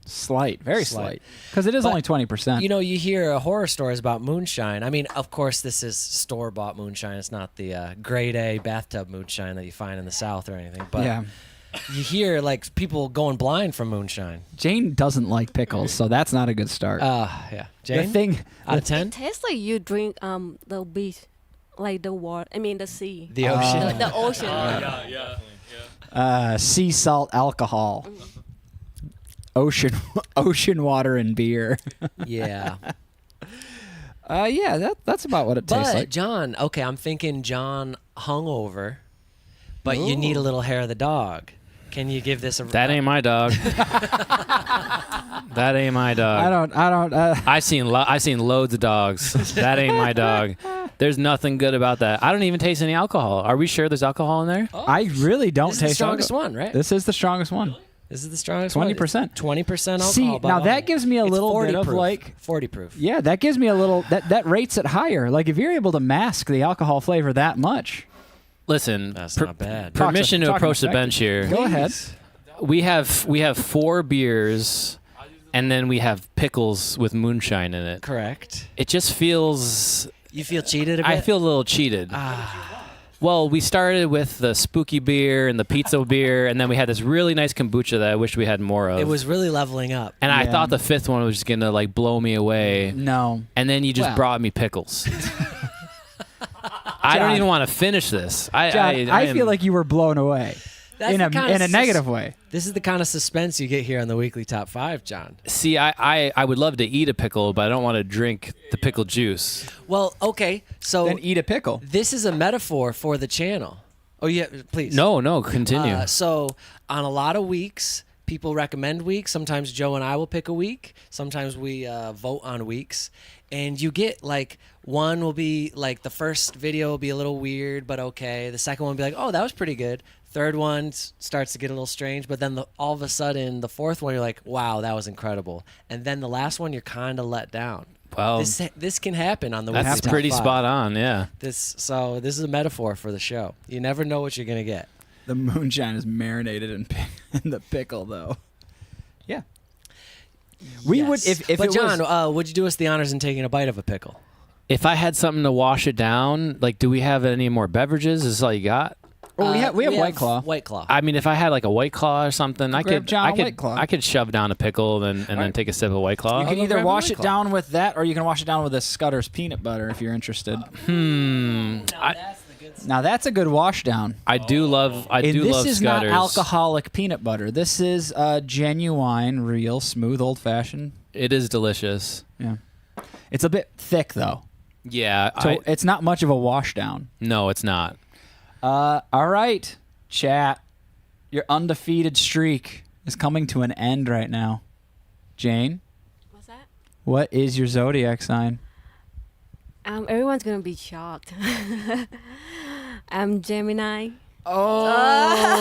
Slight, very Slight. slight, because it is But, only 20%. You know, you hear horror stories about moonshine. I mean, of course, this is store-bought moonshine. It's not the grade A bathtub moonshine that you find in the South or anything. But yeah, you hear like people going blind from moonshine. Jane doesn't like pickles, so that's not a good start. Yeah. the Jane, thing, out of 10? It tastes like you drink the beach, like the water. I mean the sea, The ocean. the ocean. sea salt alcohol, ocean water and beer. Yeah. Yeah, that's about what it tastes But like. John, okay, I'm thinking John hungover, but you need a little hair of the dog. Can you give this a? That ain't my dog. That ain't my dog. I don't. I've seen loads of dogs. That ain't my dog. There's nothing good about that. I don't even taste any alcohol. Are we sure there's alcohol in there? I really don't This is the taste strongest alcohol. one, right? This is the strongest one. This is the strongest 20%. 20% alcohol. See, by now volume. that gives me a It's little 40 bit of proof. like, 40 proof. yeah, that gives me a little that rates it higher. Like if you're able to mask the alcohol flavor that much, Listen, That's not bad. permission to Talking approach the effective. bench here. go ahead. We have 4 beers, and then we have pickles with moonshine in it. Correct. It just feels. You feel cheated a bit? I feel a little cheated. Well, we started with the spooky beer and the pizza beer, and then we had this really nice kombucha that I wish we had more of. It was really leveling up. and I Yeah. thought the 5th one was just gonna like blow me away, No, and then you just Well. brought me pickles. I don't John. even want to finish this. John, I I am- feel like you were blown away That's in the a kind of negative way. This is the kind of suspense you get here on the weekly top 5, John. See, I would love to eat a pickle, but I don't want to drink the pickle juice. Well, okay, so Then eat a pickle. this is a metaphor for the channel. Oh yeah, please. No, continue. So on a lot of weeks, people recommend weeks. Sometimes Joe and I will pick a week. Sometimes we vote on weeks. And you get like one will be like the first video will be a little weird, but okay. The second one will be like, oh, that was pretty good. Third one starts to get a little strange, but then all of a sudden the fourth one you're like, wow, that was incredible. And then the last one you're kind of let down. Well, This can happen on the weekly that's top pretty 5. spot on. Yeah. This is a metaphor for the show. You never know what you're gonna get. The moonshine is marinated in the pickle, though. Yeah. We would if but it John, was. would you do us the honors in taking a bite of a pickle? If I had something to wash it down, like, do we have any more beverages? Is this all you got? Oh, we have White Claw. White Claw. I mean, if I had like a White Claw or something, White I could shove down a pickle and then take a sip of White Claw. You can go either grab a wash White it Claw. down with that, or you can wash it down with a Scudder's peanut butter if you're interested. Now that's a good wash down. I do love And this love is not Scudder's. alcoholic peanut butter. This is genuine, real, smooth, old-fashioned. It is delicious. Yeah. It's a bit thick though, Yeah. so it's not much of a wash down. No, it's not. All right, chat. Your undefeated streak is coming to an end right now. Jane, What's that? what is your zodiac sign? Everyone's gonna be shocked. I'm Gemini.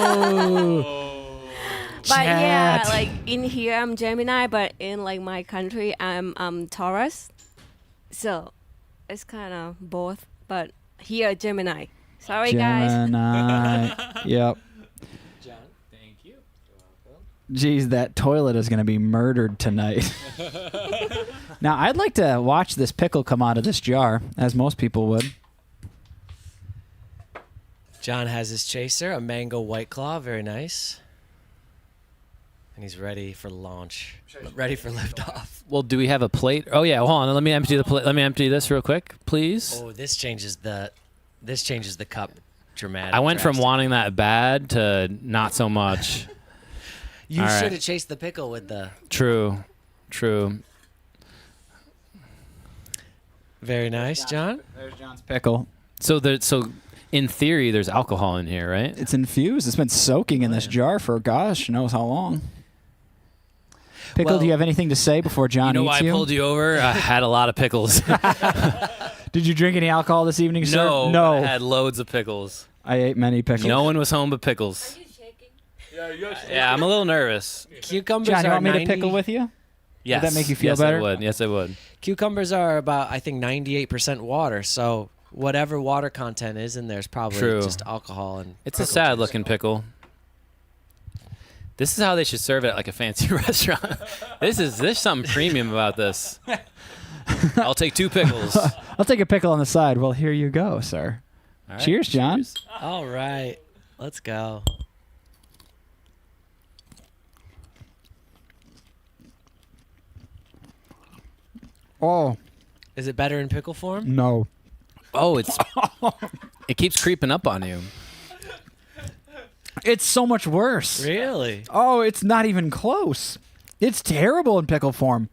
Oh. But yeah, Chat. like in here I'm Gemini, but in like my country I'm Taurus. So it's kind of both, but here Gemini. Sorry guys. Gemini. Yep. John, thank you. Geez, that toilet is going to be murdered tonight. Now, I'd like to watch this pickle come out of this jar, as most people would. John has his chaser, a mango White Claw, very nice. And he's ready for launch, ready for liftoff. Well, do we have a plate? Oh yeah, hold on. Let me empty the plate. Let me empty this real quick, please. Oh, this changes the cup dramatic. I went from drastically. wanting that bad to not so much. You All right. should have chased the pickle with the. True. Very nice, John. There's John's pickle. So in theory, there's alcohol in here, right? It's infused. It's been soaking in this jar for gosh knows how long. Pickle, Well- do you have anything to say before John You know why eats I you? pulled you over? I had a lot of pickles. Did you drink any alcohol this evening, sir? No, No. I had loads of pickles. I ate many pickles. No one was home but pickles. Yeah, I'm a little nervous. Cucumbers John, you are want me to 90 pickle with you? Yes. that make you feel yes, better? I would. Yes, I would. Cucumbers are about, I think, 98% water. So whatever water content is in there is probably True. just alcohol and. It's a pickle sad juice. looking pickle. This is how they should serve it at like a fancy restaurant. There's something premium about this. I'll take 2 pickles. All I'll take a pickle on the side. Well, here you go, sir. right, Cheers, John. cheers. All right, let's go. Oh, Is it better in pickle form? no. Oh, it keeps creeping up on you. It's so much worse. Really? Oh, it's not even close. It's terrible in pickle form.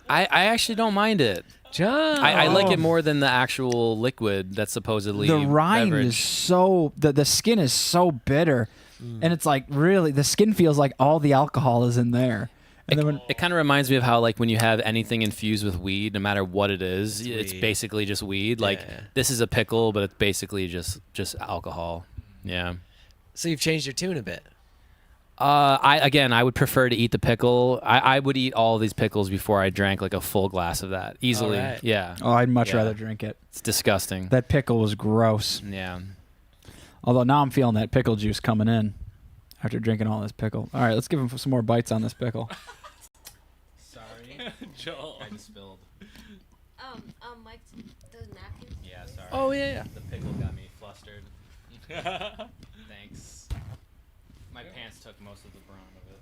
I actually don't mind it. John. I like it more than the actual liquid that's supposedly The rind beverage. is so the skin is so bitter, and it's like really the skin feels like all the alcohol is in there. And then when, It kind of reminds me of how, like, when you have anything infused with weed, no matter what it is, it's weed. basically just weed. Like, Yeah. this is a pickle, but it's basically just alcohol. Yeah. So you've changed your tune a bit. I would prefer to eat the pickle. I would eat all of these pickles before I drank like a full glass of that easily. All right. Yeah. oh, I'd much Yeah. rather drink it. It's disgusting. That pickle was gross. Yeah. Although now I'm feeling that pickle juice coming in after drinking all this pickle. All right, let's give him some more bites on this pickle. Sorry. Joel. I just spilled. Mike, the napkins. Yeah, sorry. Oh yeah. The pickle got me flustered. Thanks. My pants took most of the brunt of it.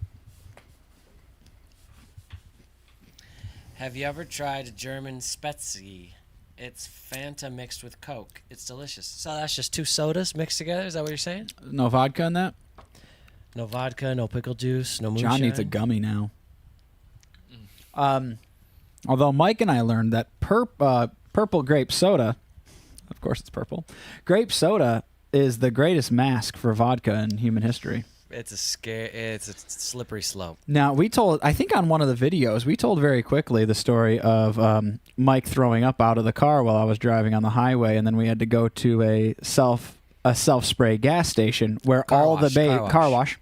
Have you ever tried German Spezi? It's Fanta mixed with Coke. It's delicious. So that's just 2 sodas mixed together. Is that what you're saying? No vodka in that? No vodka, no pickle juice, no moonshine. John needs a gummy now. Although Mike and I learned that purple grape soda, of course it's purple, grape soda is the greatest mask for vodka in human history. It's a slippery slope. Now, I think on one of the videos, we told very quickly the story of Mike throwing up out of the car while I was driving on the highway, and then we had to go to a self-spray gas station where Car wash.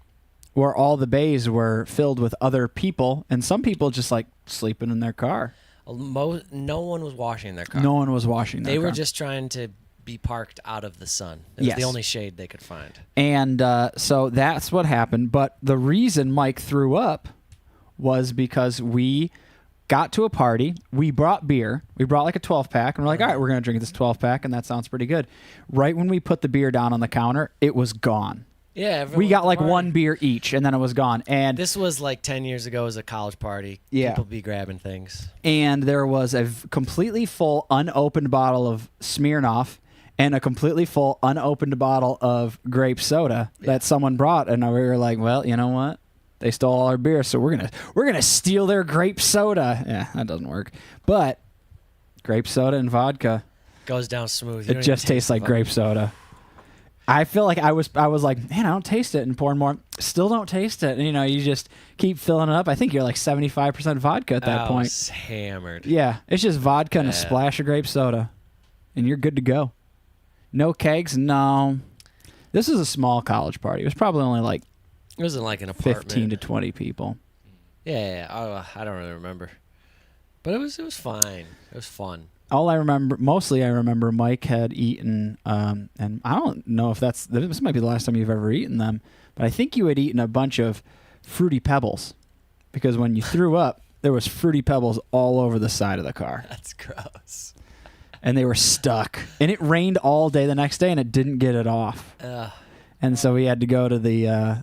Where all the bays were filled with other people, and some people just like sleeping in their car. No one was washing their car. No one was washing their They car. were just trying to be parked out of the sun. It was Yes. the only shade they could find. And so that's what happened. But the reason Mike threw up was because we got to a party. We brought beer. We brought like a 12-pack. And we're like, all right, we're going to drink this 12-pack, and that sounds pretty good. Right when we put the beer down on the counter, it was gone. Yeah, We got like one beer each, and then it was gone. And This was like 10 years ago as a college party. Yeah. People be grabbing things. and there was a completely full, unopened bottle of Smirnoff and a completely full, unopened bottle of grape soda that someone brought. And we were like, well, you know what? They stole all our beer, so we're gonna steal their grape soda. Yeah, that doesn't work. But grape soda and vodka, Goes down smooth. You it don't just even tastes taste like the grape soda. I feel like I was like, man, I don't taste it, and pouring more. Still don't taste it. And, you just keep filling it up. I think you're like 75% vodka at that I point. was hammered. Yeah, it's just vodka and a Yeah. splash of grape soda, and you're good to go. No kegs, no. This is a small college party. It was probably only like It wasn't like an apartment. 15 to 20 people. Yeah. I don't really remember. But it was fine. It was fun. All I remember, mostly I remember Mike had eaten, and I don't know if this might be the last time you've ever eaten them, but I think you had eaten a bunch of Fruity Pebbles, because when you threw up, there was Fruity Pebbles all over the side of the car, That's gross. and they were stuck. And it rained all day the next day, and it didn't get it off. And so we had to go to the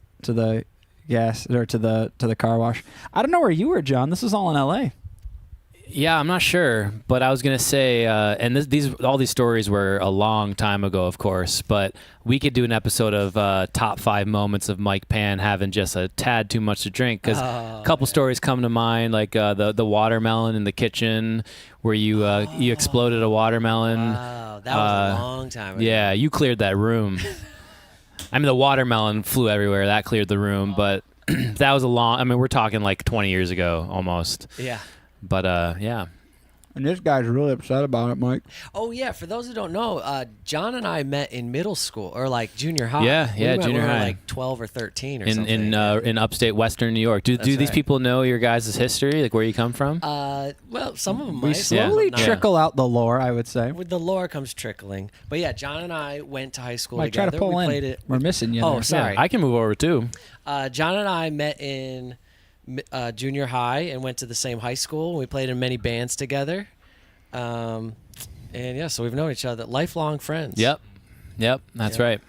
car wash. I don't know where you were, John. This was all in L.A. Yeah, I'm not sure, but I was gonna say, and all these stories were a long time ago, of course. But we could do an episode of top 5 moments of Mike Pan having just a tad too much to drink, because a couple stories come to mind, like the watermelon in the kitchen where you exploded a watermelon. Wow, that was a long time ago. Yeah, you cleared that room. I mean, the watermelon flew everywhere. That cleared the room, but that was we're talking like 20 years ago almost. Yeah. But yeah. And this guy's really upset about it, Mike. Oh yeah, for those who don't know, John and I met in middle school or like junior high. Yeah, We met when junior we were high. like 12 or 13 or in something. in upstate Western New York. Do That's these right. people know your guys' history, like where you come from? Well, some of them We might. slowly Yeah. trickle out the lore, I would say. With the lore comes trickling. But yeah, John and I went to high school Mike, try together. to pull we in. played it. We're missing you. Oh, there. sorry. Yeah, I can move over too. John and I met in junior high and went to the same high school. We played in many bands together. And yeah, so we've known each other, lifelong friends. Yep, that's Yeah. right.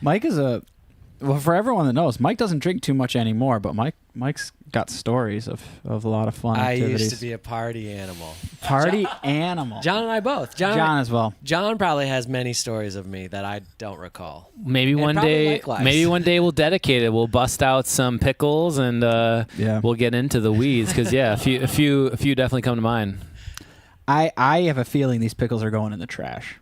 Mike is for everyone that knows, Mike doesn't drink too much anymore, but Mike's got stories of a lot of fun I activities. used to be a party animal. Party animal. John and I both. John as well. John probably has many stories of me that I don't recall. Maybe And one probably day, likewise. maybe one day we'll dedicate it. We'll bust out some pickles and Yeah. we'll get into the weeds, because a few definitely come to mind. I have a feeling these pickles are going in the trash.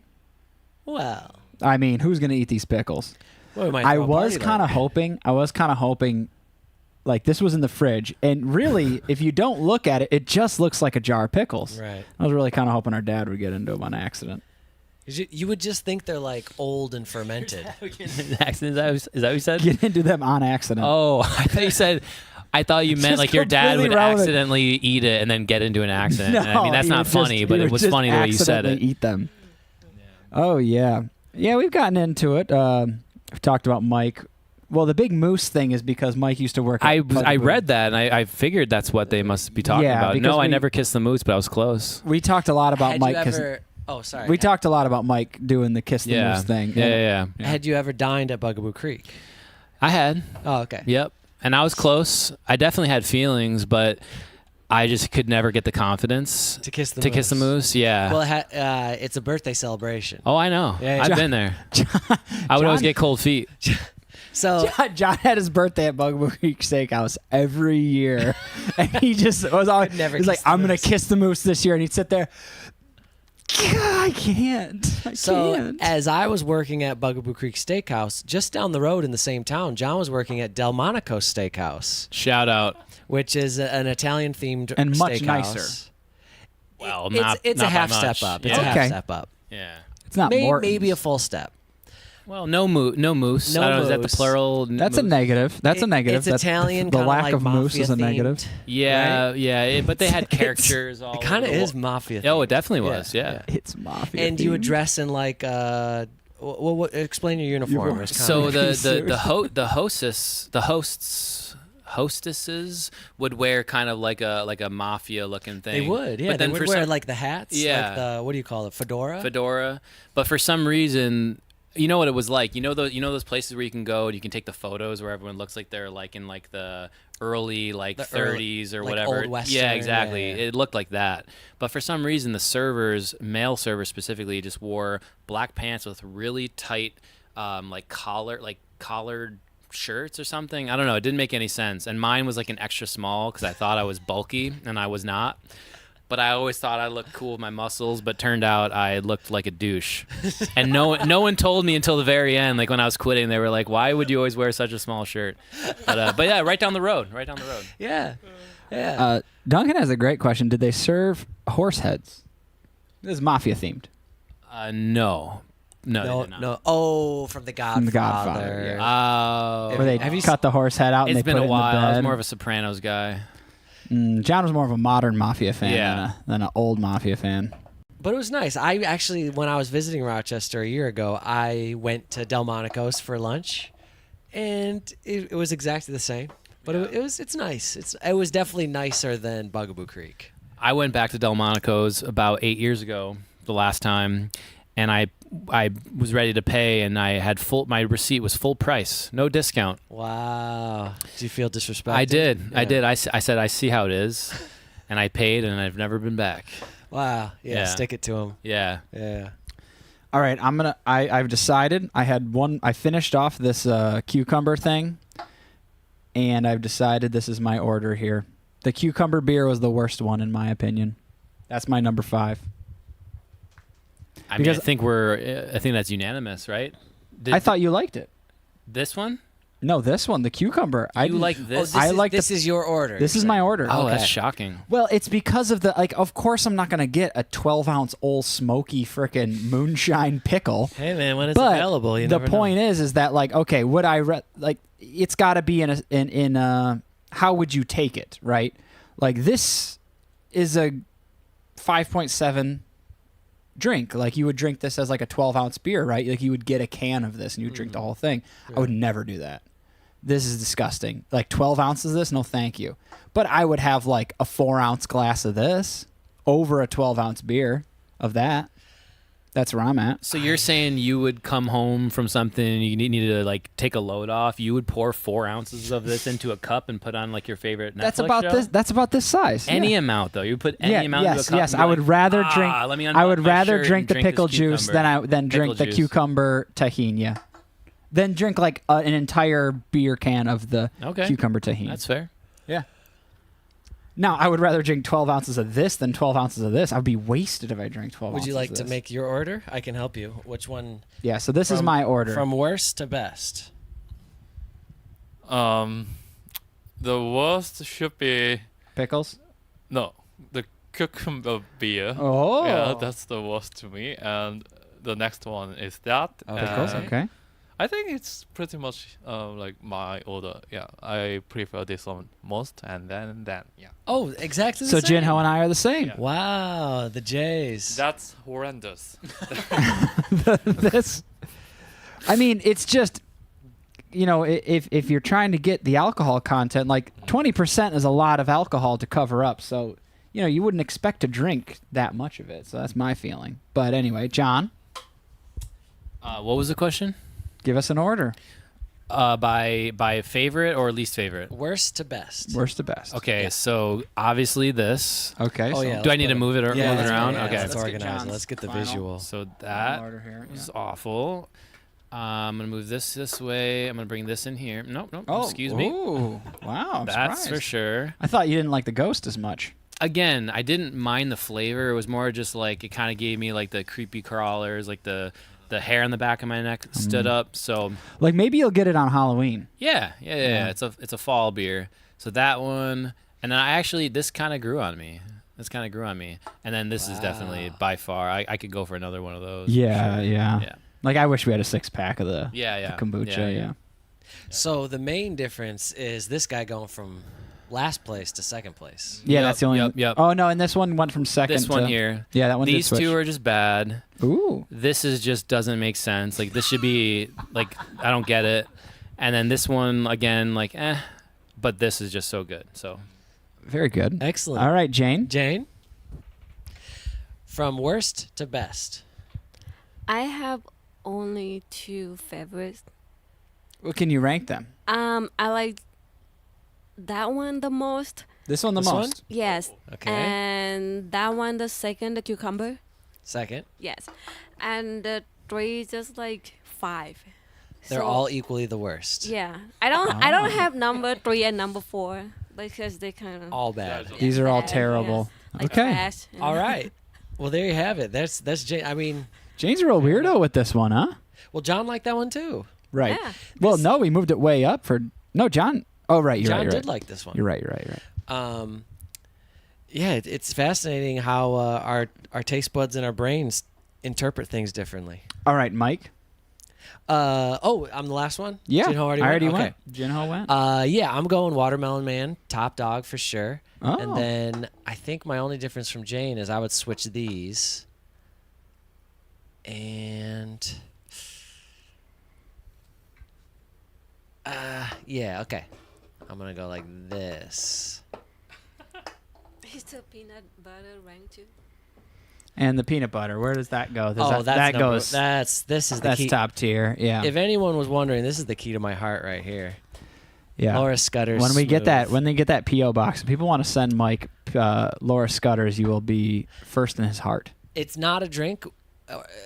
Well, I mean, who's going to eat these pickles? we might I throw a was party kind of later. hoping like this was in the fridge, and really if you don't look at it, it just looks like a jar of pickles. Right. I was really kind of hoping our dad would get into them on accident. You would just think they're like old and fermented. Accident? Is that what you said? Get into them on accident. Oh, I thought you said. I thought you meant Just like your dad completely would irrelevant. accidentally eat it and then get into an accident. And, I mean, that's he not would funny, just- but he it would was just funny the way you said accidentally it. Eat them. Oh yeah, yeah. We've gotten into it. We've talked about Mike. Well, the big moose thing is because Mike used to work. I at read that and I figured that's what they must be talking Yeah, about. because No, I we- never kissed the moose, but I was close. We talked a lot about Had Mike you because ever? Oh, sorry. we talked a lot about Mike doing the kiss the Yeah. moose thing. Yeah. Had you ever dined at Bugaboo Creek? I had. Oh, okay. Yep. And I was close. I definitely had feelings, but I just could never get the confidence To kiss the to kiss the moose. Yeah. Well, it's a birthday celebration. Oh, I know. Yeah, I've been there. I would always get cold feet. So John had his birthday at Bugaboo Creek Steakhouse every year, and he just was always never he's like, kiss the "I'm gonna moose." kiss the moose this year," and he'd sit there. I can't. So can't. as I was working at Bugaboo Creek Steakhouse, just down the road in the same town, John was working at Delmonico Steakhouse, Shout out. which is an Italian themed And much steakhouse. nicer. Well, It's not a half by step much. up. It's Yeah. a half Okay. step up. Yeah. It's not Maybe a full step. Well, no moose. No I don't know, is that the moose. plural? That's a negative. That's a negative. It's That's Italian. The kinda lack like of moose mafia is a negative. themed. Yeah, Right? yeah. But they had characters all. It kind of over the is mafia. Oh, themed. it definitely was. Yeah. It's mafia. And you would themed. dress in like what explain your uniform. are It's So kinda- the hostesses would wear kind of like a mafia looking thing. they would, yeah. But then they for would wear some like the hats, Yeah. like the what do you call it, fedora, but for some reason, you know what it was like. You know those places where you can go and you can take the photos where everyone looks like they're like in like the early like The early- 30s or like whatever. old Western, yeah, exactly. yeah, yeah. It looked like that. But for some reason, the servers, male servers specifically, just wore black pants with really tight, collared shirts or something. I don't know. It didn't make any sense. And mine was like an extra small because I thought I was bulky and I was not. But I always thought I looked cool with my muscles, but turned out I looked like a douche. And no one told me until the very end. Like when I was quitting, they were like, "Why would you always wear such a small shirt?" But yeah, right down the road. Yeah, yeah. Duncan has a great question. Did they serve horse heads? This is mafia themed. No, they no, did not. no. Oh, from the Godfather. From The Godfather, Oh, Where they Have you cut the horse head out and it's they been put a it while. in the I bed. was more of a Sopranos guy. John was more of a modern mafia fan Yeah. than an old mafia fan. But it was nice. I actually, when I was visiting Rochester a year ago, I went to Delmonico's for lunch, and it was exactly the same. But it's nice. It was definitely nicer than Bugaboo Creek. I went back to Delmonico's about 8 years ago, the last time, and I was ready to pay, and I had my receipt was full price, no discount. Wow. Did you feel disrespected? I did. Yeah. I said, I see how it is, and I paid, and I've never been back. Wow. Yeah, Yeah. stick it to him. Yeah. Yeah. All right, I've decided. I finished off this cucumber thing, and I've decided this is my order here. The cucumber beer was the worst one in my opinion. That's my number 5. I mean, Because- I think that's unanimous, right? I thought you liked it. this one. No, this one, the cucumber. I You didn't- like Oh, this? this is your order. This is you're my saying. order. Oh, Okay. that's shocking. Well, it's because of the of course I'm not gonna get a 12-ounce old smoky frickin' moonshine pickle. Hey man, when it's But available, you the never point is that like, okay, would I it's got to be in how would you take it, right? Like this is a 5.7 drink. Like you would drink this as like a 12-ounce beer, right? Like you would get a can of this and you would drink the whole thing. I would never do that. This is disgusting. Like 12 ounces of this, no thank you. But I would have like a 4-ounce glass of this over a 12-ounce beer of that. That's where I'm at. So you're saying you would come home from something and you needed to like take a load off. You would pour 4 ounces of this into a cup and put on like your favorite Netflix That's about show? this. That's about this size. Any yeah. amount though. You put any amount yes, into a cup. yes. and be I would like, rather drink. Let me I unbutton would my rather shirt drink and the pickle this juice cucumber. than drink Pickle the juice. cucumber tahini. Then drink like an entire beer can of the Okay. cucumber tahini. That's fair. Yeah. Now, I would rather drink 12 ounces of this than 12 ounces of this. I would be wasted if I drank 12 Would ounces you like of to this. make your order? I can help you. Which one? Yeah, so this is From- my order. From worst to best. The worst should be Pickles? no the cucumber beer. Oh. Yeah, that's the worst to me. And the next one is that. Pickles, and okay. I think it's pretty much like my order. Yeah, I prefer this one most, and then yeah. Oh, exactly. So the same. Jinho and I are the same. Yeah. Wow, the Jays. That's horrendous. This, I mean, it's just, if you're trying to get the alcohol content, like 20% is a lot of alcohol to cover up. So, you wouldn't expect to drink that much of it. So that's my feeling. But anyway, John, What was the question? give us an order. By favorite or least favorite? Worst to best. Worst to best. Okay, Yeah. so obviously this. Okay. Oh, so yeah. Do I let's need to put move it or Yeah, move it let's- around? yeah, Okay. Let's Let's get organize it. John's Let's get the final. visual. So Final that order here. is Yeah. awful. I'm gonna move this way. I'm gonna bring this in here. Nope. Oh, Excuse me. Ooh, wow. I'm That's surprised. for sure. I thought you didn't like the ghost as much. again, I didn't mind the flavor. It was more just like it kind of gave me like the creepy crawlers, like the hair on the back of my neck stood up. So Like maybe you'll get it on Halloween. yeah. It's a fall beer. So that one, and then this kind of grew on me. And then this is definitely by far. I could go for another one of those. Yeah, for sure. yeah. Like I wish we had a 6-pack of the Yeah. the kombucha. Yeah. So the main difference is this guy going from last place to second place. Yeah, Yep, that's the only. yep. Oh no, and this one went from second. This one to, here. Yeah, that one. did These switch. two are just bad. Ooh. This is just doesn't make sense. Like this should be like I don't get it. And then this one again, like but this is just so good. So Very good. Excellent. All right, Jane. Jane, from worst to best. I have only 2 favorites. Well, can you rank them? I like that one the most. This one the This one? most. Yes. Okay. And that one the second, the cucumber. Second. Yes. And the 3 just like 5. They're So, all equally the worst. Yeah. I don't have number 3 and number 4 because they kind of All bad. These are all bad, terrible. yes. Like Okay. trash, you know. All right. Well, there you have it. That's Jane. I mean, Jane's a real weirdo with this one, huh? well, John liked that one too. Right. Yeah. Well, no, we moved it way up for. No, John. Oh, right. You're John right. You're did right. like this one. You're right. Yeah, it's fascinating how our taste buds and our brains interpret things differently. All right, Mike. I'm the last one. Yeah, Jinho already I already went. went. Jinho went. Yeah, I'm going Watermelon Man, top dog for sure. Oh. And then I think my only difference from Jane is I would switch these. And yeah, okay. I'm gonna go like this. Is the peanut butter rank too? And the peanut butter. Where does that go? That's that goes. this is the That's key. top tier. Yeah. If anyone was wondering, this is the key to my heart right here. Yeah. Laura Scudder's When we get that, Smooth. when they get that PO box, if people want to send Mike Laura Scudder's, you will be first in his heart. It's not a drink,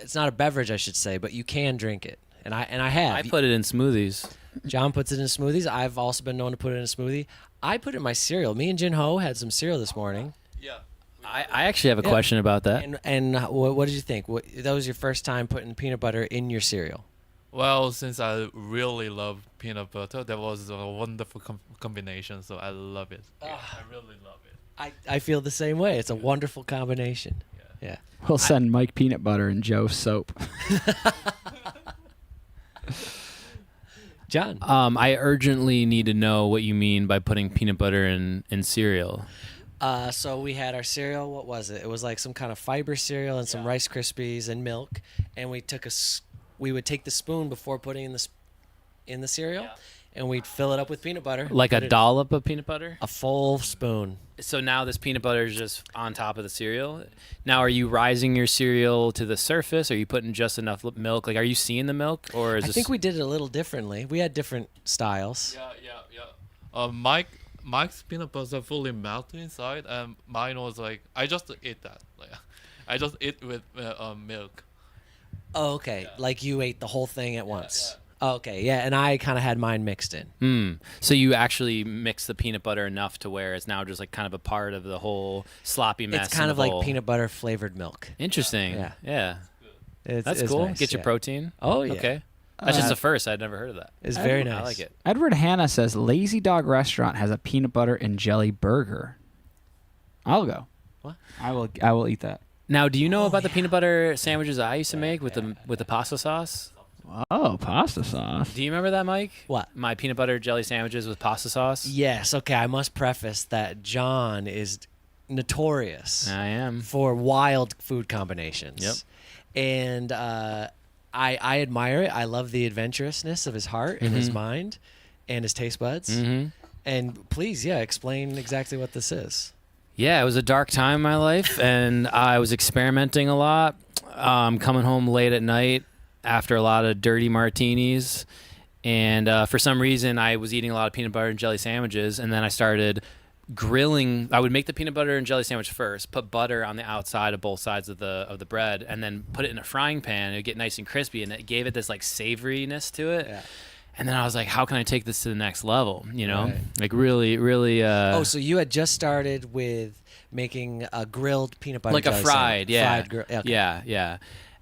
it's not a beverage, I should say, but you can drink it, and I have. I put it in smoothies. John puts it in smoothies. I've also been known to put it in a smoothie. I put it in my cereal. Me and Jinho had some cereal this morning. Yeah. I actually have a question about that. And what did you think? That was your first time putting peanut butter in your cereal? Well, since I really love peanut butter, that was a wonderful combination. So I love it. Yeah, I really love it. I feel the same way. It's a wonderful combination. Yeah. We'll send Mike peanut butter and Joe soap. John. I urgently need to know what you mean by putting peanut butter in cereal. So we had our cereal. What was it? It was like some kind of fiber cereal and some Rice Krispies and milk. And we would take the spoon before putting in the cereal, and we'd fill it up with peanut butter. Like Put a it- dollop of peanut butter? A full spoon. So now this peanut butter is just on top of the cereal. Now, are you rising your cereal to the surface? Are you putting just enough milk? Like, are you seeing the milk, or is I this? think we did it a little differently. We had different styles. Yeah. Mike's peanut butter fully melted inside, and mine was like I just ate that. Like, I just ate with milk. Oh, okay. Like you ate the whole thing at once. Oh, okay, yeah, and I kind of had mine mixed in. So you actually mix the peanut butter enough to where it's now just like kind of a part of the whole sloppy mess. It's kind in of the like bowl. peanut butter flavored milk. Interesting. Yeah. That's it's cool. nice, Get your yeah. protein. Oh, yeah. Okay. That's just the first. I'd never heard of that. It's very nice. I like it. Edward Hanna says Lazy Dog Restaurant has a peanut butter and jelly burger. I'll go. What? I will eat that. Now, do you know about the peanut butter sandwiches I used to make with the pasta sauce? Oh, pasta sauce. Do you remember that, Mike? What? My peanut butter jelly sandwiches with pasta sauce? Yes. Okay. I must preface that John is notorious I am. for wild food combinations. Yep. And I admire it. I love the adventurousness of his heart and his mind and his taste buds. Mm-hmm. And please, explain exactly what this is. Yeah, it was a dark time in my life, and I was experimenting a lot. Coming home late at night after a lot of dirty martinis, and for some reason, I was eating a lot of peanut butter and jelly sandwiches, and then I started grilling. I would make the peanut butter and jelly sandwich first, put butter on the outside of both sides of the bread, and then put it in a frying pan. It would get nice and crispy, and it gave it this like savoriness to it. Yeah. And then I was like, how can I take this to the next level? You know, Right. like really, really. So you had just started with making a grilled peanut butter like a jelly fried, sandwich. yeah, Fried okay. yeah.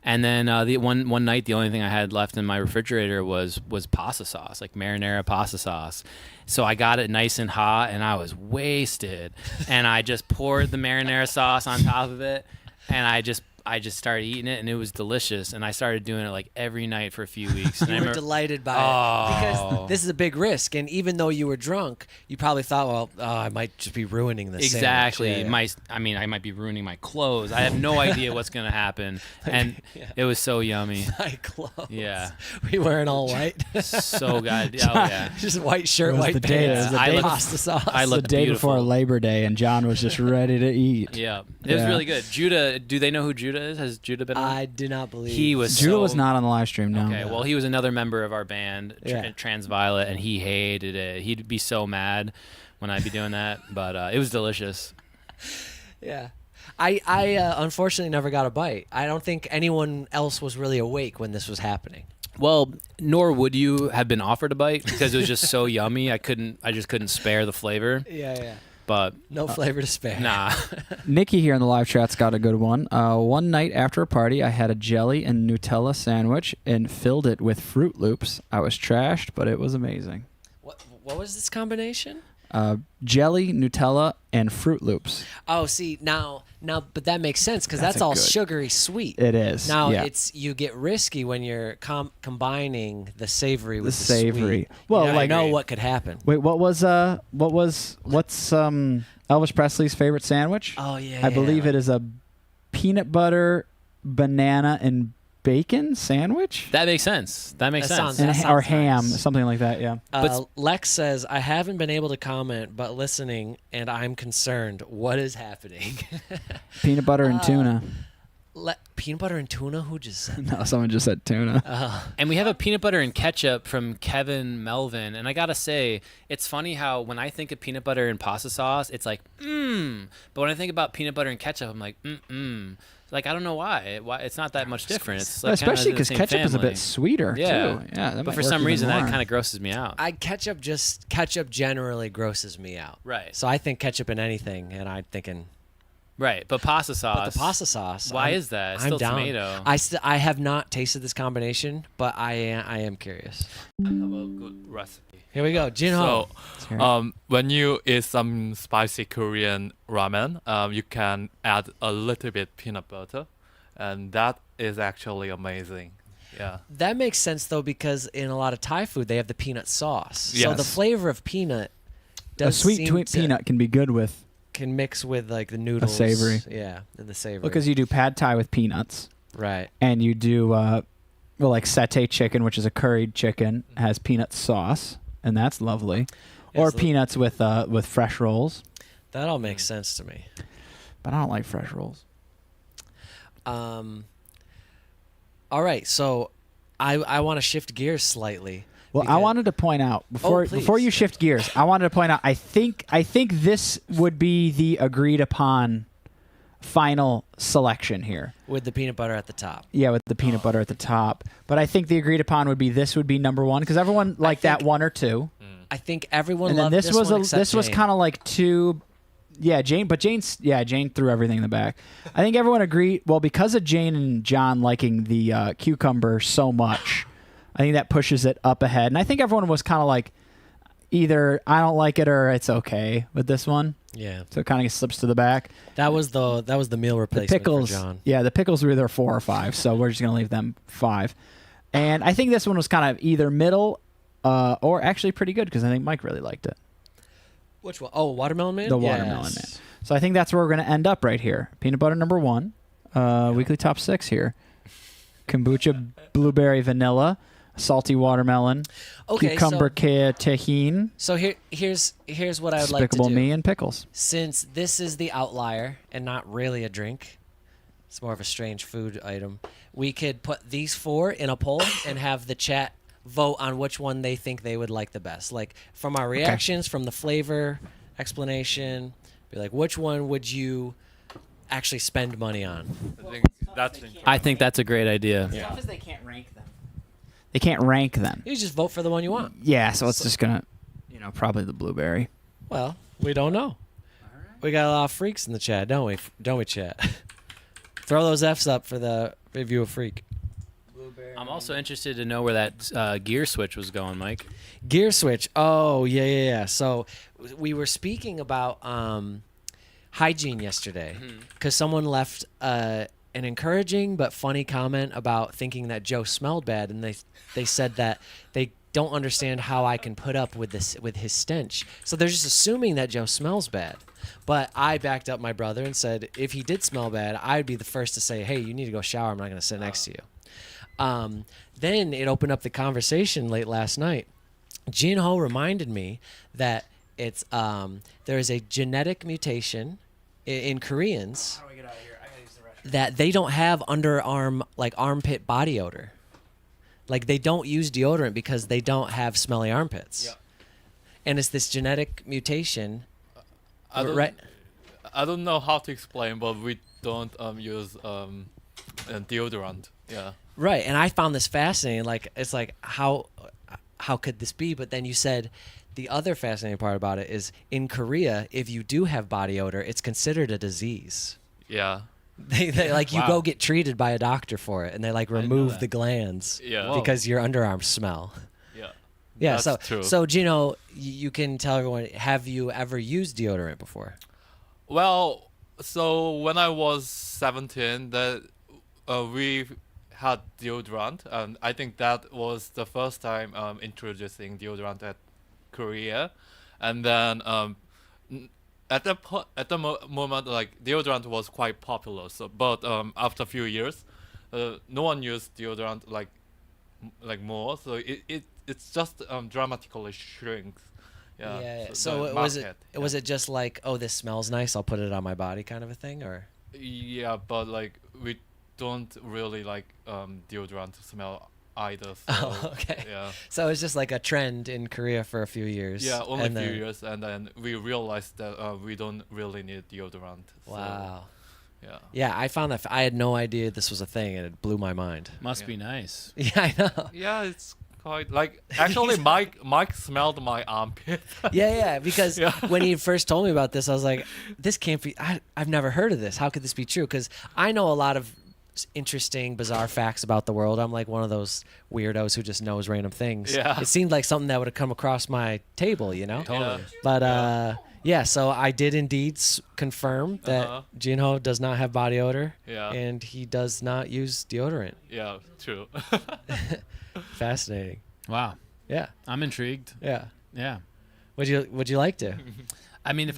And then the one night, the only thing I had left in my refrigerator was pasta sauce, like marinara pasta sauce. So I got it nice and hot, and I was wasted. And I just poured the marinara sauce on top of it, and I just started eating it, and it was delicious. And I started doing it like every night for a few weeks. And I You were remember- delighted by Oh. it because this is a big risk, and even though you were drunk, you probably thought, "Well, I might just be ruining this." Exactly. Sandwich. I might be ruining my clothes. I have no idea what's gonna happen, and it was so yummy. My clothes. Yeah, We wearing all white. so good. Oh yeah. Just white shirt, It was white the day- pants. it was the I day look- pasta sauce. I the looked day beautiful. before Labor Day, and John was just ready to eat. Yeah, it was Yeah. really good. Judah, do they know who Judah is? Has Judah been on? I do not believe He was Judah so- was not on the live stream. No. Okay, well, he was another member of our band, Yeah. Transviolet, and he hated it. He'd be so mad when I'd be doing that, but it was delicious. Yeah. I unfortunately never got a bite. I don't think anyone else was really awake when this was happening. Well, nor would you have been offered a bite because it was just so yummy. I just couldn't spare the flavor. Yeah. But No flavor to spare. nah, Nikki here in the live chat's got a good one. One night after a party, I had a jelly and Nutella sandwich and filled it with Fruit Loops. I was trashed, but it was amazing. What was this combination? Jelly, Nutella, and Fruit Loops. Oh, see now, but that makes sense because That's that's a all good- sugary sweet. It is. Now yeah. you get risky when you're combining the savory with the savory. sweet. Well, you never like- know what could happen. Wait, what's Elvis Presley's favorite sandwich? Oh yeah, I believe it is a peanut butter, banana, and bacon sandwich. that makes sense. That makes That sense. sounds- And, that or sounds ham, nice. something like that. Yeah. Lex says, I haven't been able to comment, but listening, and I'm concerned. What is happening? Peanut butter and tuna. Peanut butter and tuna? Who just said No, someone just said tuna. And we have a peanut butter and ketchup from Kevin Melvin. And I got to say, it's funny how when I think of peanut butter and pasta sauce, it's like, But when I think about peanut butter and ketchup, I'm like, Like, I don't know why. It's not that much different. It's like Especially because because ketchup is a bit sweeter, Yeah. too. Yeah, that But might for work some even reason, that more. kind of grosses me out. ketchup generally grosses me out. Right. So I think ketchup in anything, and I'm thinking, Right. But pasta sauce. but the pasta sauce. Why is that? It's I'm still down. tomato. I have not tasted this combination, but I am curious. I have a good recipe. Here we go, Jinho. hear it. When you eat some spicy Korean ramen, you can add a little bit peanut butter, and that is actually amazing. Yeah. That makes sense though, because in a lot of Thai food they have the peanut sauce. So the Yes. flavor of peanut A does sweet seem to- peanut can be good with, can mix with like the noodles. savory. Yeah, and the savory. because you do pad thai with peanuts, right. and you do, like satay chicken, which is a curried chicken, has peanut sauce, and that's lovely. Yeah, Or so peanuts with fresh rolls. that all makes sense to me. But I don't like fresh rolls. All right, so I want to shift gears slightly. Well, I because- wanted to point out before please. you shift gears, I wanted to point out I think this would be the agreed upon final selection here. with the peanut butter at the top. Yeah, with the peanut butter at the top. But I think the agreed upon would be this would be number one because everyone liked that think- one or two. I think everyone And then loved this was one except this was Jane. kind of like two. Yeah, Jane threw everything in the back. I think everyone agreed. Well, because of Jane and John liking the cucumber so much, I think that pushes it up ahead. And I think everyone was kind of like either I don't like it or it's okay with this one. Yeah, So it kind of slips to the back. that was the meal The replacement pickles, for John. yeah, the pickles were either 4 or 5, so we're just gonna leave them 5. And I think this one was kind of either middle or actually pretty good because I think Mike really liked it. Which one? Oh, Watermelon Man? The Watermelon Man. So I think that's where we're going to end up right here. Peanut butter number 1. Weekly top 6 here. Kombucha, blueberry, vanilla, salty watermelon, Okay, cucumber, tahini, So here's what I would like to Despicable do. Me, and pickles. Since this is the outlier and not really a drink, it's more of a strange food item. We could put these 4 in a poll and have the chat vote on which one they think they would like the best. Like from our reactions, from the flavor explanation, be like, which one would you actually spend money on? I think that's I think that's a great idea. Because they can't rank them. They can't rank them. You just vote for the one you want. Yeah, so it's just going to, probably the blueberry. Well, we don't know. We got a lot of freaks in the chat, don't we? Don't we, chat? Throw those F's up for the review of Freak. I'm also interested to know where that gear switch was going, Mike. Gear switch. Oh, yeah. So we were speaking about hygiene yesterday because someone left an encouraging but funny comment about thinking that Joe smelled bad, and they said that they don't understand how I can put up with his stench. So they're just assuming that Joe smells bad. But I backed up my brother and said if he did smell bad, I'd be the first to say, hey, you need to go shower. I'm not going to sit next to you. Then it opened up the conversation late last night. Jin Ho reminded me that it's there is a genetic mutation in Koreans that they don't have underarm, like armpit body odor. Like they don't use deodorant because they don't have smelly armpits. Yep. And it's this genetic mutation. I don't, Right. I don't know how to explain, but we don't use deodorant. Yeah. Right, and I found this fascinating. Like, it's like how could this be? But then you said the other fascinating part about it is in Korea, if you do have body odor, it's considered a disease. Yeah. They like you Wow. go get treated by a doctor for it, and they like know remove that. the glands Yeah. because your underarms smell. Yeah. Yeah, That's true. so Gino, you can tell everyone. Have you ever used deodorant before? Well, so when I was 17, that we had deodorant, and I think that was the first time introducing deodorant at Korea, and then at the moment, like deodorant was quite popular. So, but after a few years, no one used deodorant like more. So it's just dramatically shrinks. Yeah. So the was market, it was it just like, oh, this smells nice, I'll put it on my body kind of a thing, or? Yeah, but like we don't really like deodorant smell either. So, Oh, okay. Yeah. So it's just like a trend in Korea for a few years. Yeah, only a and few then- years, and then we realized that we don't really need deodorant. Wow. So, yeah. Yeah, I found that I had no idea this was a thing, and it blew my mind. Must Yeah. be nice. Yeah, I know. Yeah, it's quite like actually Mike smelled my armpit. Yeah, because Yeah. when he first told me about this, I was like, this can't be, I've never heard of this. How could this be true? Because I know a lot of interesting, bizarre facts about the world. I'm like one of those weirdos who just knows random things. Yeah. It seemed like something that would have come across my table, you know? Totally. But yeah, so I did indeed confirm that Uh-huh. Jinho does not have body odor, Yeah. and he does not use deodorant. Yeah, true. Fascinating. Wow. Yeah, I'm intrigued. yeah. Yeah. Would you like to? I mean, if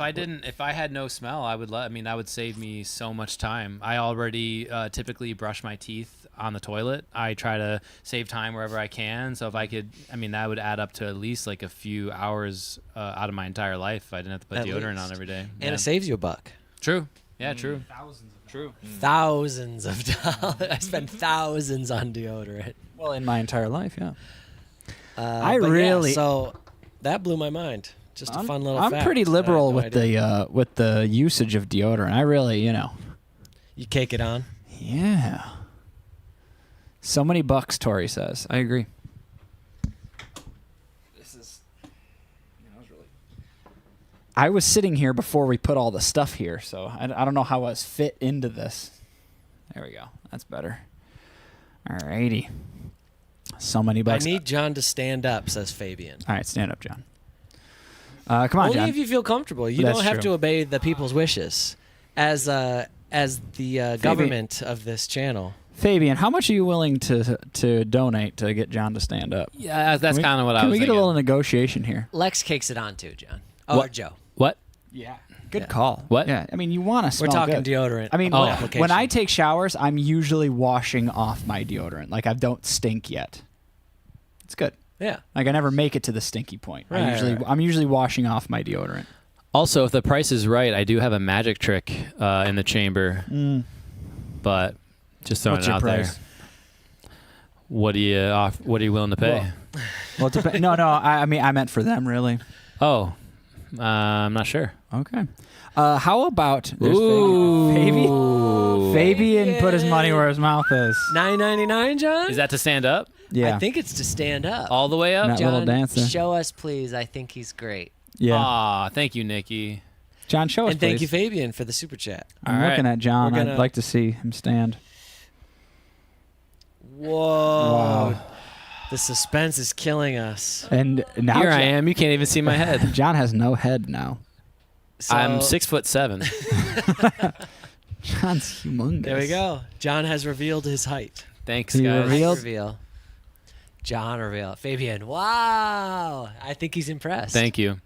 I had no smell, I would save me so much time. I already typically brush my teeth on the toilet. I try to save time wherever I can. So if I could, that would add up to at least like a few hours out of my entire life if I didn't have to put At deodorant least. on every day. And it saves you a buck. True. Yeah, true. True. Thousands of dollars. I spend thousands on deodorant. Well, in my entire life, yeah. But yeah, really- so that blew my mind. Just a fun little I'm fact. pretty I had liberal no with idea. the usage of deodorant. I really, You cake it on. yeah. So many bucks, Tori says. I agree. I was sitting here before we put all the stuff here, so I don't know how I was fit into this. There we go. That's better. Alrighty. So many I bucks. need John to stand up, says Fabian. All right, stand up, John. Come on, Only John. if you feel comfortable. You That's don't have true. to obey the people's wishes. As the government of this channel. Fabian, how much are you willing to donate to get John to stand up? Yeah, that's Can we- kind of what I Can was we get thinking. a little negotiation here? Lex cakes it on too, John. Or What? Joe. What? Yeah. Good Yeah. call. What? Yeah. You want to We're smell talking good. deodorant. I mean, on when- application. when I take showers, I'm usually washing off my deodorant. Like I don't stink yet. It's good. Yeah. Like I never make it to the stinky point. Right, right. I'm usually washing off my deodorant. Also, if the price is right, I do have a magic trick in the chamber, but just throwing What's it your out price? there. What are you willing to pay? Well, no. I meant for them really. Oh, I'm not sure. Okay. How about there's Ooh. Fabian put his money where his mouth is. $9.99, John? Is that to stand up? Yeah. I think it's to stand up. All the way up? That little John, dancer. show us, please. I think he's great. Yeah. Aw, thank you, Nikki. John, show us, And thank please. you, Fabian, for the super chat. I'm All right. looking at John. We're I'd gonna- like to see him stand. Whoa. Wow. The suspense is killing us. And now Here I am. You can't even see my head. John has no head now. So, I'm 6'7". John's humongous. There we go. John has revealed his height. Thanks, He guys. revealed- Reveal. John reveal. Fabian. Wow. I think he's impressed. Thank you.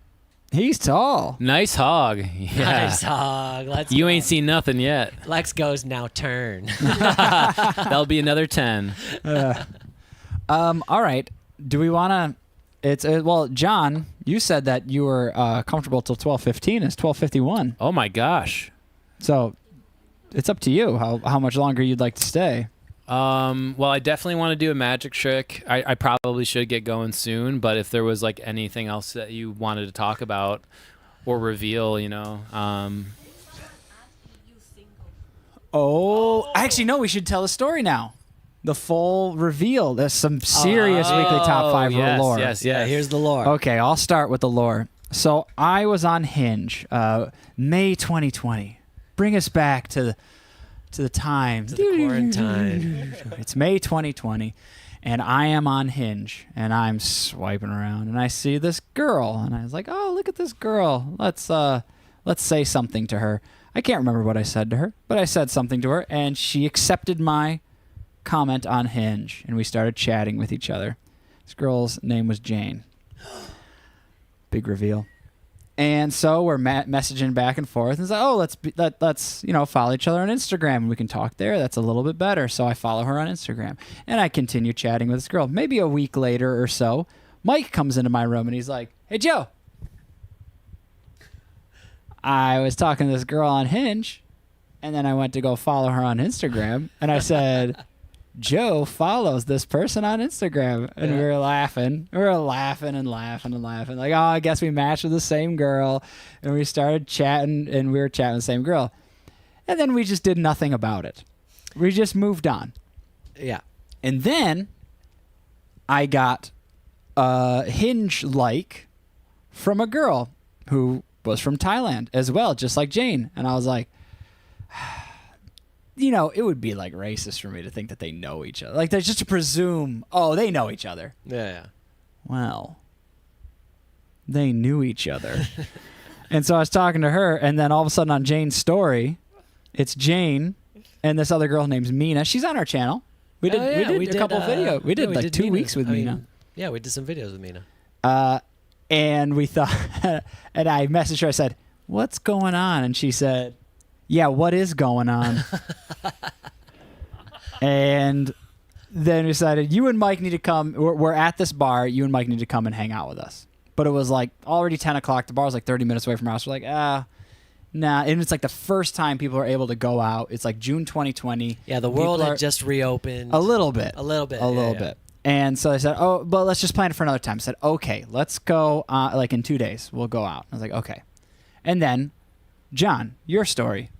He's tall. Nice hog. Yeah. Nice hog. Let's You go. ain't seen nothing yet. Lex goes now turn. That'll be another 10. All right. Do we want to? It's well, John. You said that you were comfortable till 12:15. It's 12:51. Oh my gosh. So it's up to you how much longer you'd like to stay. Well, I definitely want to do a magic trick. I probably should get going soon, but if there was like anything else that you wanted to talk about or reveal, Oh, actually, no. We should tell the story now. The full reveal. There's some serious weekly top 5 yes, lore. Yes, Yeah, yes. here's the lore. Okay, I'll start with the lore. So I was on Hinge, May 2020. Bring us back to the time. To the quarantine. It's May 2020, and I am on Hinge, and I'm swiping around, and I see this girl, and I was like, "Oh, look at this girl. Let's say something to her." I can't remember what I said to her, but I said something to her, and she accepted my comment on Hinge, and we started chatting with each other. This girl's name was Jane. Big reveal. And so we're messaging back and forth, and it's like, oh, let's follow each other on Instagram, and we can talk there. That's a little bit better. So I follow her on Instagram, and I continue chatting with this girl. Maybe a week later or so, Mike comes into my room, and he's like, "Hey, Joe, I was talking to this girl on Hinge, and then I went to go follow her on Instagram, and I said." Joe follows this person on Instagram, and we were laughing. We were laughing and laughing and laughing. Like, oh, I guess we matched with the same girl, and we started chatting, and we were chatting with the same girl. And then we just did nothing about it. We just moved on. Yeah. And then I got a Hinge-like from a girl who was from Thailand as well, just like Jane. And I was like, it would be like racist for me to think that they know each other. Like, they're just to presume, oh, they know each other. Yeah. Well, they knew each other. And so I was talking to her, and then all of a sudden on Jane's story, it's Jane and this other girl named Mina. She's on our channel. We did a couple videos. We did like 2 Mina. weeks with I mean, Mina. Yeah, we did some videos with Mina. And we thought, and I messaged her. I said, "What's going on?" And she said, "Yeah, what is going on?" And then we decided, you and Mike need to come. We're at this bar. You and Mike need to come and hang out with us. But it was like already 10 o'clock. The bar was like 30 minutes away from our house. We're like, nah. And it's like the first time people are able to go out. It's like June 2020. Yeah, the world had just reopened. A little bit. A little bit. A little bit. And so I said, oh, but let's just plan it for another time. I said, okay, let's go like in 2 days. We'll go out. I was like, okay. And then, John, your story.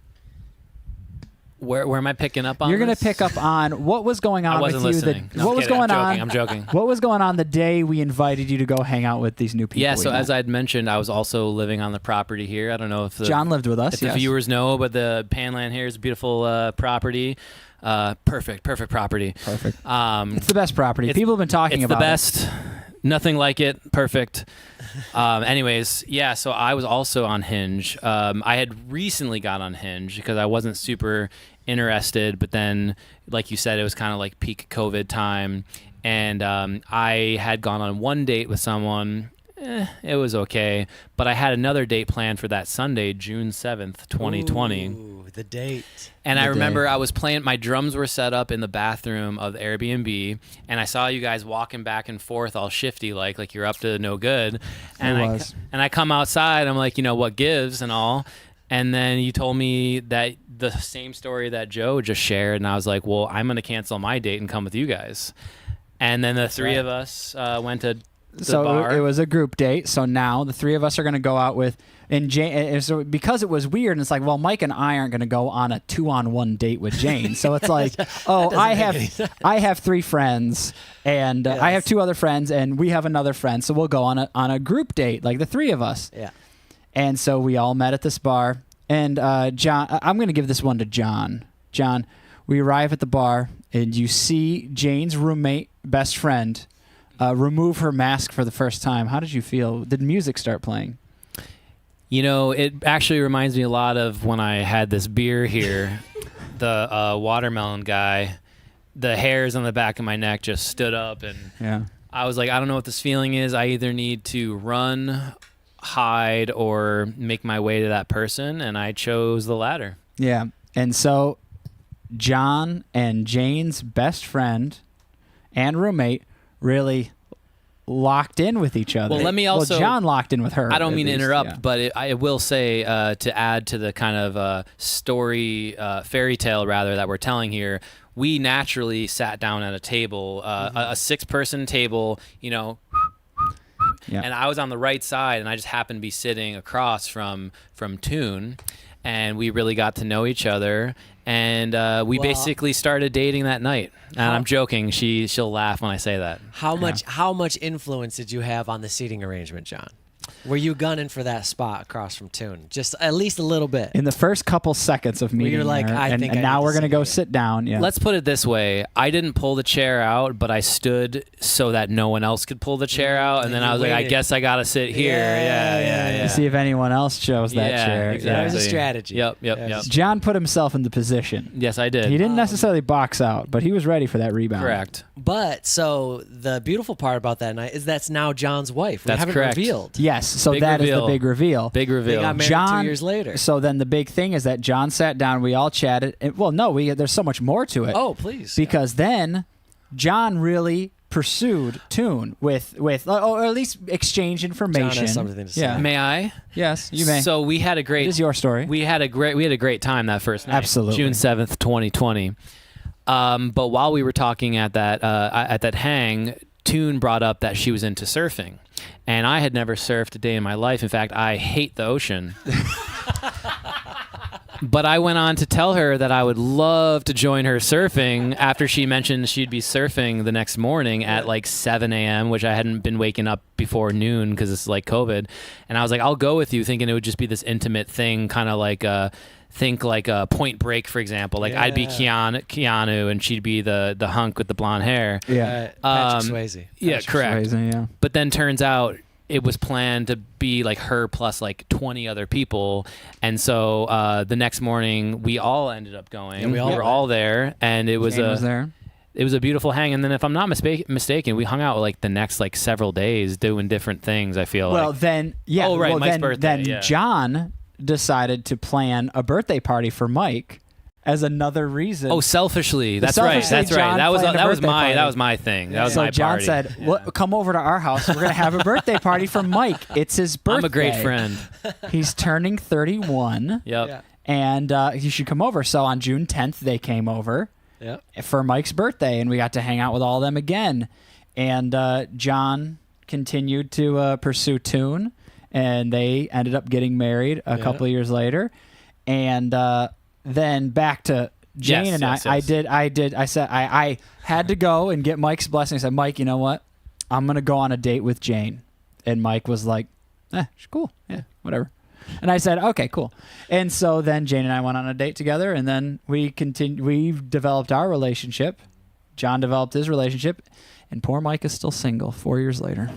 Where am I picking up on? You're going to this? pick up on what was going on I wasn't with you. listening. No, What I'm was kidding. going I'm on? joking. What was going on the day we invited you to go hang out with these new people? Yeah, we so met? as I had mentioned, I was also living on the property here. I don't know if John lived with us. if Yes. the viewers know, but the Panland here is a beautiful property. Perfect property. Perfect. Um, It's the best property. People have been talking it's about the best. Nothing like it. Perfect. Anyways, yeah, so I was also on Hinge. I had recently got on Hinge because I wasn't super interested, but then, like you said, it was kind of like peak COVID time. And I had gone on one date with someone. It was okay. But I had another date planned for that Sunday, June 7th, 2020. Ooh, the date. And I The remember day. I was playing, my drums were set up in the bathroom of the Airbnb, and I saw you guys walking back and forth all shifty, like you're up to no good. And I come outside, I'm like, what gives and all. And then you told me that the same story that Joe just shared, and I was like, well, I'm going to cancel my date and come with you guys. And then the three of us went to the bar. It was a group date. So now the three of us are going to go out with, and Jane. So because it was weird, and it's like, well, Mike and I aren't going to go on a 2-on-1 date with Jane. So it's like, oh, I have 3 friends, and I have 2 other friends, and we have another friend. So we'll go on a group date, like the 3 of us. Yeah. And so we all met at this bar. And John, I'm going to give this one to John. John, we arrive at the bar, and you see Jane's roommate, best friend, remove her mask for the first time. How did you feel? Did music start playing? You know, it actually reminds me a lot of when I had this beer here. The watermelon guy, the hairs on the back of my neck just stood up, and Yeah. I was like, I don't know what this feeling is. I either need to run, hide, or make my way to that person, and I chose the latter. Yeah. And so John and Jane's best friend and roommate really locked in with each other. Well, let me also- John locked in with her. I don't at mean to least, interrupt, yeah. but I will say to add to the kind of story, fairy tale rather, that we're telling here, we naturally sat down at a table, a 6-person table, you know, Yeah. and I was on the right side, and I just happened to be sitting across from Toon, and we really got to know each other, and we Well- basically started dating that night. And I'm joking; she'll laugh when I say that. How much influence did you have on the seating arrangement, John? Were you gunning for that spot across from Toon? Just at least a little bit. In the first couple seconds of meeting you're like, her, I and, think and I now need we're to gonna sit go here. sit down. Yeah. Let's put it this way: I didn't pull the chair out, but I stood so that no one else could pull the chair out, and And then you I was like, I waited. guess I gotta sit here. Yeah. See if anyone else chose that Yeah, chair. exactly. That was a strategy. Yep. Yes. John put himself in the position. Yes, I did. He didn't necessarily box out, but he was ready for that rebound. Correct. But so the beautiful part about that night is that's now John's wife. We That's haven't correct. revealed. Yes. So Big that is reveal. the big reveal. Big They reveal. got married John, 2 years later. So then the big thing is that John sat down. We all chatted. And, well, no, there's so much more to it. Oh, please. Because then John really pursued Toon with or at least exchange information. John has something to say. Yeah. May I? Yes, you may. So we had a great. It is your story. We had a great time that first night. Absolutely. June 7th, 2020. But while we were talking at that hang, Toon brought up that she was into surfing, and I had never surfed a day in my life. In fact, I hate the ocean. But I went on to tell her that I would love to join her surfing after she mentioned she'd be surfing the next morning at like 7 a.m., which I hadn't been waking up before noon because it's like COVID. And I was like, I'll go with you, thinking it would just be this intimate thing, kind of like think like a Point Break, for example. Like I'd be Keanu and she'd be the hunk with the blonde hair. Yeah. Patrick Swayze. Yeah, correct. Crazy, yeah. But then turns out it was planned to be like her plus like 20 other people. And so the next morning we all ended up going. Yeah, we all were went. all there, and it was Jane was there. it was a beautiful hang. And then if I'm not mistaken, we hung out like the next like several days doing different things, I feel Well, like. then, yeah. Oh, right, well, Mike's then, birthday, Then yeah. John decided to plan a birthday party for Mike as another reason. Oh, selfishly. That's right. Selfishly, That's right. John that was planned a that was birthday my party. that was my thing. That was so my John party. said, "Come over to our house. We're gonna have a birthday party for Mike. It's his birthday. I'm a great friend. He's turning 31, Yep. Yeah. and you should come over." So on June 10th, they came over Yeah. for Mike's birthday, and we got to hang out with all of them again. And John continued to pursue Toon, and they ended up getting married a couple of years later. And then back to Jane Yes, and yes, I. yes. I said I had to go and get Mike's blessing. I said, Mike, you know what? I'm gonna go on a date with Jane. And Mike was like, she's cool. Yeah, whatever. And I said, okay, cool. And so then Jane and I went on a date together, and then we developed our relationship. John developed his relationship, and poor Mike is still single 4 years later.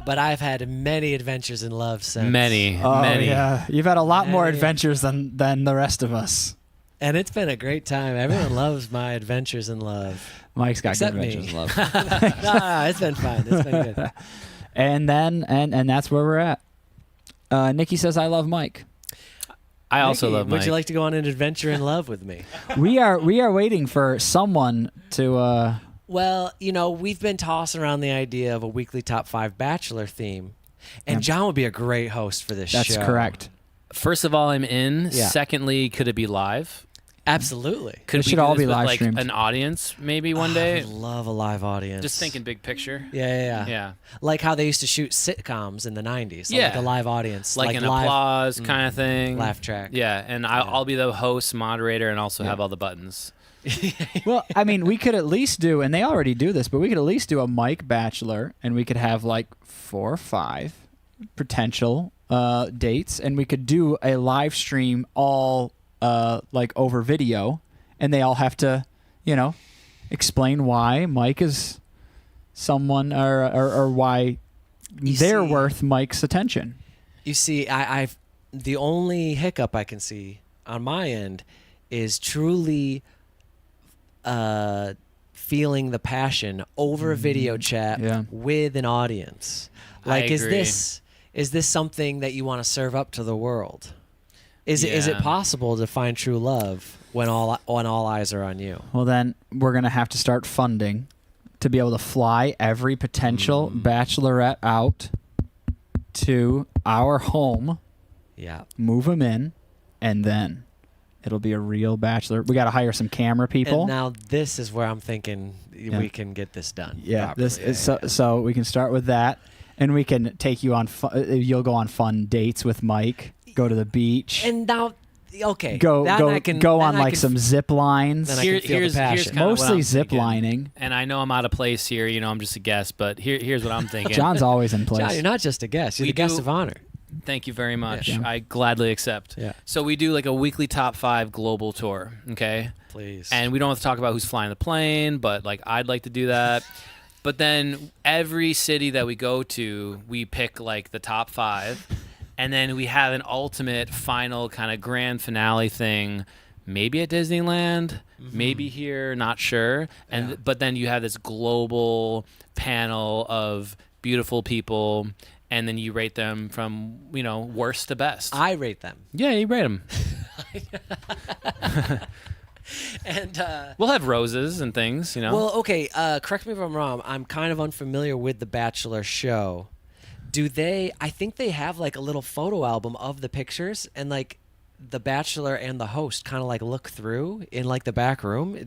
But I've had many adventures in love since. Many. Yeah. You've had a lot more Many. adventures than the rest of us. And it's been a great time. Everyone loves my adventures in love. Mike's got Except good me. adventures in love. No, it's been fun. It's been good. And then and that's where we're at. Nikki says, I love Mike. I also Nikki, love Mike. Would you like to go on an adventure in love with me? We are waiting for someone to Well, you know, we've been tossing around the idea of a weekly top 5 Bachelor theme. And John would be a great host for this that's show. correct. First of all, I'm in. Yeah. Secondly, could it be live? Absolutely. Could It we should do all this be with, live like streamed. an audience maybe one I day? would love a live audience. Just thinking big picture. Yeah. Yeah. Like how they used to shoot sitcoms in the 90s. Yeah. Like a live audience. Like an live applause kind of thing. laugh track. Yeah, and I'll be the host, moderator, and also have all the buttons. Well, I mean, we could at least do, and they already do this, but we could at least do a Mike Bachelor, and we could have like 4 or 5, potential dates, and we could do a live stream all like over video, and they all have to, explain why Mike is someone or why they're worth Mike's attention. You see, I've the only hiccup I can see on my end is truly feeling the passion over a video chat with an audience. Like, is this something that you want to serve up to the world? Is it possible to find true love when all eyes are on you? Well, then we're gonna have to start funding to be able to fly every potential bachelorette out to our home, move them in, and then it'll be a real bachelor. We got to hire some camera people. And now this is where I'm thinking we can get this done. Yeah, properly. So we can start with that, and we can take you on. You'll go on fun dates with Mike. Go to the beach. And now, okay, go on like some zip lines. Then I can feel the passion. kinda what Mostly I'm zip thinking. lining. And I know I'm out of place here. I'm just a guest, but here's what I'm thinking. John's always in place. John, you're not just a guest. You're We the guest do- of honor. Thank you very much. Yeah. I gladly accept. Yeah. So we do like a weekly top 5 global tour, okay? Please. And we don't have to talk about who's flying the plane, but like I'd like to do that. But then every city that we go to, we pick like the top 5, and then we have an ultimate final kind of grand finale thing, maybe at Disneyland, maybe here, not sure. And but then you have this global panel of beautiful people, and then you rate them from worst to best. I rate them. Yeah, you rate them. And We'll have roses and things, well, okay. Correct me if I'm wrong. I'm kind of unfamiliar with the Bachelor show. Do they? I think they have like a little photo album of the pictures, and like the Bachelor and the host kind of like look through in like the back room.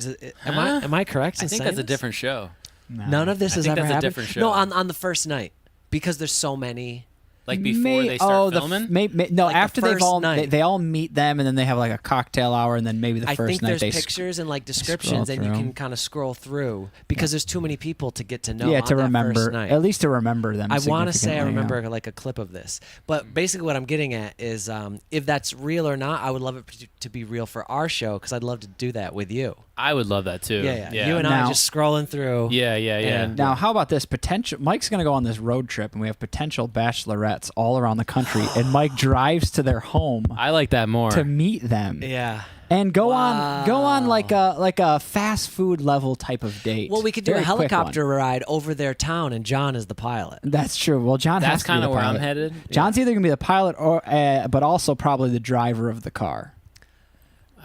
Am I correct? I in think saying that's a this? different show. None of this I has think ever that's a happened. different show. No, on the first night, because there's so many. Like before they start filming? No, Like the after they've first all night. they all meet them, and then they have like a cocktail hour, and then maybe the I first think night there's they pictures and like descriptions, and you through. can kind of scroll through because there's too many people to get to know. to on that remember, first night. at least to remember them. I want to say I significantly, remember like a clip of this, but basically what I'm getting at is if that's real or not, I would love it to be real for our show because I'd love to do that with you. I would love that too. Yeah. You and I Now- are just scrolling through. Yeah. And- Now, how about this potential? Mike's going to go on this road trip, and we have potential bachelorettes all around the country, and Mike drives to their home I like that more. to meet them, Yeah. and go on Wow. like a fast food level type of date. Well, we could do Very a quick one. helicopter ride over their town, and John is the pilot. That's true. Well, John has That's to be kind the of where I'm pilot. headed. John's either going to be the pilot or, but also probably the driver of the car.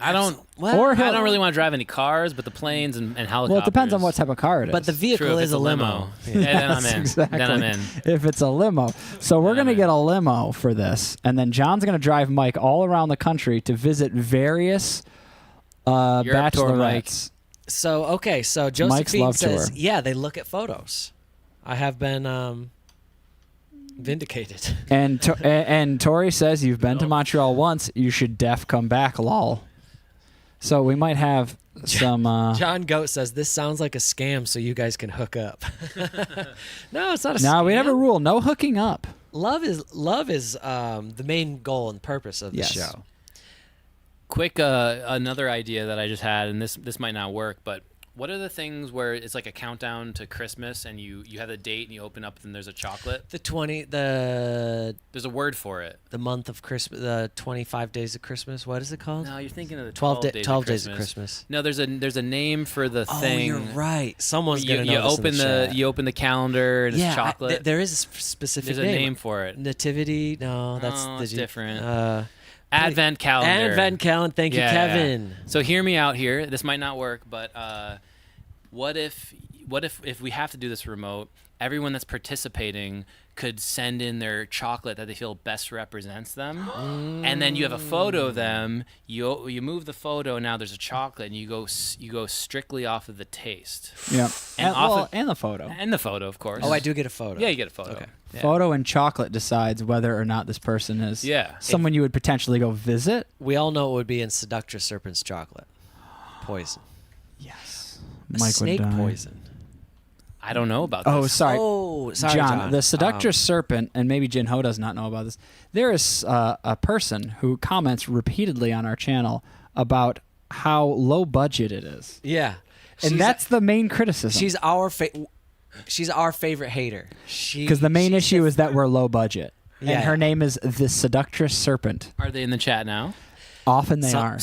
I don't. Well, Or I he'll- don't really want to drive any cars, but the planes and helicopters. Well, it depends on what type of car it is. but the vehicle True, if is it's a limo. Yeah, then I'm in. Exactly. Then I'm in. If it's a limo. So we're Then going to I'm get in. a limo for this. And then John's going to drive Mike all around the country to visit various Europe tour, Mike. bachelorettes. So Mike's Josephine love says, tour. yeah, they look at photos. I have been vindicated. And Tori says, you've been to Montreal once. You should come back, lol. So we might have some... John Goat says this sounds like a scam, so you guys can hook up. No, it's not a scam. no, we have a rule. No hooking up. Love is the main goal and purpose of the Yes. show. Quick, another idea that I just had, and this might not work, but what are the things where it's like a countdown to Christmas, and you have a date and you open up and there's a chocolate? The There's a word for it. month of Christmas, the 25 days of Christmas. What is it called? No, you're thinking of the 12 days, 12 of days Christmas. of Christmas. No, there's a name for the Oh, thing. you're right. Someone's You, gonna you know this in open the chat. you open the calendar and yeah, it's chocolate. there is a specific There's a name for it. Nativity? No, that's No, it's different. Advent Advent calendar. Advent calendar. Thank you, Yeah. Kevin. So hear me out here. This might not work, but what if we have to do this remote? Everyone that's participating could send in their chocolate that they feel best represents them, and then you have a photo of them. You move the photo, and now there's a chocolate, and you go strictly off of the taste Yeah. And often- and the photo. and the photo, of course. Oh, I do get a photo. Yeah, you get a photo. Okay. Yeah. Photo and chocolate decides whether or not this person is Yeah. someone you would potentially go visit. We all know it would be in Seductress Serpent's chocolate. Poison. Yes. A Mike snake would die. poison. I don't know about this. Oh, sorry. Oh, sorry, John, the seductress serpent, and maybe Jinho does not know about this. There is a person who comments repeatedly on our channel about how low budget it is, Yeah. and that's the main criticism. She's our favorite hater. Because the main issue is that we're low budget, Yeah. and her name is the seductress serpent. Are they in the chat now? Often they are.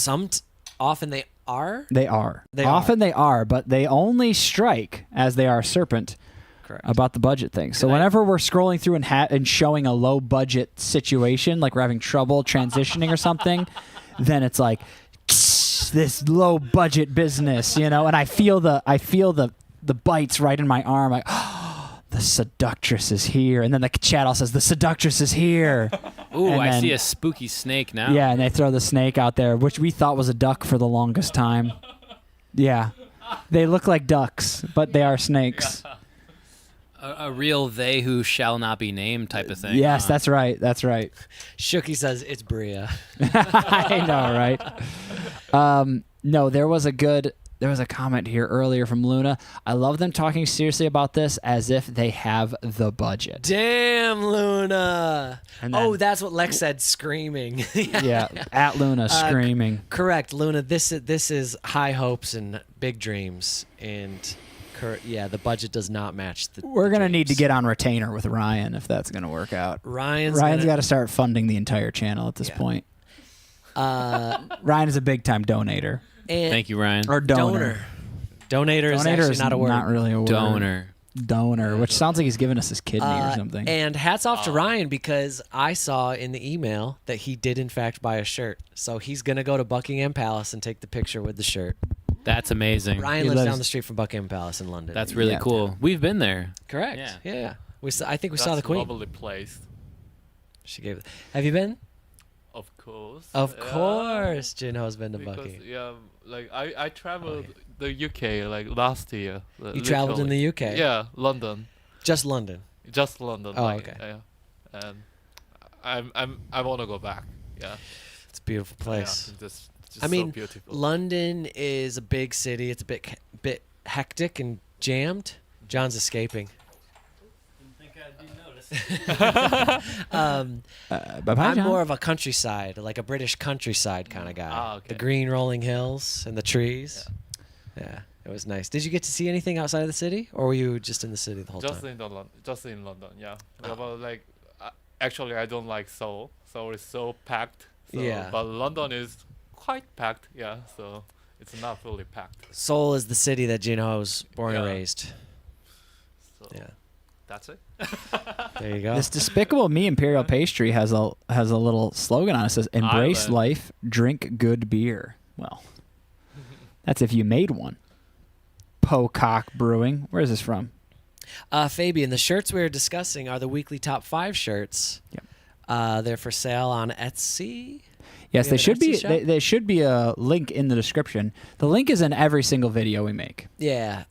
Often they are. They are. They Often they are, but they only strike as they are serpent. Correct. About the budget thing. So whenever we're scrolling through and showing a low budget situation, like we're having trouble transitioning or something, then it's like this low budget business, and I feel the bites right in my arm, like, oh, the seductress is here, and then the chat all says the seductress is here. Ooh, And I then- see a spooky snake now. Yeah, and they throw the snake out there, which we thought was a duck for the longest time. Yeah, they look like ducks, but they are snakes. A real they who shall not be named type of thing. Yes, huh? that's right. That's right. Shooky says it's Bria. I know, right? No, there was a comment here earlier from Luna. I love them talking seriously about this as if they have the budget. Damn, Luna. And then- Oh, that's what Lex said, screaming. Yeah, at Luna screaming. Correct, Luna. This is high hopes and big dreams, and the budget does not match the. We're the gonna need to dreams. get on retainer with Ryan if that's gonna work out. Ryan's Ryan's gonna- got to start funding the entire channel at this Yeah. point. Ryan is a big time donator and Thank you, Ryan. or donor. Donator is Donator actually is not a word. Not really a word. Donor, which sounds like he's giving us his kidney or something. And hats off to Ryan, because I saw in the email that he did in fact buy a shirt. So he's gonna go to Buckingham Palace and take the picture with the shirt. That's amazing. Ryan He lives lives- down the street from Buckingham Palace in London. That's really Yeah. cool. We've been there. correct. Yeah. Yeah. I think we That's saw the Queen. a lovely place. She gave. Have you been? Of course. Of Yeah, course, Jinho's been to Because Buckingham. yeah, like I traveled the UK like last year. You traveled in the UK? Yeah, London. Just London. Just London. Oh, like, okay. Yeah. And I want to go back. Yeah. It's a beautiful place. Yeah, just I mean, so beautiful. London is a big city. It's a bit hectic and jammed. John's escaping. Bye-bye, I'm John. more of a countryside, like a British countryside kind of guy. Ah, okay. The green rolling hills and the trees. Yeah, it was nice. Did you get to see anything outside of the city, or were you just in the city the whole just time? just in London. Yeah. But like, actually, I don't like Seoul. Seoul is so packed. So, Yeah. But London is quite packed. Yeah. So it's not fully packed. Seoul is the city that Jinho was born and Yeah. raised. So Yeah, that's it. there you go. This Despicable Me Imperial Pastry has a little slogan on it. It says, "Embrace Island. life, drink good beer." Well, that's if you made one. Pocock Brewing. Where is this from? Fabian, the shirts we were discussing are the weekly top 5 shirts. Yep. They're for sale on Etsy. Yes, We they have should an be. Etsy shop? There should be a link in the description. The link is in every single video we make. Yeah.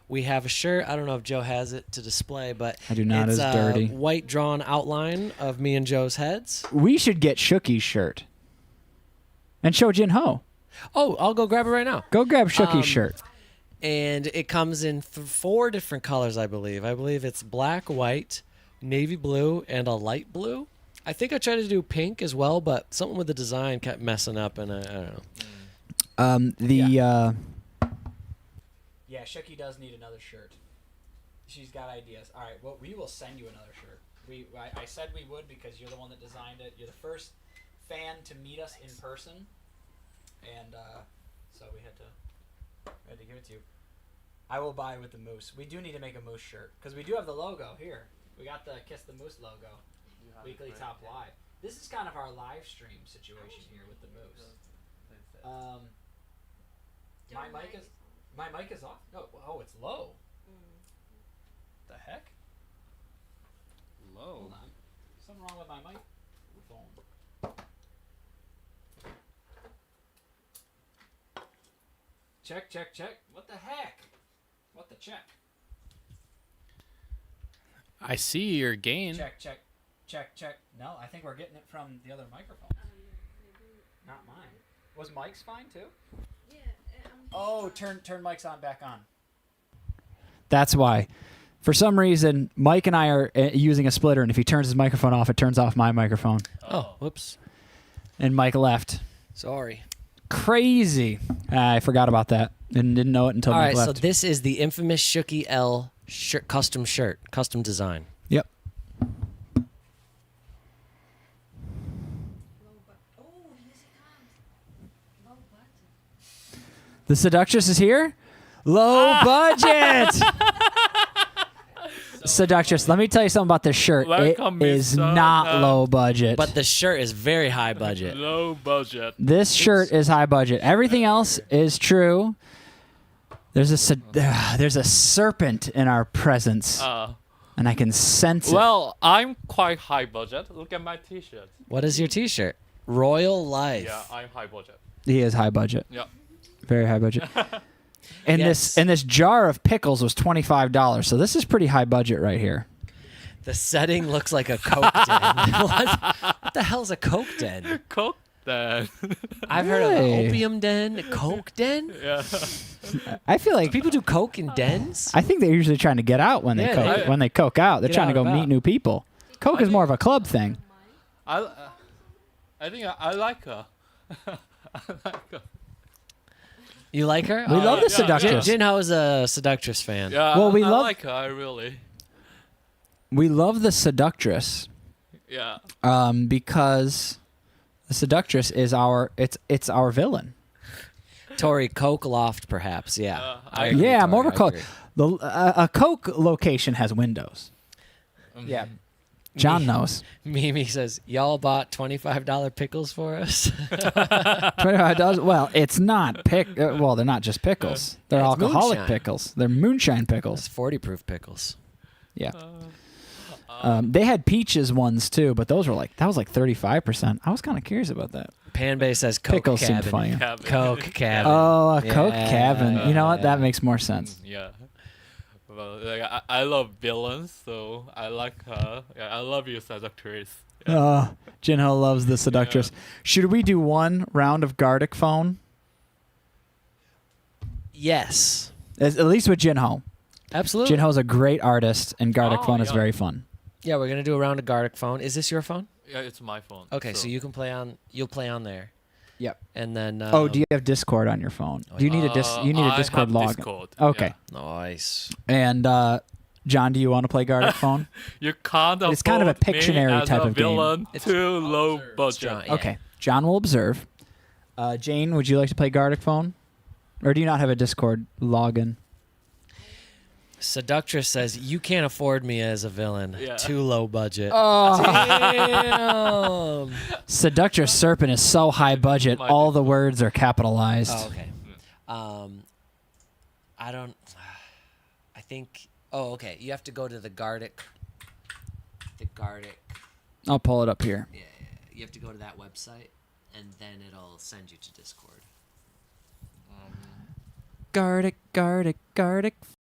We have a shirt. I don't know if Joe has it to display, but I do not. It's It's a dirty. white drawn outline of me and Joe's heads. We should get Shookie's shirt and show Jinho. Oh, I'll go grab it right now. Go grab Shookie's shirt. And it comes in 4 different colors, I believe. I believe it's black, white, navy blue, and a light blue. I think I tried to do pink as well, but something with the design kept messing up, and I don't know. Yeah, Shookie does need another shirt. She's got ideas. All right, well, we will send you another shirt. I said we would because you're the one that designed it. You're the first fan to meet us in person, and so we had to give it to you. I will buy with the moose. We do need to make a moose shirt because we do have the logo here. We got the Kiss the Moose logo. Weekly Top Live. This is kind of our live stream situation here with the moose. My mic is off. No, oh, it's low. The heck? Low. Hold on. Something wrong with my microphone. Check, check, check. What the heck? What the check? I see your gain. Check, check, check, check. No, I think we're getting it from the other microphone. Not mine. Was Mike's fine too? Yeah. Oh, turn Mike's on back on. That's why. For some reason, Mike and I are using a splitter, and if he turns his microphone off, it turns off my microphone. Oh, whoops. And Mike left. Sorry. Crazy. I forgot about that and didn't know it until All Mike right, so left. this is the infamous Shooky L custom design. Yep. The Seductress is here. Low budget. Seductress, let me tell you something about this shirt. Welcome, It is Mr. not low budget. But the shirt is very high budget. Low budget. This shirt is high budget. Everything else is true. There's a serpent in our presence, and I can sense it. Well, I'm quite high budget. Look at my T-shirt. What is your T-shirt? Royal Life. Yeah, I'm high budget. He is high budget. Yeah. Very high budget. And Yes. this jar of pickles was $25. So this is pretty high budget right here. The setting looks like a Coke den. What the hell's a Coke den? Coke then. I've heard of Really? an opium den, a Coke den. Yeah. I feel like People do Coke in dens. I think they're usually trying to get out when they Yeah, coke. they- When they coke out, they're Get trying to out go and meet about. new people. Coke is more of a club thing. I think I like her. You like her? We love the yeah, Seductress. Jinho is a Seductress fan. Yeah. Well, we I love- like her. I really. We love the Seductress Yeah. because the Seductress is it's our villain. Tori Coke Loft, perhaps. Yeah. I agree, Yeah, Tori, more of a I Coke. agree. A Coke location has windows. Yeah. John knows. Mimi says, y'all bought $25 pickles for us? $25. Well, it's not well, they're not just pickles. They're Yeah, it's alcoholic moonshine. pickles. They're moonshine It's pickles. 40 proof pickles. Yeah. They had peaches ones too, but that was like 35%. I was kind of curious about that. Panbay says Coke Pickles seemed cabin. funny. Cabin. Coke cabin. Oh, a Coke Yeah. cabin. You know what? That makes more sense. Yeah. Well, like, I love villains, so I like her. Yeah, I love you, Seductress. Jinho loves the Seductress. Should we do one round of Gartic phone? Yes. At least with Jinho. Absolutely. Jinho's a great artist, and Gartic Oh, phone is yeah. very fun. Yeah, we're going to do a round of Gartic phone. Is this your phone? Yeah, it's my phone. Okay, so you can play on, you'll play on there. Yep. And then. Do you have Discord on your phone? Do you need a you need a Discord I have login? Discord. Okay. Nice. And John, do you want to play Gartic phone? You can't It's kind of a afford me Pictionary as type a of game. villain. It's Too low John, budget. yeah. Okay. John will observe. Jane, would you like to play Gartic phone? Or do you not have a Discord login? Seductress says, you can't afford me as a villain. Yeah. Too low budget. Oh. Damn. Seductress Serpent is so high budget, My all the words are capitalized. Oh, okay. I don't. I think. Oh, okay. You have to go to the Gartic. The Gartic. I'll pull it up here. Yeah, you have to go to that website, and then it'll send you to Discord. Gartic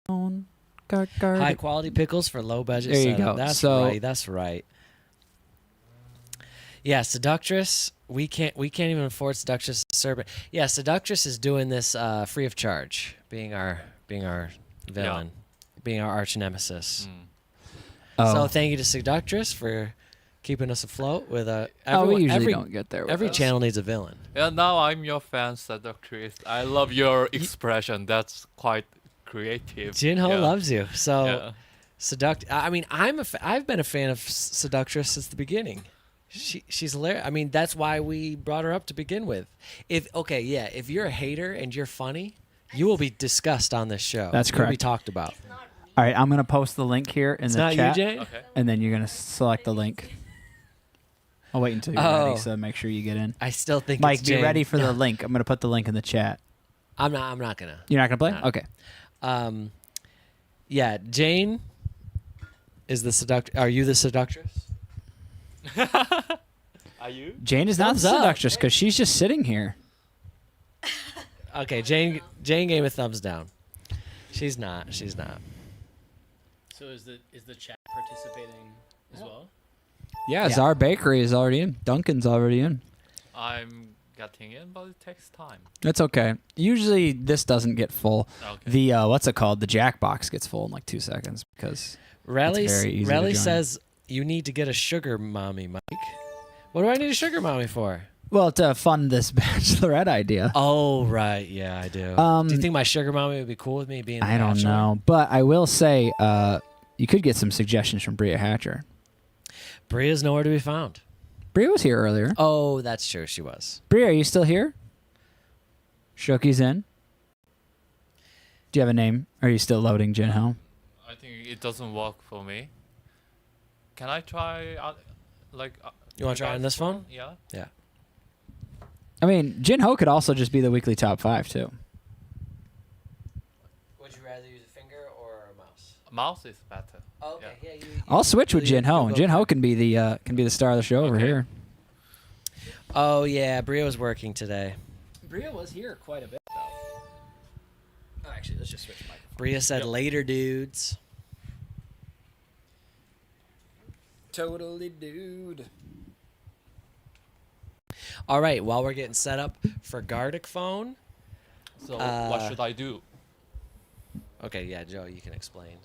phone. Gartic. High quality pickles for low budget. There you setup. go. That's So- right. That's right. Yeah, Seductress. We can't even afford Seductress Serpent. Yeah, Seductress is doing this free of charge, being our villain, being our arch nemesis. Oh. So thank you to Seductress for keeping us afloat with we everyone, usually don't get there with every us. channel needs a villain. Yeah, now I'm your fan, Seductress. I love your expression. That's quite creative. Jinho Yeah. loves you. So Yeah. I mean, I've been a fan of Seductress since the beginning. She's hilarious. I mean, that's why we brought her up to begin with. If you're a hater and you're funny, you will be discussed on this show. That's You'll be correct. talked about. All right, I'm going to post the link here in It's the not chat. you, Jane? Okay. And then you're going to select the link. I'll wait until you're Oh. ready, so make sure you get in. I still think Mike, it's be Jane. ready for the link. I'm going to put the link in the chat. I'm not gonna. You're not going to play? No. Okay. Yeah, Jane is the seductress. Are you the seductress? Are you? Jane is not the Thumbs up. seductress because she's just sitting here. Okay, Jane gave a thumbs down. She's not. So is the chat participating as well? Yeah, Yeah. Yeah. Czar Bakery is already in. Duncan's already in. I'm getting in, but it takes time. It's okay. Usually this doesn't get full. Okay. The what's it called? The Jackbox gets full in like 2 seconds because Rally It's very easy to join. says you need to get a sugar mommy, Mike. What do I need a sugar mommy for? well to fund this bachelorette idea. Oh, right. Yeah, I do. Do you think my sugar mommy would be cool with me being the I don't bachelor? know, but I will say you could get some suggestions from Bria Hatcher. Bria's nowhere to be found. Bria was here earlier. Oh, that's true. She was. Bria, are you still here? Shookie's in. Do you have a name? Are you still loading Jinho? I think it doesn't work for me. Can I try You want to try on this phone? Yeah. Yeah. I mean, Jinho could also just be the weekly top 5 too. Would you rather use a finger or a mouse? Mouse is better. Oh, okay. Yeah. I'll switch with Jinho. you go Jinho can be the star of the show over Okay. here. Oh, yeah. Bria was working today. Bria was here quite a bit though. Oh, actually, let's just switch microphones. Bria said, later, dudes. Totally, dude. All right. While we're getting set up for Gartic phone. So what should I do? Okay, yeah, Joe, you can explain.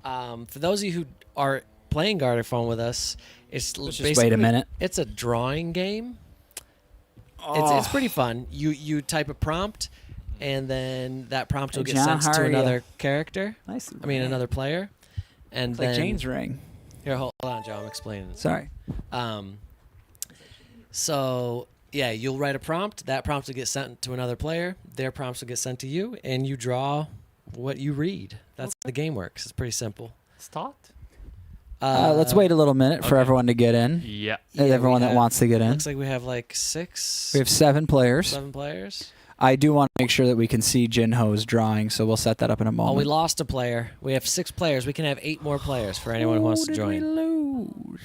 For those of you who are playing Gartic phone with us, it's Let's just basically wait a minute. It's a drawing game. Oh. It's pretty fun. You type a prompt, and then that prompt will Hey, get John, sent how to are ya? another character. Nice. I mean, another player. And It's like then Jane's ring. here, hold on, Joe. I'm explaining. Sorry. So yeah, you'll write a prompt. That prompt will get sent to another player. Their prompts will get sent to you, and you draw what you read. That's how the game works. It's pretty simple. Start? Let's wait a little minute for okay. everyone to get in. Yeah. Everyone that wants to get in. Looks like we have like 6, We have 7 players. 7 players. I do want to make sure that we can see Jinho's drawing, so we'll set that up in a moment. Oh, we lost a player. We have 6 players. We can have 8 more players for anyone who wants to Did we join. lose?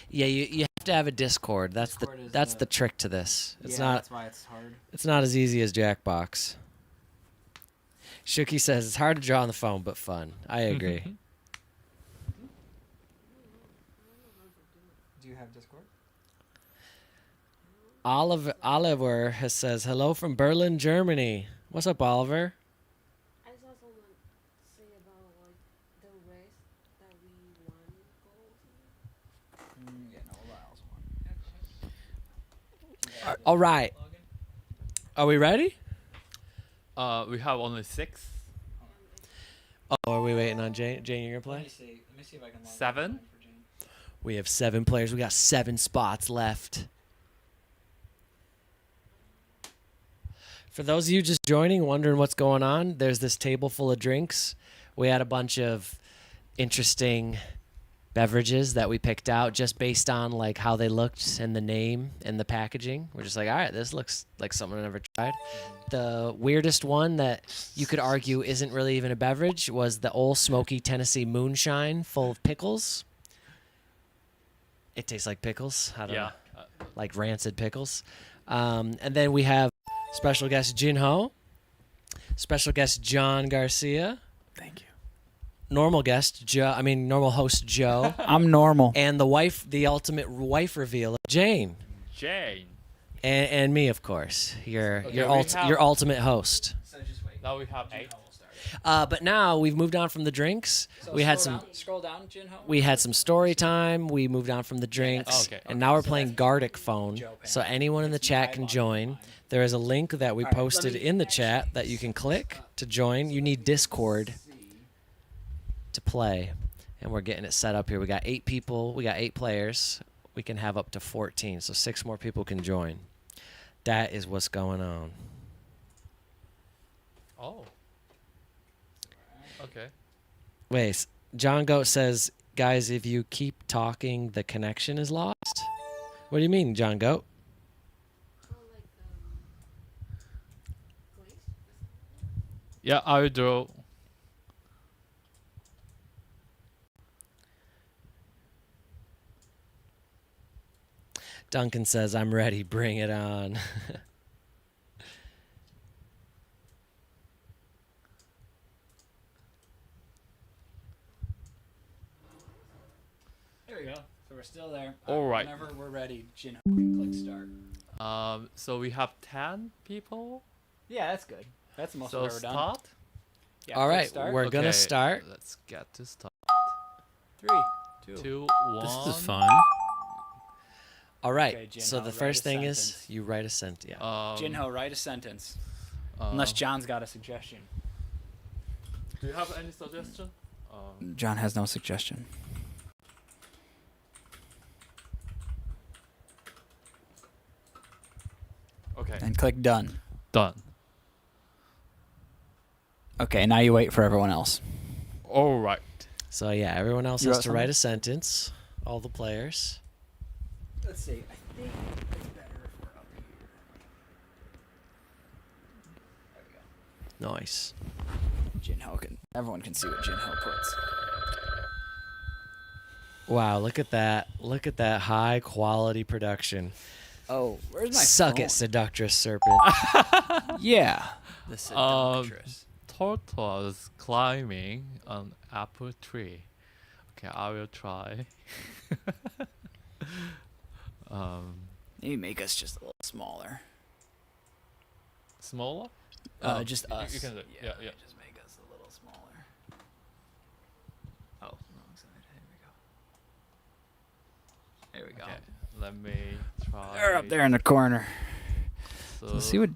Yeah, you have to have a Discord. That's Discord is that's the- the trick to this. It's Yeah, not that's why it's hard. it's not as easy as Jackbox. Shooky says it's hard to draw on the phone, but fun. I agree. Do you have Discord? Oliver says hello from Berlin, Germany. What's up, Oliver? I saw someone say about like the race that we won gold. All right. Are we ready? We have only 6. Oh, are we waiting on Jane? Jane, you're gonna play? Let me see if I can. 7. We have 7 players. We got 7 spots left. For those of you just joining, wondering what's going on, there's this table full of drinks. We had a bunch of interesting beverages that we picked out just based on like how they looked and the name and the packaging. We're just like, all right, this looks like something I never tried. The weirdest one that you could argue isn't really even a beverage was the Old Smoky Tennessee Moonshine full of pickles. It tastes like pickles. I don't know. Like rancid pickles. And then we have special guest Jinho, special guest John Garcia, Thank you. normal guest normal host Joe, I'm normal. and the ultimate wife reveal of Jane, Jane. and me, of course, your Okay, we have- your ultimate host. So just wait. Now we have 8. But now we've moved on from the drinks. We had some. Scroll down, Jinho. We had some story time. We moved on from the drinks, Okay, and now we're playing Gartic phone. So anyone in the chat can join. There is a link that we posted in the chat that you can click to join. You need Discord to play, and we're getting it set up here. We got 8 people. We got 8 players. We can have up to 14, so 6 more people can join. That is what's going on. Oh. Okay. Wait, John Goat says, guys, if you keep talking, the connection is lost. What do you mean, John Goat? Yeah, I will draw. Duncan says, I'm ready. Bring it on. There we go. So we're still there. All right. Whenever we're ready, Jinho can click quick start. So we have 10 people. Yeah, that's good. That's the most So we've ever done. start. Yeah, All quick right, start. we're gonna Okay, start. Let's get to start. 3, 2. 2, 1. This is fun. All right. Okay, Jin, so I'll the write first a thing sentence. is you write a sentence. Yeah. Jinho, write a sentence. uh, Unless John's got a suggestion. Do you have any suggestion? John has no suggestion. Okay. And click done. Done. Okay, now you wait for everyone else. All right. So yeah, everyone else You has wrote to write something? a sentence. All the players. Let's see. I think it's better if we're up here. There we go. Nice. Jinho can. Everyone can see what Jinho puts. Wow, look at that. Look at that high quality production. Oh, where's my Suck phone? it, seductress serpent. Yeah. The seductress. Tortoise climbing an apple tree. Okay, I will try. Maybe make us just a little smaller. Smaller? Just you- us. You can do it. Yeah, yeah. Just make us a little smaller. Oh, wrong side. There we go. Okay, let me try. They're up there in the corner. So, Let's see what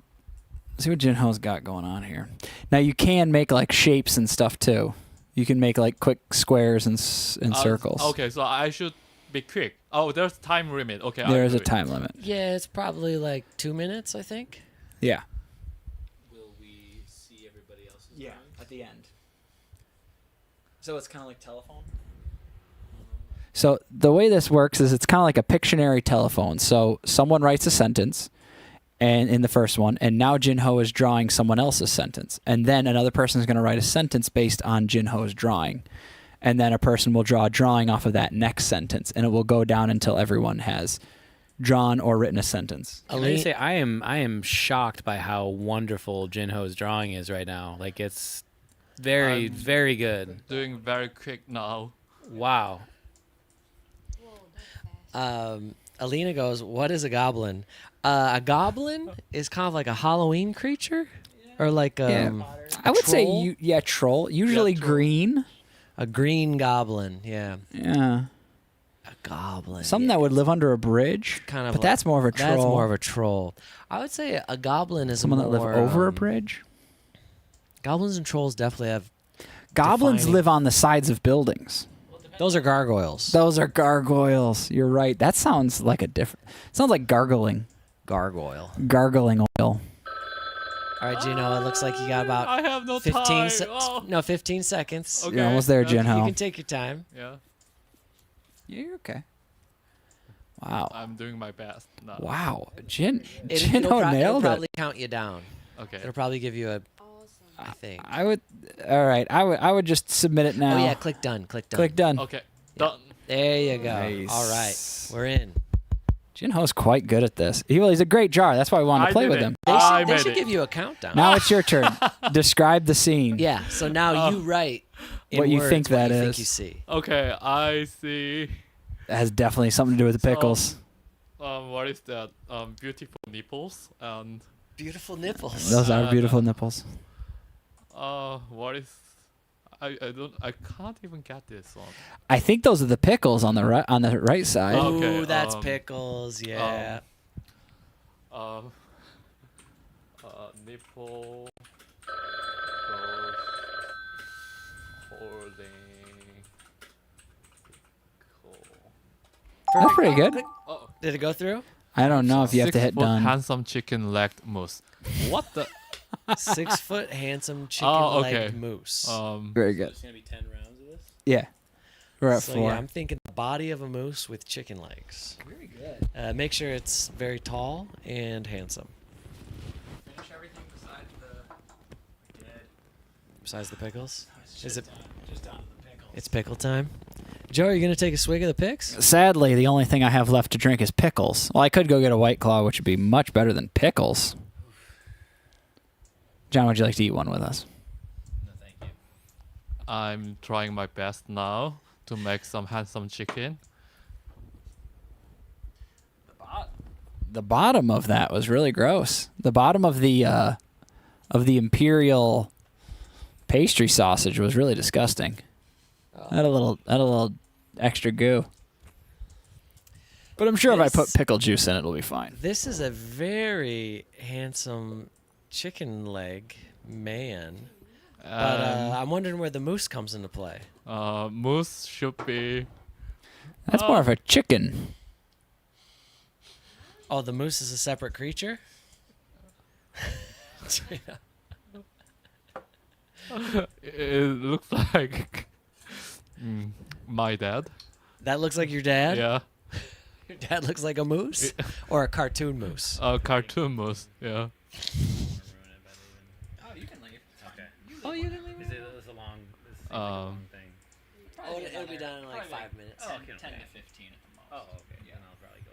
Jinho's got going on here. Now you can make like shapes and stuff too. You can make like quick squares and circles. Okay, so I should be quick. Oh, there's time limit. Okay, There I'll is do a it. time limit. Yeah, it's probably like 2 minutes, I think. Yeah. Will we see everybody else's? Yeah, at the end. So it's kind of like telephone? So the way this works is it's kind of like a Pictionary telephone. So someone writes a sentence and in the first one, and now Jinho is drawing someone else's sentence. And then another person is going to write a sentence based on Jinho's drawing. And then a person will draw a drawing off of that next sentence, and it will go down until everyone has drawn or written a sentence. Can I just say I am shocked by how wonderful Jinho's drawing is right now. Like it's very very good. Doing very quick now. Wow. Alina goes, "What is a goblin?" A goblin is kind of like a Halloween creature, or like I would say troll? troll. Usually troll. green. A green goblin. Yeah, Yeah. a goblin. Something that would live under a bridge. kind of. But that's more of a troll. That's more of a troll. I would say a goblin is someone that live more, over a bridge. Goblins and trolls definitely have. Goblins defining- live on the sides of buildings. Those are gargoyles. Those are gargoyles. You're right. That sounds like a different. Sounds like gargling. Gargoyle. Gargling oil. All right, Gino. It looks like you got about I have no 15 time. se- Oh. no 15 seconds. Okay. You're almost there, okay. You Jinho. can take your time. Yeah, Yeah, you're okay. Wow. I'm doing my best now. Wow. Jinho It'll nailed it. probably count you down. Okay. It'll probably give you a. I think. I would. All right. I would just submit it now. Oh yeah, click done. Click done. Click done. Okay. Done. There you go. Nice. All right, we're in. Jinho's quite good at this. He's a great jar. That's why we wanted to I play did with it. him. They I should, they made should it. give you a countdown. Now it's your turn. Describe the scene. Yeah. So now you write in What you words think what that you is. Think you see. Okay, I see. It has definitely something to do with the So- pickles. What is that? Beautiful nipples and Beautiful nipples. Those are beautiful nipples. what is? I can't even get this one. I think those are the pickles on the right side. Oh. Okay, Ooh, that's um, pickles. Yeah. Nipple holding. That's pretty good. Oh, Did it go through? I don't know if you have to hit 6 foot done. handsome chicken legged moose. What the? 6 foot handsome chicken Oh, legged okay. moose. Very good. There's gonna be 10 rounds of this. Yeah. We're at So 4. yeah, I'm thinking the body of a moose with chicken legs. Very good. Make sure it's very tall and handsome. Finish everything besides the. Besides the pickles, is it? Just down to the pickles. It's pickle time. Joe, are you gonna take a swig of the picks? Sadly, the only thing I have left to drink is pickles. Well, I could go get a White Claw, which would be much better than pickles. John, would you like to eat one with us? No, thank you. I'm trying my best now to make some handsome chicken. The bottom of that was really gross. The bottom of the imperial pastry sausage was really disgusting. Had a little extra goo. But I'm sure if I put pickle juice in it, it'll be fine. This is a very handsome chicken leg man. But I'm wondering where the moose comes into play. Moose should be. That's more of a chicken. Oh, the moose is a separate creature? It looks like my dad. That looks like your dad? Yeah. Your dad looks like a moose? Or a cartoon moose? A cartoon moose. Yeah. Oh, you can leave. Okay. Oh, you can leave. Is it a long thing? Oh, it'll be done in like 5 minutes. 10 to 15 at the most. Oh, okay. Yeah, I'll probably go.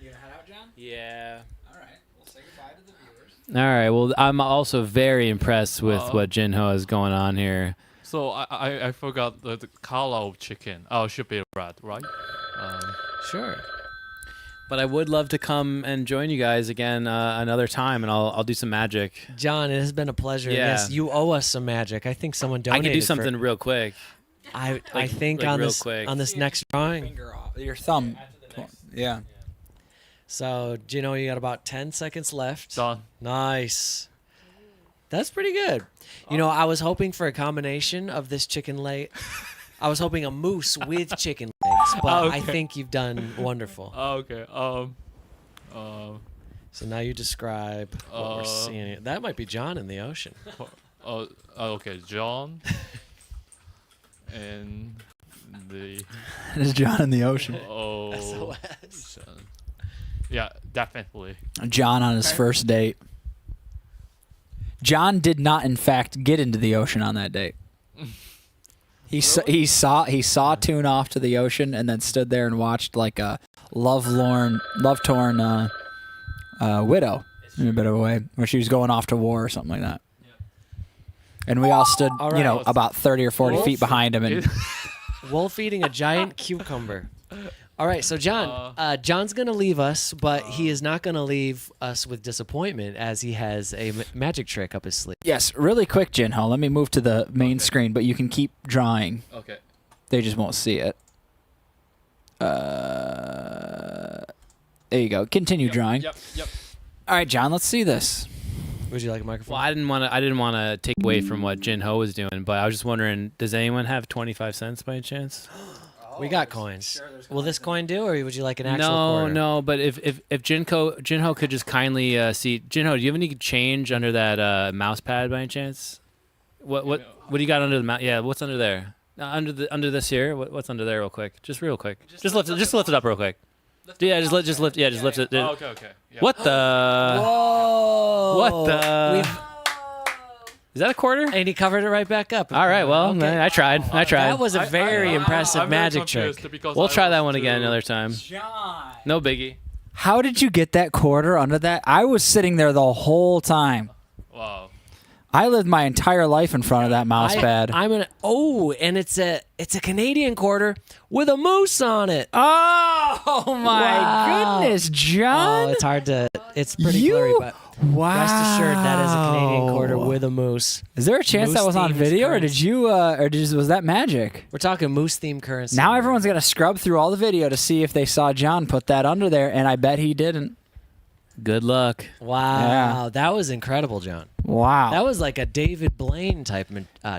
You gonna head out, John? Yeah. All right. We'll say goodbye to the viewers. All right. Well, I'm also very impressed with what Jinho is going on here. So I forgot the color of chicken. Oh, it should be red, right? Sure. But I would love to come and join you guys again another time, and I'll do some magic. John, it has been a pleasure. Yeah. Yes, you owe us some magic. I think someone I donated. can do something real quick. I think like on real this quick. on this next drawing. Finger off. Your thumb. Yeah. So, Gino, you got about 10 seconds left. Done. Nice. That's pretty good. You know, I was hoping for a combination of this chicken leg. I was hoping a moose with chicken legs, but I think you've done wonderful. Okay. So now you describe what we're seeing. That might be John in the ocean. Okay, John. And the It's John in the ocean. SOS. Yeah, definitely. John on his first date. John did not, in fact, get into the ocean on that date. He saw Tune off to the ocean and then stood there and watched like a love-torn widow in a bit of a way, where she was going off to war or something like that. And we all stood, All right. about 30 or 40 feet behind him. And Wolf eating a giant cucumber. All right, so John, John's going to leave us, but he is not going to leave us with disappointment, as he has a magic trick up his sleeve. yes, really quick, Jinho. Let me move to the main screen, but you can keep drawing. Okay. They just won't see it. There you go. Continue drawing. Yep. All right, John, let's see this. Would you like a microphone? Well, I didn't want to take away from what Jinho was doing, but I was just wondering, does anyone have 25 cents by any chance? We got coins. Will this coin do, or would you like an actual quarter? No. But if Jinho could just kindly see, Jinho, do you have any change under that mouse pad by any chance? What do you got under the mouse? Yeah, what's under there? Under this here. What's under there, real quick? Just real quick. Just lift it up real quick. Yeah, just lift. Yeah, just lift it. Oh, okay. Yeah. What the? Whoa! What the? Is that a quarter? And he covered it right back up. All right. Well, Okay. I tried. That was a very impressive I'm very magic trick. confused because We'll I try that was one again too- another time. John. No biggie. How did you get that quarter under that? I was sitting there the whole time. Wow. I lived my entire life in front of that mouse pad. And it's a Canadian quarter with a moose on it. Oh my Wow. goodness, John! Oh, it's hard to. It's pretty You- blurry, but Wow. rest assured that is a Canadian quarter with a moose. Is there a chance that was on Moose-themed video, or currency. did you, was that magic? We're talking moose themed currency. Now everyone's gonna scrub through all the video to see if they saw John put that under there, and I bet he didn't. Good luck. Wow, Yeah. that was incredible, John. Wow. That was like a David Blaine type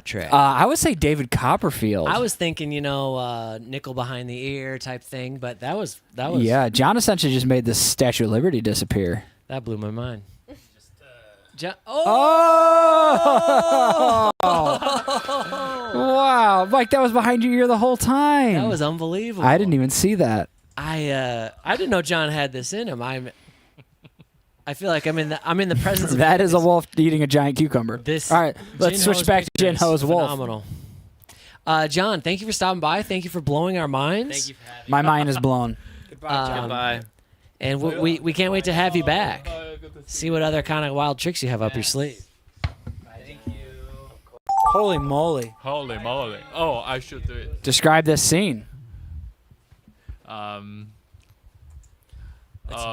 trick. I would say David Copperfield. I was thinking, nickel behind the ear type thing, but that was Yeah, John essentially just made the Statue of Liberty disappear. that blew my mind. Oh! Wow, Mike, that was behind your ear the whole time. That was unbelievable. I didn't even see that. I didn't know John had this in him. I feel like I'm in the presence of That is a wolf eating a giant cucumber. This. All right, let's switch back to Jinho's wolf. Phenomenal. John, thank you for stopping by. Thank you for blowing our minds. Thank you for having My mind is blown. Goodbye. And we can't wait to have you back. See what other kind of wild tricks you have up your sleeve. Holy moly. Holy moly. Oh, I should do it. Describe this scene.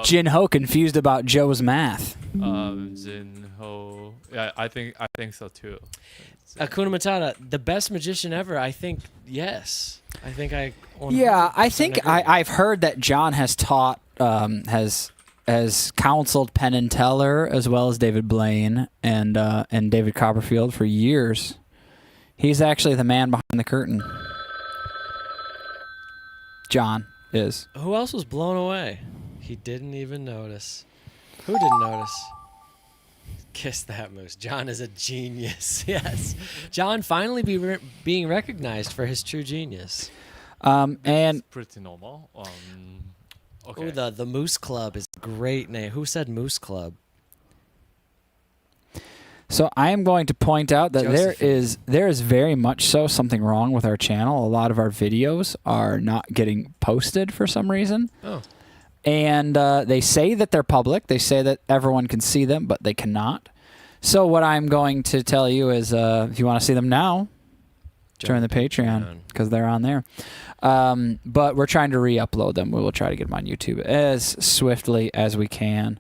Jin Ho confused about Joe's math. Jin Ho. Yeah, I think so too. Hakuna Matata, the best magician ever. I think yes. I think I. Yeah, I 100% think agree. I've heard that John has taught, has counseled Penn and Teller as well as David Blaine and David Copperfield for years. He's actually the man behind the curtain. John is. Who else was blown away? He didn't even notice. Who didn't notice? Kiss that moose. John is a genius. Yes. John finally being recognized for his true genius. And It's pretty normal. Okay. Oh, the Moose Club is a great name. Who said Moose Club? so I am going to point out that Josephine. there is very much so something wrong with our channel. A lot of our videos are not getting posted for some reason. Oh. And they say that they're public. They say that everyone can see them, but they cannot. So what I'm going to tell you is if you want to see them now, join the Patreon because they're on there. But we're trying to re-upload them. We will try to get them on YouTube as swiftly as we can.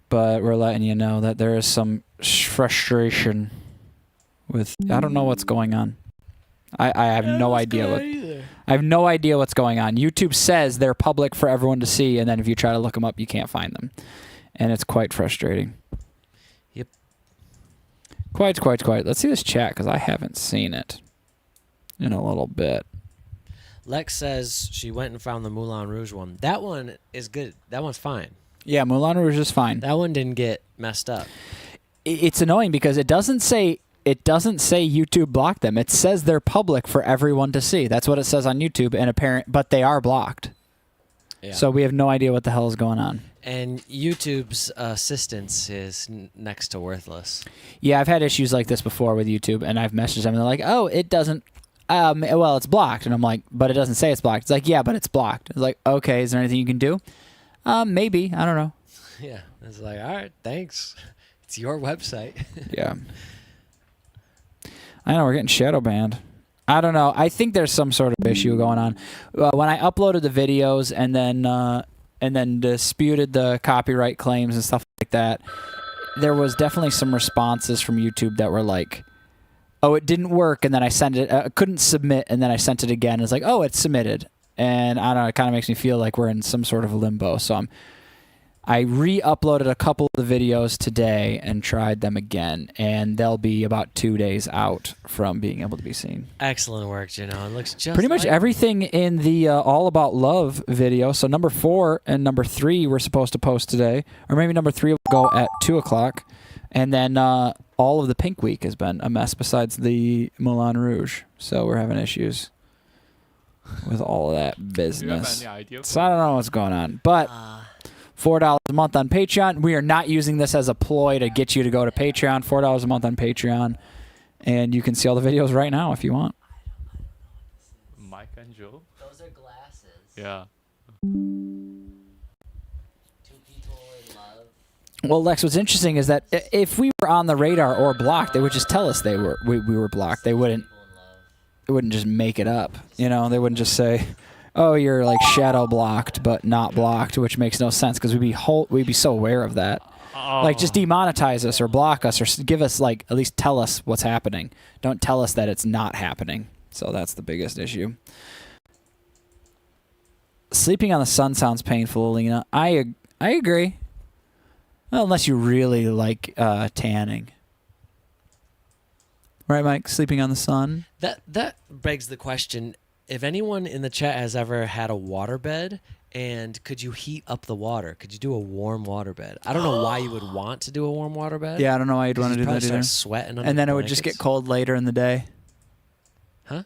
But we're letting you know that there is some frustration with... I don't know what's going on. I have no idea what... I have no idea what's going on. YouTube says they're public for everyone to see, and then if you try to look them up, you can't find them. And it's quite frustrating. Yep. Quite. Let's see this chat, because I haven't seen it in a little bit. Lex says she went and found the Moulin Rouge one. That one is good. That one's fine. Yeah, Moulin Rouge is fine. That one didn't get messed up. It's annoying because it doesn't say YouTube blocked them. It says they're public for everyone to see. That's what it says on YouTube, and but they are blocked. Yeah. So we have no idea what the hell is going on. And YouTube's assistance is next to worthless. Yeah, I've had issues like this before with YouTube, and I've messaged them, and they're like, "Oh, it doesn't. Well, it's blocked." And I'm like, "But it doesn't say it's blocked." It's like, "Yeah, but it's blocked." It's like, "Okay, is there anything you can do?" Maybe. I don't know. Yeah. It's like, all right, thanks. It's your website. Yeah. I know we're getting shadow banned. I don't know. I think there's some sort of issue going on. When I uploaded the videos and then disputed the copyright claims and stuff like that, there was definitely some responses from YouTube that were like, "Oh, it didn't work," and then I sent it. Couldn't submit, and then I sent it again. It's like, "Oh, it's submitted," and I don't know. It kind of makes me feel like we're in some sort of limbo. So I re-uploaded a couple of the videos today and tried them again, and they'll be about 2 days out from being able to be seen. Excellent work, Gino. It looks just Pretty much like everything in the All About Love video. So number 4 and number 3 we're supposed to post today, or maybe number 3 will go at 2 o'clock, and then all of the Pink Week has been a mess besides the Moulin Rouge. So we're having issues with all of that Do you have business. any idea? So I don't know what's going on, but $4 a month on Patreon. We are not using this as a ploy to get you to go to Patreon. $4 a month on Patreon, and you can see all the videos right now if you want. Mike and Joe. those are glasses. Yeah. Two people in love. Well, Lex, what's interesting is that if we were on the radar or blocked, they would just tell us we were blocked. They wouldn't just make it up. You know, they wouldn't just say, "Oh, you're like shadow blocked but not blocked," which makes no sense because we'd be so aware of that. Like, just demonetize us or block us or give us, like, at least tell us what's happening. Don't tell us that it's not happening. So that's the biggest issue. Sleeping on the sun sounds painful, Alina. I agree. Well, unless you really like tanning. Right, Mike? Sleeping on the sun? That begs the question, if anyone in the chat has ever had a waterbed, and could you heat up the water? Could you do a warm waterbed? I don't know why you would want to do a warm waterbed. Yeah, I don't know why you'd want to do that Start either. sweating under And then the it would just get blankets. cold later in the day. Huh?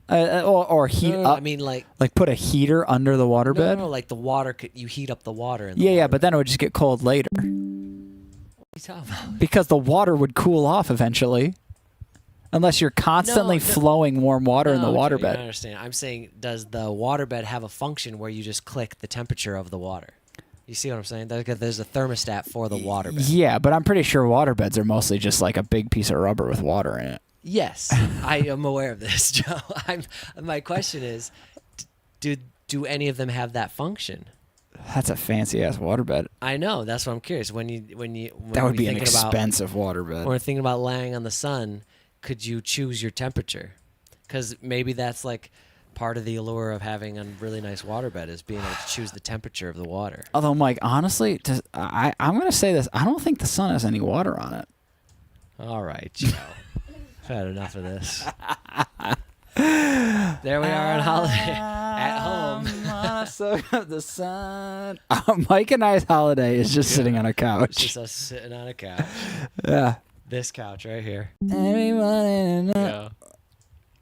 Or heat No, up. I mean, like Put a heater under the waterbed? no, like the water. You heat up the water. In the Yeah, water. but then it would just get cold later. What are you talking about? Because the water would cool off eventually. Unless you're constantly No. flowing warm water in the No, Joey, I waterbed. understand. I'm saying, does the waterbed have a function where you just click the temperature of the water? You see what I'm saying? There's a thermostat for the waterbed. Yeah, but I'm pretty sure waterbeds are mostly just like a big piece of rubber with water in it. Yes, I am aware of this, Joe. My question is, do any of them have that function? That's a fancy ass waterbed. I know. That's what I'm curious. When That would be an expensive waterbed. When we're thinking about laying on the sun, could you choose your temperature? Because maybe that's like part of the allure of having a really nice waterbed is being able to choose the temperature of the water. Although, Mike, honestly, I'm going to say this. I don't think the sun has any water on it. All right, Joe. I've had enough of this. There we are on holiday at home. Soak up the sun. Mike and I's holiday is just sitting on a It's couch. just us sitting on a couch. Yeah. This couch right here. Yeah.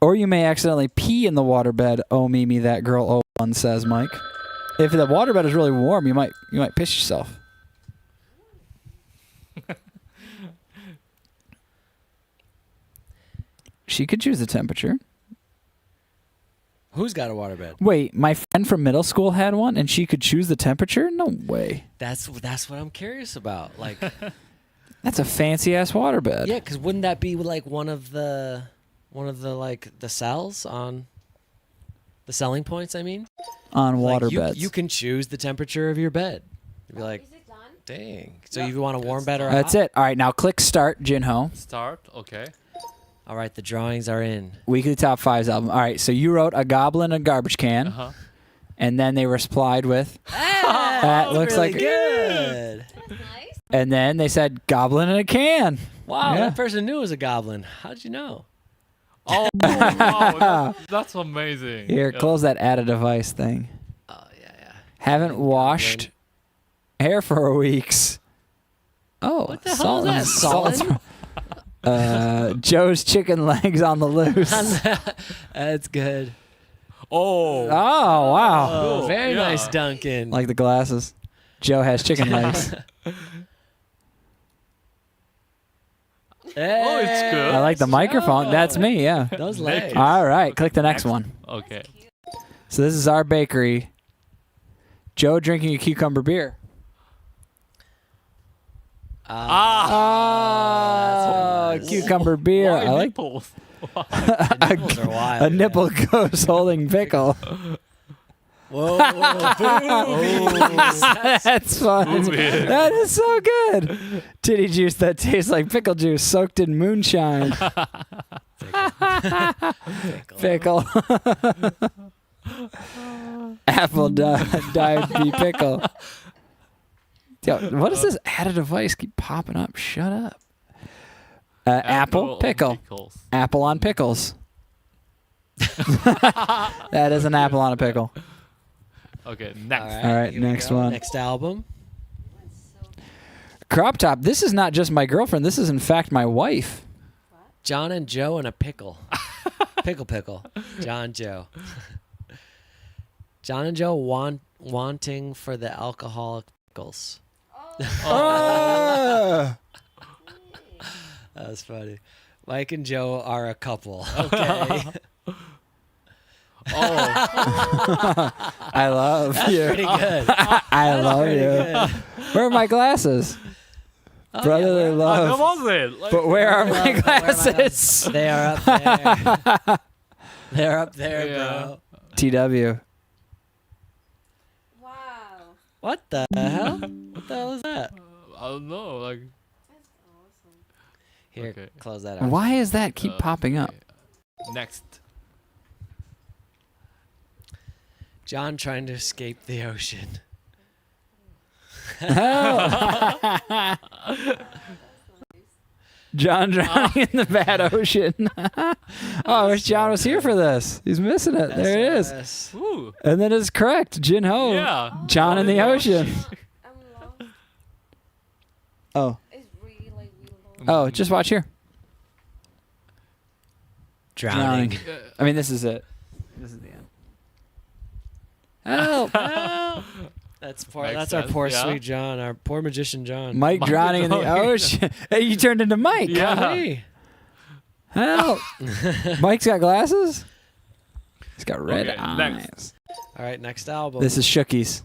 Or you may accidentally pee in the waterbed. Oh, Mimi, that girl. Oh, one says Mike. If the waterbed is really warm, you might piss yourself. She could choose the temperature. Who's got a waterbed? Wait, my friend from middle school had one, and she could choose the temperature? No way. That's what I'm curious about. Like, That's a fancy ass waterbed. yeah, because wouldn't that be like one of the like the cells on the selling points? I mean, On like waterbeds. you can choose the temperature of your bed. You'd be like, Is it done? dang. So you want a warm bed or a That's hot? it. All right, now click start, Jinho. Start. Okay. All right, the drawings are in. Weekly Top Fives album. All right, so you wrote a goblin, a garbage can, Uh-huh. and then they replied with, that looks really like good. That's nice. and then they said goblin in a can. Wow, Yeah. that person knew it was a goblin. How'd you know? Oh, wow. That's amazing. Here, Yeah. close that add a device thing. Oh yeah. Haven't washed hair for weeks. Oh, What the hell is that? salt. Joe's chicken legs on the loose. That's good. Oh. Oh, wow. Oh, Cool. very Yeah. nice, Duncan. Like the glasses. Joe has chicken legs. Oh, it's good. I like the microphone. That's me, yeah. Those legs. All right, click the next one. Okay. So this is our bakery. Joe drinking a cucumber beer. Oh, cucumber beer. Why I like nipples? Nipples are wild. a nipple goes holding pickle. Whoa, That's fun. Weird. That is so good. Titty juice that tastes like pickle juice soaked in moonshine. Pickle. Apple dyed bee pickle. Yo, what is this add a device keep popping up? Shut up. Apple pickle. Pickles. Apple on pickles. That is an apple on a pickle. Okay, next. All right, here we next go. one. Next album. Crop top. This is not just my girlfriend. This is in fact my wife. John and Joe and a pickle. pickle. John, Joe. John and Joe wanting for the alcoholic pickles. Oh. That was funny. Mike and Joe are a couple. Okay. I love you. Pretty good. I love Pretty you. good. Where are my glasses? Oh, Brotherly yeah, That love. was it. Like, But where are my Where are my glasses? They are up there. They're up there, Yeah. bro. TW. Wow. What the hell? What the hell is that? I don't know. Like. That's awesome. Here, Okay. close that out. Why is that keep popping up? Okay. Next. John trying to escape the ocean. John drowning in the bad ocean. Oh, I wish John was here for this. He's missing it. There it is. SOS. Woo. And then it's correct. Jin Ho. Yeah. John in the ocean. I'm lost. Oh. It's really like really long. Oh, just watch here. Drowning. I mean, this is it. This is the end. Help. That's poor. Makes That's our sense, poor yeah. sweet John, our poor magician John. Mike Mike drowning in the drowning. ocean. Hey, you turned into Mike. Yeah. Hey. Help. Mike's got glasses? He's got red Okay, eyes. next. All right, next album. This is Shookies.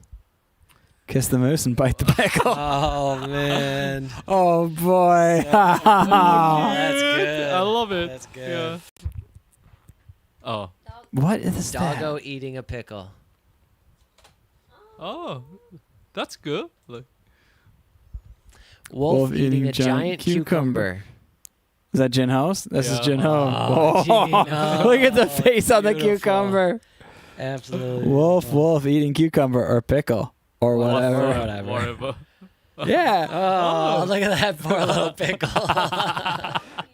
Kiss the moose and bite the pickle. Oh man, Oh, boy. that's good. I love it. That's good. Yeah. Oh. What is that? Doggo eating a pickle. Oh. That's good. Like, Wolf eating a giant cucumber. Is that Jin Ho's? This is Yeah. Jin Ho. Oh, Gino. Look at the face on the Beautiful. cucumber. Absolutely. Wolf eating cucumber or pickle or whatever. Whatever. Yeah. Oh, look at that poor little pickle.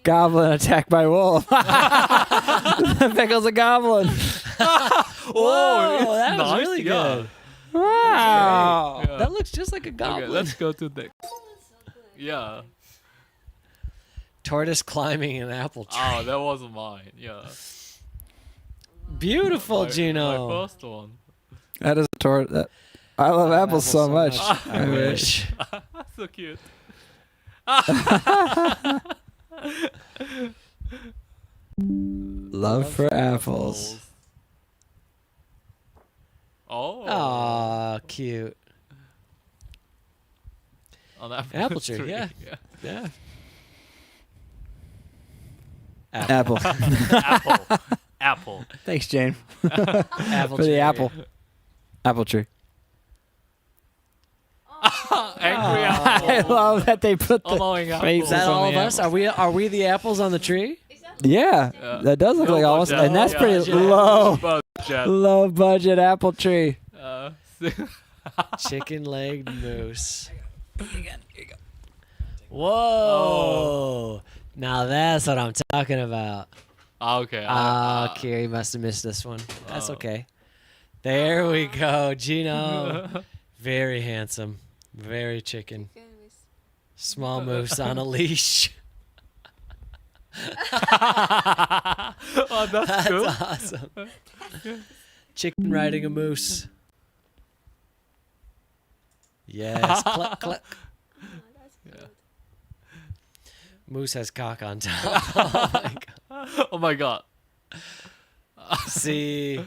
Goblin attacked by wolf. The pickle's a goblin. Whoa, that was nice, really yeah. good. Wow. Yeah. That looks just like a Okay, goblin. let's go to the. Yeah. Tortoise climbing an apple tree. Oh, that was mine. Yeah. Beautiful, My Gino. first one. That is a tort. I love apples so much. I wish. So cute. Love for apples. Oh. Aw, cute. On Apple tree, yeah. Yeah. Apple. Apple. Apple. Thanks, Jane, Apple for tree. the apple. Apple tree. Angry I apple. love that they put the Annoying apple. faces Is that on all the of us? Are we the apples on the tree? Yeah, Yeah. that does look Low like almost, budget. and that's Yeah. pretty Budget. Budget. low budget apple tree. Chicken legged moose. Whoa. Now that's what I'm talking about. Okay. Ah, Kiri must have missed this one. That's okay. There we go. Gino. Very handsome. Very chicken. Small moose on a leash. Oh, that's cool. That's awesome. Chicken riding a moose. Yes. Cluck, cluck. Moose has cock on top. Oh my God. Oh my God. See,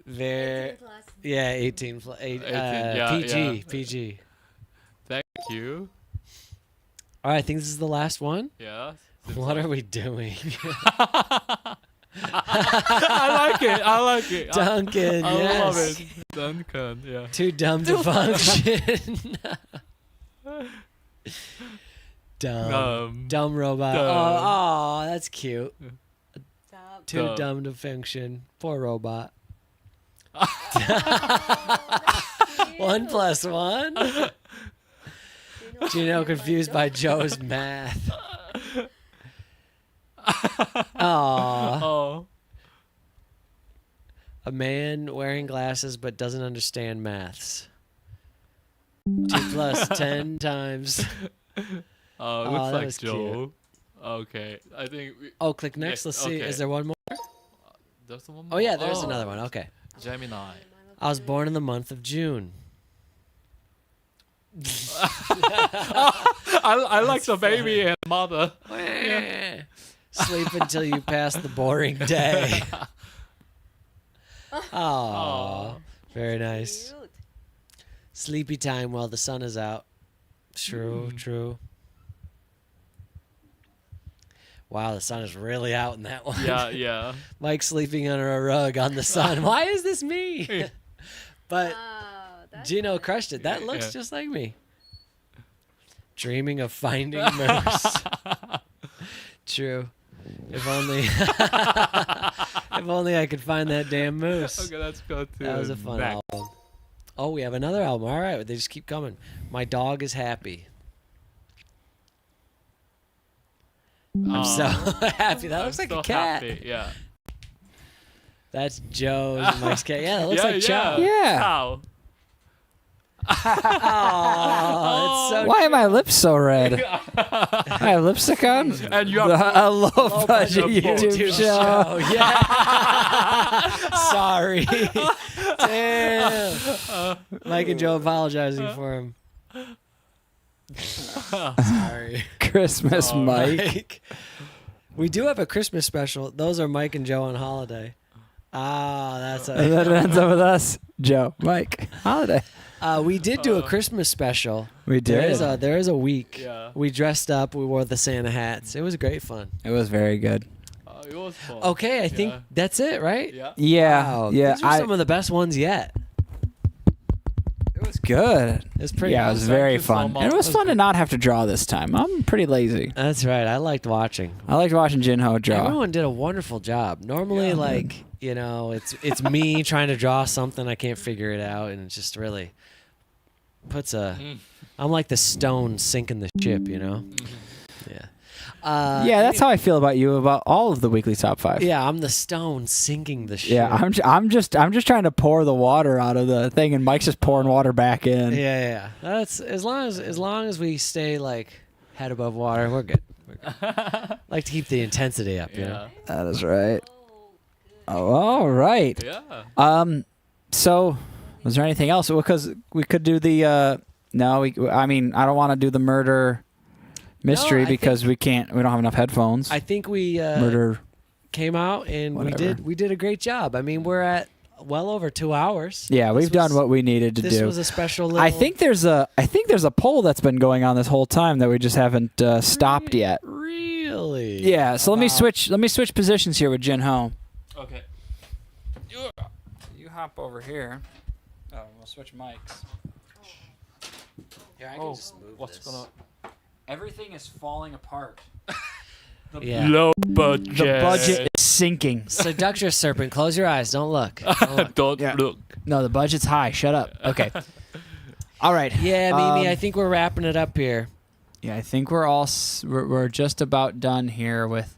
there. Yeah, 18. 18, yeah, PG. yeah. PG. Thank you. All right, I think this is the last one. Yeah. What are we doing? I like it. I like it. Duncan, I yes. love it. Duncan, yeah. Too dumb to function. Dumb. Dumb robot. Dumb. Oh, that's cute. Too Dumb. dumb to function. Poor robot. 1 + 1. Gino confused by Joe's math. Aw. Oh. A man wearing glasses but doesn't understand maths. 2 + 10 times. Oh, Oh, looks that like was Joe. Okay. I think we, Oh, click next. Let's see. Okay. Is there one more? there's one Oh, more? yeah, there's another one. Okay. Gemini. I was born in the month of June. I like the baby and mother. Sleep until you pass the boring day. Oh, very nice. Sleepy time while the sun is out. True, true. Wow, the sun is really out in that one. Yeah, yeah. Mike sleeping under a rug on the sun. Why is this me? But Gino crushed it. That looks Yeah. just like me. Dreaming of finding moose. True. If only if only I could find that damn moose. Okay, let's go to That was a fun next. album. Oh, we have another album. All right, they just keep coming. My dog is happy. I'm so happy. That looks like so a cat. Happy. Yeah. That's Joe's and Mike's cat. Yeah, that looks yeah, like Chow. Yeah. Cow. Oh, it's so Why are my lips so red? I have lipstick on. And you have A low budget budget YouTube show. Oh, yeah. Sorry. Damn. Mike and Joe apologizing for him. Sorry. Christmas Mike. Mike. We do have a Christmas special. Those are Mike and Joe on holiday. Ah, that's And then it ends up with us, Joe, Mike, holiday. we did do a Christmas special. We did. There is a week. Yeah. We dressed up. We wore the Santa hats. It was great fun. It was very good. It was fun. Okay, I think Yeah. that's it, right? Yeah. Yeah, Wow, yeah. these are some of the best ones yet. It was good. It was pretty. Yeah, it was Thank very you so fun. much. And it was fun to not have to draw this time. I'm pretty lazy. That's right. I liked watching. I liked watching Jinho draw. Everyone did a wonderful job. Normally, like it's me trying to draw something I can't figure it out, and it just really puts a. I'm like the stone sinking the ship, you know. Yeah. Yeah, that's how I feel about you about all of the weekly top 5. Yeah, I'm the stone sinking the ship. Yeah, I'm just trying to pour the water out of the thing, and Mike's just pouring water back in. Yeah. That's as long as we stay like head above water, we're good. Like to keep the intensity up, you know. That is right. Oh, all right. Yeah. So, was there anything else? Because we could do the. No, I mean, I don't want to do the murder mystery I because we don't have enough headphones. I think we Murder. came out and Whatever. we did a great job. I mean, we're at well over 2 hours. Yeah, we've This done was- what we needed to This do. was a special little. I think there's a poll that's been going on this whole time that we just haven't stopped yet. Really? Yeah, so let me About- switch positions here with Jinho. Okay. You hop over here. Oh, we'll switch mics. Here, I Oh, what's gonna Everything is falling apart. Yeah. low budget? The budget is sinking. Seductress serpent, close your eyes. Don't look. Don't look. Don't Yeah. look. No, the budget's high. Shut up. Okay. All right. Yeah, Mimi, I Um, think we're wrapping it up here. Yeah, I think we're all we're just about done here with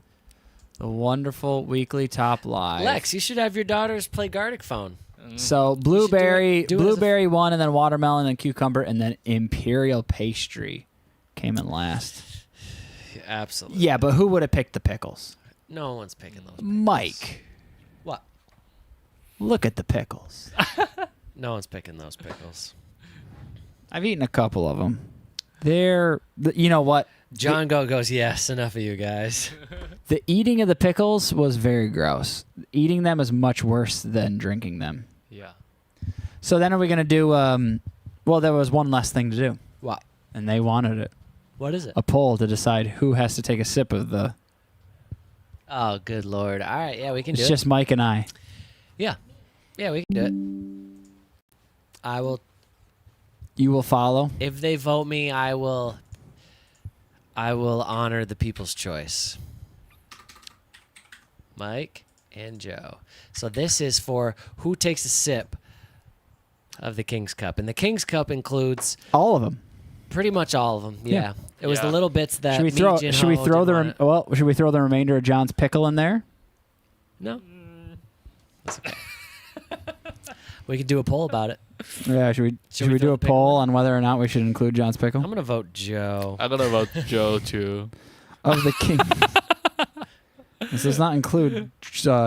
the wonderful weekly top live. Lex, you should have your daughters play Gartic phone. So blueberry, do it as a- blueberry won, and then watermelon, and cucumber, and then imperial pastry came in last. Absolutely. Yeah, but who would have picked the pickles? No one's picking those. Mike. What? Look at the pickles. No one's picking those pickles. I've eaten a couple of them. You know what? John goes, yes, enough of you guys. The eating of the pickles was very gross. Eating them is much worse than drinking them. Yeah. So then are we going to do, well, there was one less thing to do, What? and they wanted it. What is it? A poll to decide who has to take a sip of the, Oh, good Lord. All right, yeah, we can do it's it. just Mike and I. Yeah, we can do it. I will, You will follow. if they vote me, I will honor the people's choice. Mike and Joe. So this is for who takes a sip of the King's Cup. And the King's Cup includes All of them. pretty much all of them. Yeah. Yeah. It was the Yeah. little bits that Should we me, throw? Jinho Should we throw didn't the? want it. Should we throw the remainder of John's pickle in there? No. That's okay. We could do a poll about it. Yeah. Should we do throw a the pickle poll in? on whether or not we should include John's pickle I'm gonna vote Joe. I'm gonna vote Joe too. of the king? This does not include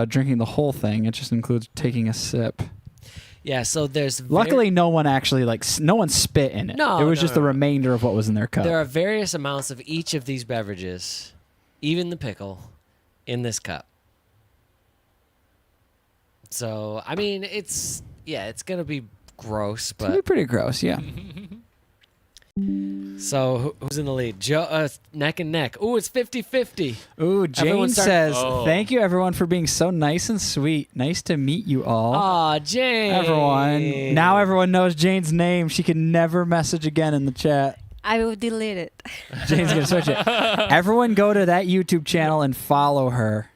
drinking the whole thing. It just includes taking a sip. Yeah. So there's Luckily, no one actually no one spit in it. No, it was no, just no, the no. remainder of what was in their cup. there are various amounts of each of these beverages, even the pickle, in this cup. So I mean, it's gonna be gross, It's gonna be but pretty gross. Yeah. so who's in the lead? Joe, neck and neck. Ooh, it's 50-50. Ooh, Jane Everyone says, Oh. "Thank you, everyone, for being so nice and sweet. Nice to meet you all." Aw, Jane. Everyone. Now everyone knows Jane's name. She can never message again in the chat. I will delete it. Jane's going to switch it. Everyone go to that YouTube channel and follow her.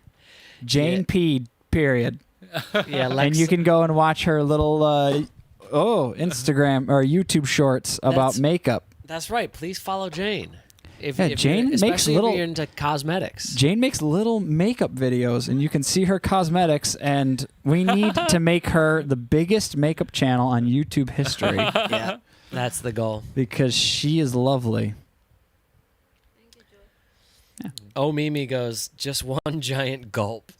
Jane Yeah. P. Period. Yeah, And Lex, you can go and watch her little Instagram or YouTube shorts about That's- makeup. That's right. Please follow Jane. If Jane makes especially little- if you're into cosmetics. Jane makes little makeup videos, and you can see her cosmetics, and we need to make her the biggest makeup channel on YouTube history Yeah, that's the goal. because she is lovely. Oh, Mimi goes, just one giant gulp.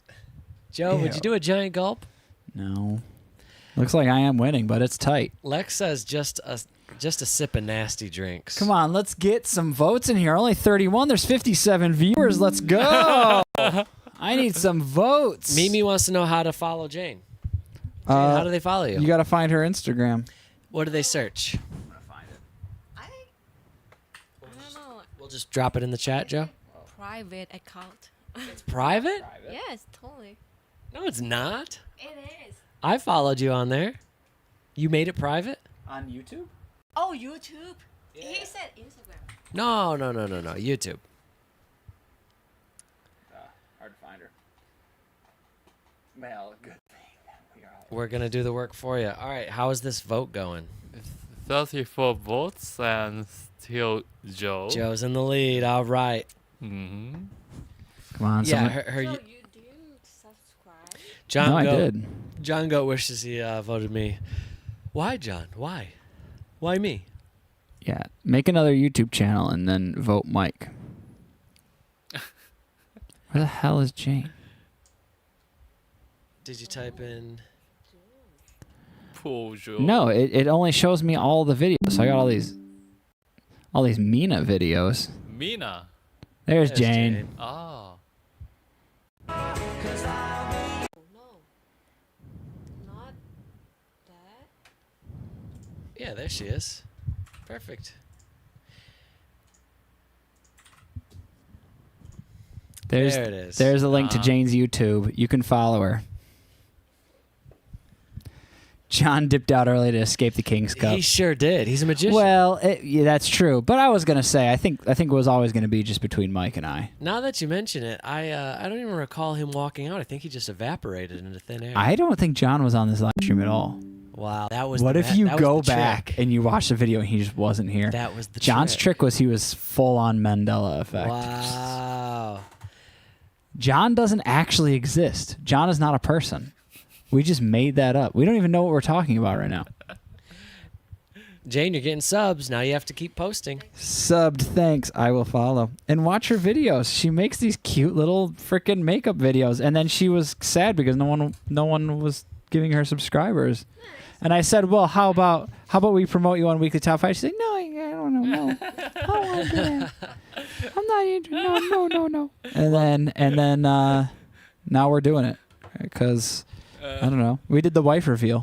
Joe, would Ew. you do a giant gulp? No. Looks like I am winning, but it's tight. Lex says just a sip of nasty drinks. Come on, let's get some votes in here. Only 31. There's 57 viewers. Let's go. I need some votes. Mimi wants to know how to follow Jane. Jane, how do they follow you? You got to find her Instagram. What do they search? I don't know. We'll just drop it in the chat, Joe. Private account. It's private? Yes, totally. No, it's not. It is. I followed you on there. You made it private? On YouTube? Oh, YouTube. He said Instagram. No. YouTube. Hard to find her. Well, good thing. We're gonna do the work for you. All right. How is this vote going? 34 votes and still Joe. Joe's in the lead. All right. Mm-hmm. Come on, Yeah. someone. Her. So you didn't subscribe? John No, I Goat. did. John Goat wishes he voted me. Why, John? Why? Why me? Yeah, make another YouTube channel and then vote Mike. Where the hell is Jane? Did you type in? Poor Joe. No, it only shows me all the videos. So I got all these Mina videos. Mina. There's Jane. Ah. Oh, no. Not that. Yeah, there she is. Perfect. There it is. There's a link to Uh-huh. Jane's YouTube. You can follow her. John dipped out early to escape the King's Cup. He sure did. He's a magician. Well, yeah, that's true. But I was gonna say, I think it was always gonna be just between Mike and I. Now that you mention it, I don't even recall him walking out. I think he just evaporated into thin air. I don't think John was on this live stream at all. Wow, that was. What the if you that was go the trick. back and you watch the video and he just wasn't here? That was the John's trick was he was full on Mandela effect. Wow. John doesn't actually exist. John is not a person. We just made that up. We don't even know what we're talking about right now. Jane, you're getting subs. Now you have to keep posting. Subbed, thanks. I will follow. And watch her videos. She makes these cute little freaking makeup videos. And then she was sad because no one was giving her subscribers. And I said, well, how about we promote you on Weekly Top 5? She's like, no, I don't know. No. I don't want to do that. I'm not interested. No. And then now we're doing it. Because, I don't know. We did the wife reveal.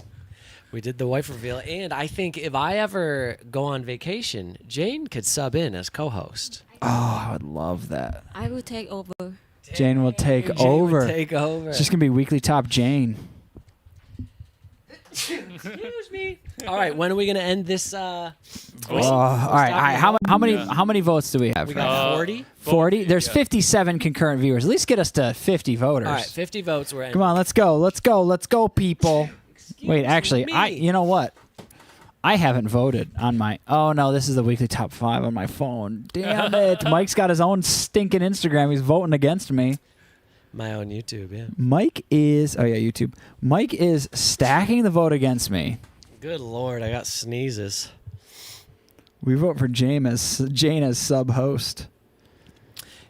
We did the wife reveal, and I think if I ever go on vacation, Jane could sub in as co-host. Oh, I would love that. I will take over. Jane will take Jane over. would take over. It's just going to be Weekly Top Jane. Excuse me. All right, when are we gonna end this? All right. How many votes do we have? We right got now? 40. 40. There's yeah. 57 concurrent viewers. At least get us to 50 voters. All right, 50 votes. We're ending. Come on, let's go, people. Wait, actually, me. you know what? I haven't voted on my. Oh no, this is the Weekly Top 5 on my phone. Damn it! Mike's got his own stinking Instagram. He's voting against me. My own YouTube, yeah. Mike is. Oh yeah, YouTube. Mike is stacking the vote against me. Good Lord, I got sneezes. We vote for Jane as sub-host.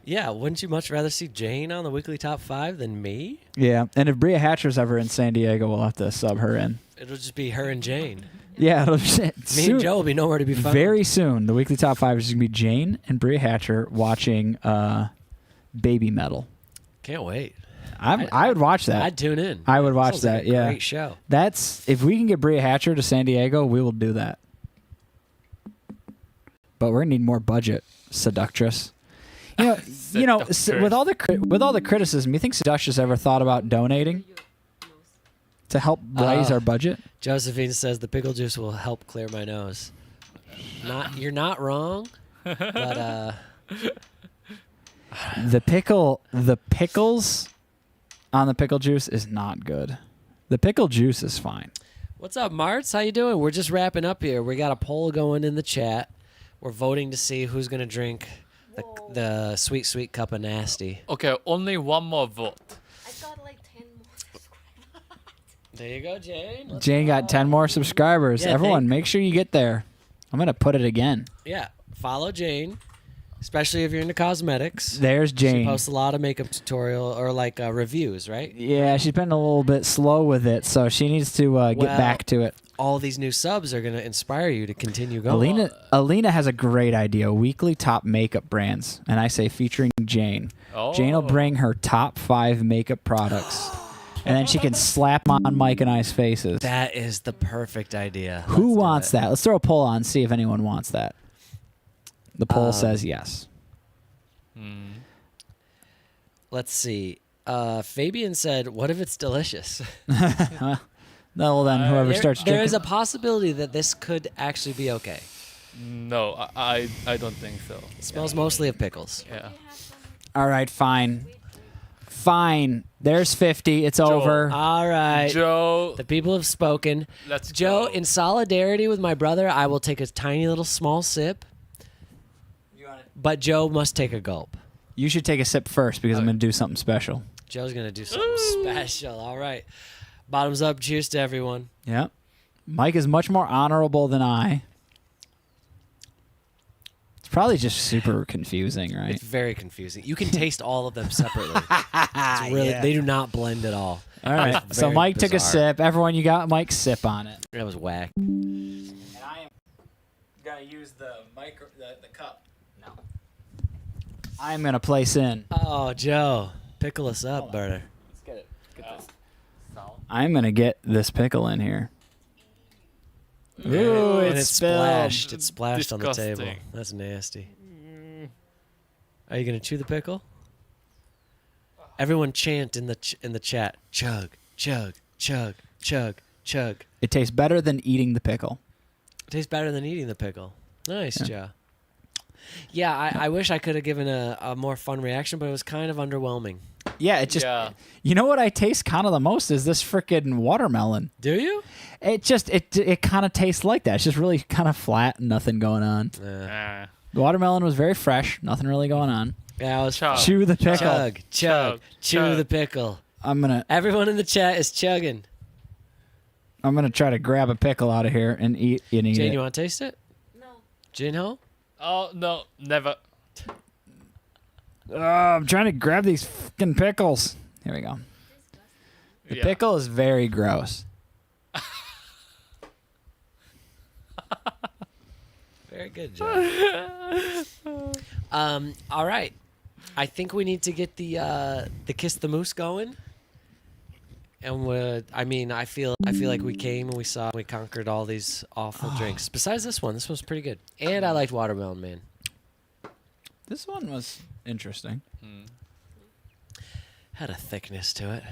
Yeah, wouldn't you much rather see Jane on the Weekly Top 5 than me? Yeah, and if Bria Hatcher's ever in San Diego, we'll have to sub her in. It'll just be her and Jane. Yeah, it'll be Me and Joe will be nowhere to be found. Very soon, the Weekly Top 5 is going to be Jane and Bria Hatcher watching Baby Metal. Can't wait. I would watch that. I'd tune in. I would watch Sounds like that, a yeah. Great show. That's if we can get Bria Hatcher to San Diego, we will do that. But we're gonna need more budget, Seductress. With all the criticism, you think Seductress ever thought about donating to help raise our budget? Josephine says the pickle juice will help clear my nose. You're not wrong, but The pickles on the pickle juice is not good. The pickle juice is fine. what's up, Marts? How you doing? We're just wrapping up here. We got a poll going in the chat. We're voting to see who's gonna drink the sweet, sweet cup of nasty. Okay, only one more vote. I got like 10 more subscribers. There you go, Jane. Let's Jane got 10 more subscribers. Yeah, Everyone, make sure you get there. I'm gonna put it again. Yeah, follow Jane, especially if you're into cosmetics. There's She Jane. posts a lot of makeup tutorial or like reviews, right? Yeah, she's been a little bit slow with it, so she needs to get Well, back to it. All these new subs are going to inspire you to continue going. Alina has a great idea. Weekly top makeup brands, and I say featuring Jane. Oh. Jane will bring her top 5 makeup products, and then she can slap 'em on Mike and I's faces. That is the perfect idea. Who Let's do wants it. that? Let's throw a poll on, see if anyone wants that. The poll says yes. Let's see. Fabian said, "What if it's delicious?" Well, then whoever starts There drinking. is a possibility that this could actually be okay. No, I don't think so. It smells mostly of pickles. Yeah. All right, fine. Fine. There's 50. It's over. All right. Joe, The people have spoken. let's Joe, go. in solidarity with my brother, I will take a tiny little small sip. But Joe must take a gulp. You should take a sip first because I'm going to do something special. Joe's going to do something special. All right. Bottoms up. Cheers to everyone. Yeah. Mike is much more honorable than I. It's probably just super confusing, right? It's very confusing. You can taste all of them separately. It's really, They do not blend at all. All right. It's So very Mike took a bizarre. sip. Everyone, you got Mike's sip on it. That was whack. And I am going to use the cup. No. I am going to place in. Oh, Joe. Pickle us up, brother. Let's get it. I'm going to get this pickle in here. Ooh, And it's it spilled. splashed. It splashed on the table. Disgusting. That's nasty. Are you gonna chew the pickle? Everyone chant in the chat. Chug, chug, chug, chug, chug. It tastes better than eating the pickle. It tastes better than eating the pickle. Nice, Joe. Yeah, I wish I could have given a more fun reaction, but it was kind of underwhelming. Yeah, it just. Yeah. You know what I taste kind of the most is this freaking watermelon. Do you? It just it kind of tastes like that. It's just really kind of flat, nothing going on. Ah. The watermelon was very fresh, nothing really going on. Yeah, I was Chug. Chew the pickle. chug, chug, Chug, chew chug. the pickle. I'm gonna Everyone in the chat is chugging. try to grab a pickle out of here and eat Jane, it. you want to taste it? No. Jinho? Oh no, never. I'm trying to grab these fucking pickles. Here we go. The Yeah. pickle is very gross. Very good, Joe. All right. I think we need to get the Kiss the Moose going. And I feel like we came and we conquered all these awful drinks. Besides this one's pretty good. And I liked Watermelon Man. This one was interesting. Had a thickness to it.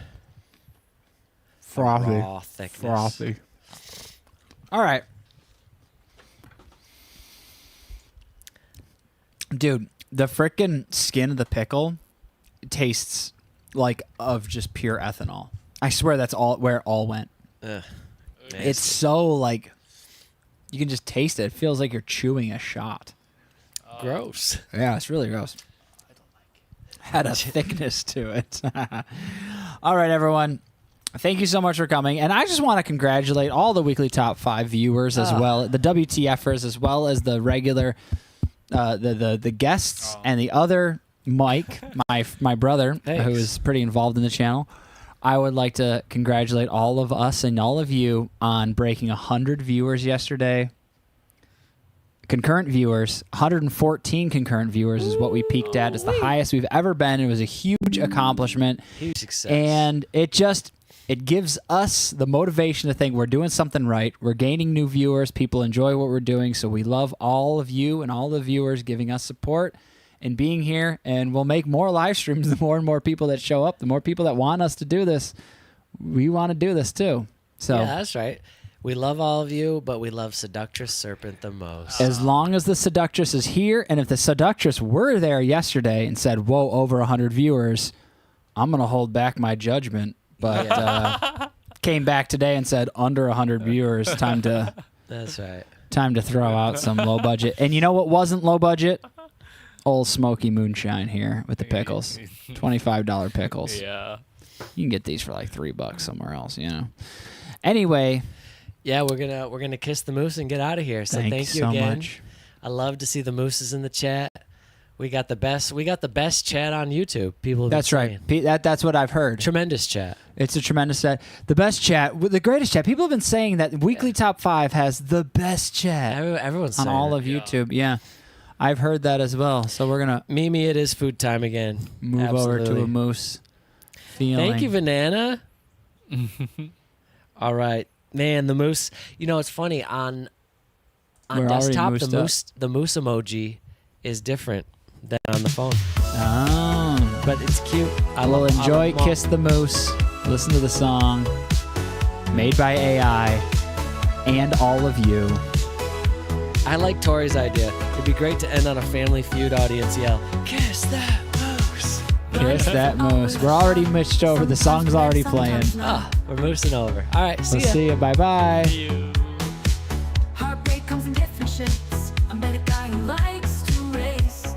Frothy. Raw thickness. All right. Dude, the frickin' skin of the pickle tastes like of just pure ethanol. I swear that's all where it all went. Ugh, It's so like you can just taste it. It feels like you're chewing a shot. gross. Yeah, it's really gross. Had a thickness to it. All right, everyone. Thank you so much for coming. And I just want to congratulate all the weekly top 5 viewers as well, the WTFers as well as the regular the guests and the other Mike, my brother, Thanks. who is pretty involved in the channel. I would like to congratulate all of us and all of you on breaking 100 viewers yesterday. Concurrent viewers, 114 concurrent viewers is what we peaked at. It's the highest we've ever been. It was a huge accomplishment. Huge success. And it gives us the motivation to think we're doing something right. We're gaining new viewers. People enjoy what we're doing. So we love all of you and all the viewers giving us support and being here. And we'll make more live streams. The more and more people that show up, the more people that want us to do this. We want to do this too. So yeah, that's right. We love all of you, but we love Seductress Serpent the most. as long as the Seductress is here, and if the Seductress were there yesterday and said, whoa, over 100 viewers, I'm going to hold back my judgment. But came back today and said, under 100 viewers, time to That's right. throw out some low budget. And you know what wasn't low budget? Old Smoky Moonshine here with the pickles. $25 pickles. Yeah. You can get these for like $3 somewhere else, you know. Anyway, Yeah, we're gonna kiss the moose and get out of here. So thank you so again. much. I love to see the mooses in the chat. We got the best chat on YouTube. People have been That's right. saying. That's what I've heard. Tremendous chat. It's a tremendous chat. The best chat, the greatest chat. People have been saying that Weekly Top 5 has the best chat Everyone's on saying all it. of YouTube. Yeah. I've heard that as well. So we're going to Mimi, it is food time again. move over to Absolutely. a moose feeling. Thank you, Banana. All right, man. The moose. You know, it's funny on We're already desktop. moosed The moose emoji is different than on the phone, Oh. but it's cute. I Well, love. enjoy I love Kiss the Moose. Listen to the song. made by AI and all of you. I like Tori's idea. It'd be great to end on a Family Feud audience yell, "Kiss that moose." Kiss that moose. We're already mushed over. The song's already playing. Ah, we're moosing over. All right, see We'll ya. see you. Bye-bye. Heartbreak comes in different shapes. I met a guy who likes to race.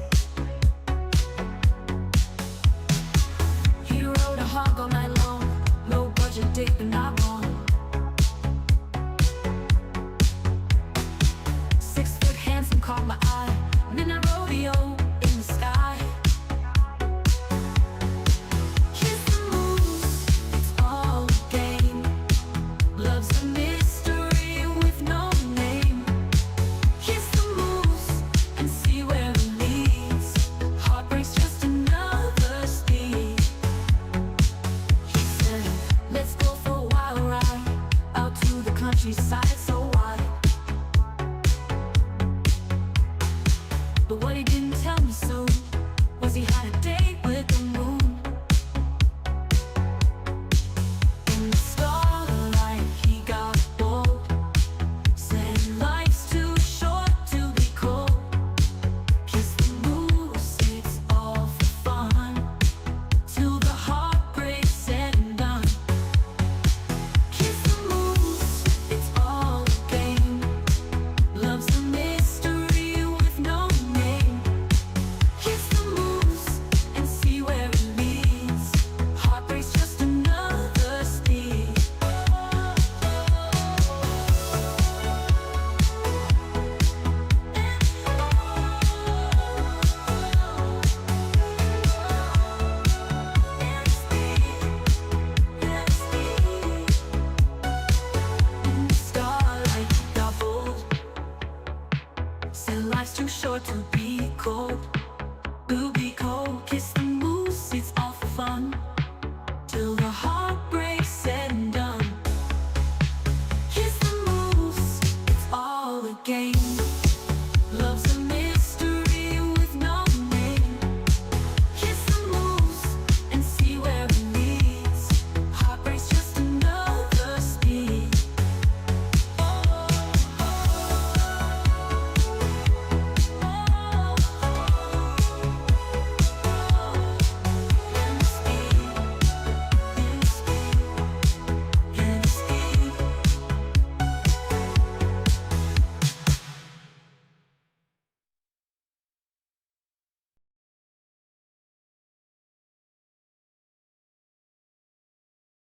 He rode a hog all night long. Low budget date, but not wrong. 6 foot handsome caught my eye. Midnight rodeo in the sky. Kiss the moose, it's all game. Love's a mystery with no name. Kiss the moose and see where it leads. Heartbreak's just another speed. He said, let's go for a wild ride out to the countryside so wide. But what he didn't tell me soon was he had a date with the moon. In the starlight he got bold. Said life's too short to be cold. Kiss the moose, it's all for fun. Till the heartbreak's said and done. Kiss the moose, it's all a game. Love's a mystery with no name. Kiss the moose and see where it leads. Heartbreak's just another speed. In the starlight he got bold. Said life's too short to be cold. We'll be cold. Kiss the moose, it's all for fun.